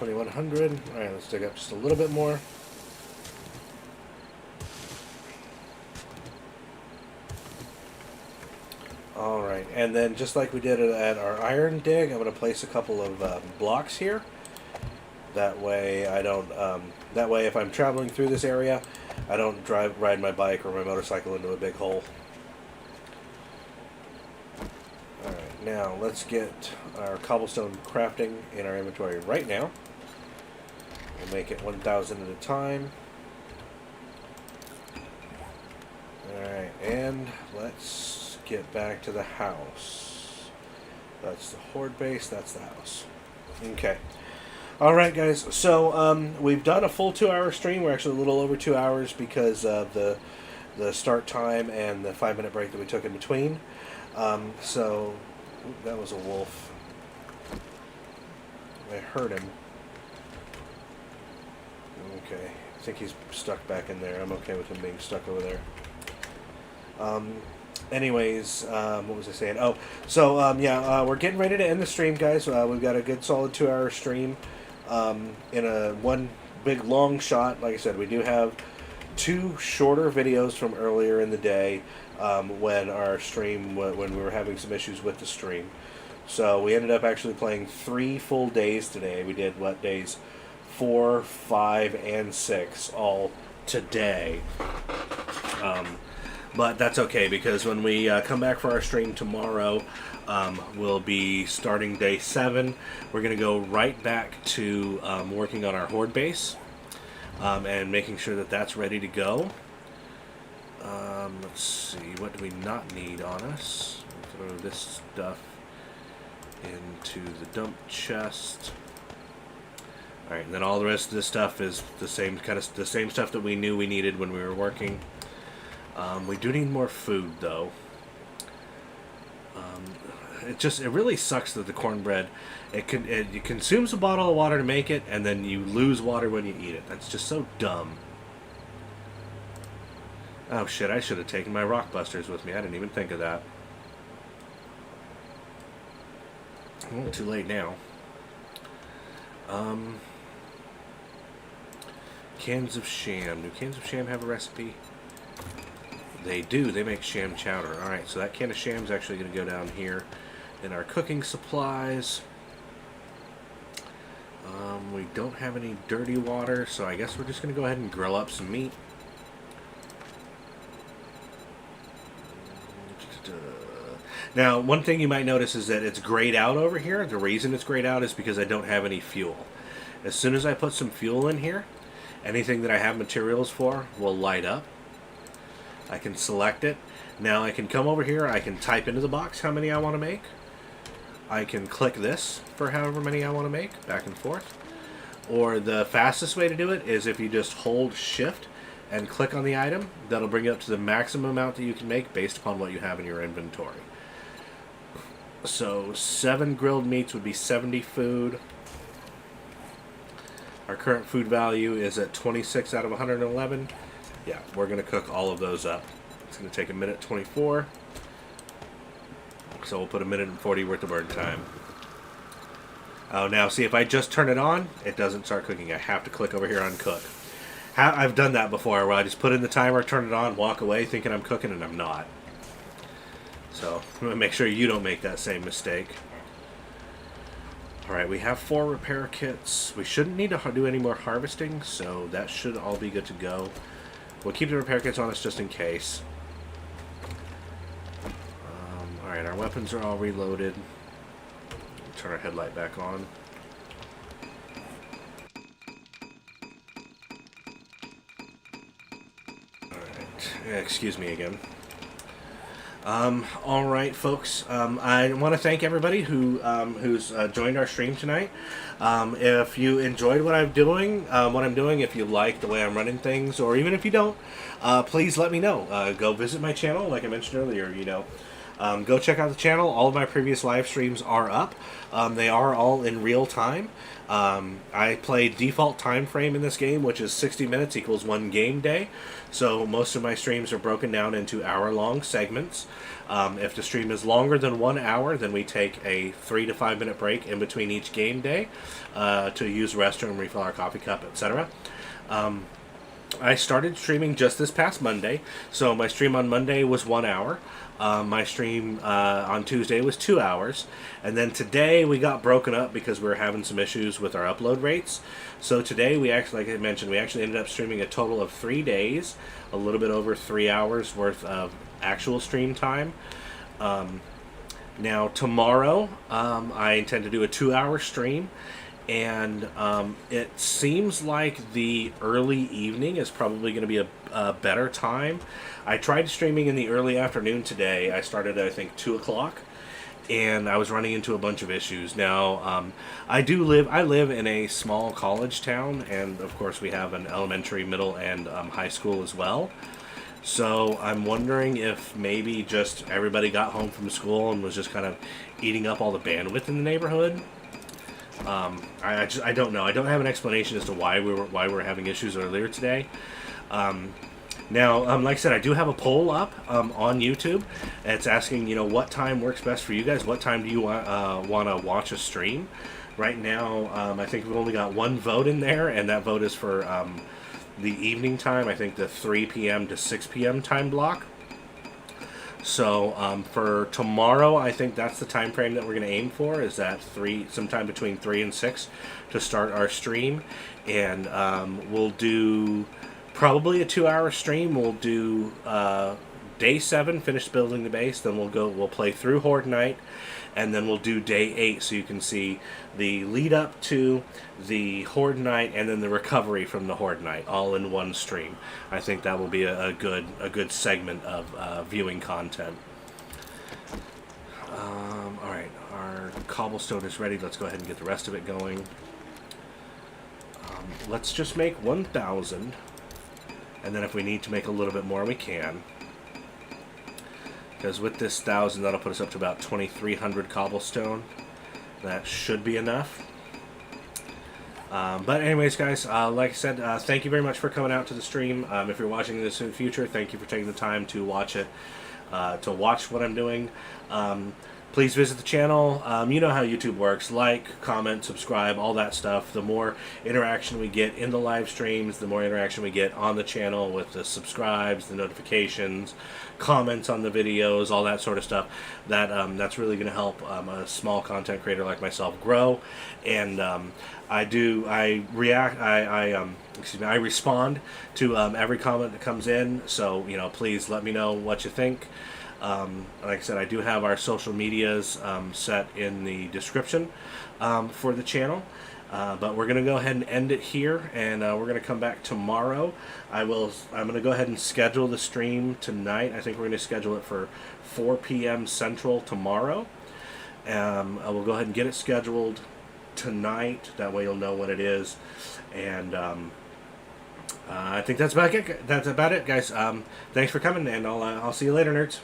2100. All right, let's dig up just a little bit more. All right, and then just like we did at our iron dig, I'm going to place a couple of blocks here. That way I don't. That way, if I'm traveling through this area, I don't ride my bike or my motorcycle into a big hole. All right, now let's get our cobblestone crafting in our inventory right now. We'll make it 1,000 at a time. All right, and let's get back to the house. That's the horde base. That's the house. Okay. All right, guys. So we've done a full 2-hour stream. We're actually a little over 2 hours because of the start time and the 5-minute break that we took in between. So that was a wolf. I heard him. Okay, I think he's stuck back in there. I'm okay with him being stuck over there. Anyways, what was I saying? Oh, so yeah, we're getting ready to end the stream, guys. We've got a good solid 2-hour stream. In a one big long shot. Like I said, we do have 2 shorter videos from earlier in the day when our stream, when we were having some issues with the stream. So we ended up actually playing 3 full days today. We did what, days 4, 5, and 6 all today. But that's okay, because when we come back for our stream tomorrow, we'll be starting day 7. We're going to go right back to working on our horde base and making sure that that's ready to go. Let's see, what do we not need on us? We'll throw this stuff into the dump chest. Alright, and then all the rest of this stuff is the same stuff that we knew we needed when we were working. We do need more food, though. It really sucks that the cornbread, it consumes a bottle of water to make it, and then you lose water when you eat it. That's just so dumb. Oh shit, I should have taken my rock busters with me. I didn't even think of that. Well, too late now. Cans of sham. Do cans of sham have a recipe? They do. They make sham chowder. Alright, so that can of sham is actually going to go down here in our cooking supplies. We don't have any dirty water, so I guess we're just going to go ahead and grill up some meat. Now, one thing you might notice is that it's grayed out over here. The reason it's grayed out is because I don't have any fuel. As soon as I put some fuel in here, anything that I have materials for will light up. I can select it. Now I can come over here, I can type into the box how many I want to make. I can click this for however many I want to make, back and forth. Or the fastest way to do it is if you just hold shift and click on the item. That'll bring you up to the maximum amount that you can make based upon what you have in your inventory. So 7 grilled meats would be 70 food. Our current food value is at 26 out of 111. Yeah, we're going to cook all of those up. It's going to take 1:24. So we'll put 1:40 worth of burn time. Oh, now see, if I just turn it on, it doesn't start cooking. I have to click over here on cook. I've done that before, where I just put in the timer, turn it on, walk away thinking I'm cooking, and I'm not. So I'm going to make sure you don't make that same mistake. Alright, we have 4 repair kits. We shouldn't need to do any more harvesting, so that should all be good to go. We'll keep the repair kits on us just in case. Alright, our weapons are all reloaded. Turn our headlight back on. Alright, excuse me again. Alright, folks. I want to thank everybody who's joined our stream tonight. If you enjoyed what I'm doing, if you like the way I'm running things, or even if you don't, please let me know. Go visit my channel, like I mentioned earlier. Go check out the channel. All of my previous live streams are up. They are all in real time. I play default time frame in this game, which is 60 minutes equals one game day. So most of my streams are broken down into hour-long segments. If the stream is longer than 1 hour, then we take a 3 to 5 minute break in between each game day to use restroom, refill our coffee cup, etc. I started streaming just this past Monday, so my stream on Monday was 1 hour. My stream on Tuesday was 2 hours, and then today we got broken up because we were having some issues with our upload rates. So today we actually, like I mentioned, we actually ended up streaming a total of 3 days, a little bit over 3 hours worth of actual stream time. Now tomorrow, I intend to do a 2-hour stream. And it seems like the early evening is probably going to be a better time. I tried streaming in the early afternoon today. I started at, I think, 2 o'clock, and I was running into a bunch of issues. Now, I live in a small college town, and of course we have an elementary, middle, and high school as well. So I'm wondering if maybe just everybody got home from school and was just kind of eating up all the bandwidth in the neighborhood. I don't know. I don't have an explanation as to why we were having issues earlier today. Now, like I said, I do have a poll up on YouTube. It's asking, what time works best for you guys. What time do you want to watch a stream? Right now, I think we've only got one vote in there, and that vote is for the evening time. I think the 3 p.m. to 6 p.m. time block. So for tomorrow, I think that's the time frame that we're going to aim for, is that sometime between 3 and 6 to start our stream. And we'll do probably a 2-hour stream. We'll do day 7, finish building the base, then we'll play through Horde Night, and then we'll do day 8, so you can see the lead up to the Horde Night and then the recovery from the Horde Night all in one stream. I think that will be a good segment of viewing content. Alright, our cobblestone is ready. Let's go ahead and get the rest of it going. Let's just make 1,000, and then if we need to make a little bit more, we can. Because with this 1,000, that'll put us up to about 2,300 cobblestone. That should be enough. But anyways, guys, like I said, thank you very much for coming out to the stream. If you're watching this in the future, thank you for taking the time to watch it, to watch what I'm doing. Please visit the channel. You know how YouTube works. Like, comment, subscribe, all that stuff. The more interaction we get in the live streams, the more interaction we get on the channel with the subscribes, the notifications, comments on the videos, all that sort of stuff. That's really going to help a small content creator like myself grow. And I respond to every comment that comes in. So please let me know what you think. Like I said, I do have our social medias set in the description for the channel. But we're going to go ahead and end it here, and we're going to come back tomorrow. I'm going to go ahead and schedule the stream tonight. I think we're going to schedule it for 4 p.m. Central tomorrow. I will go ahead and get it scheduled tonight. That way you'll know when it is. And I think that's about it. That's about it, guys. Thanks for coming, and I'll see you later, nerds.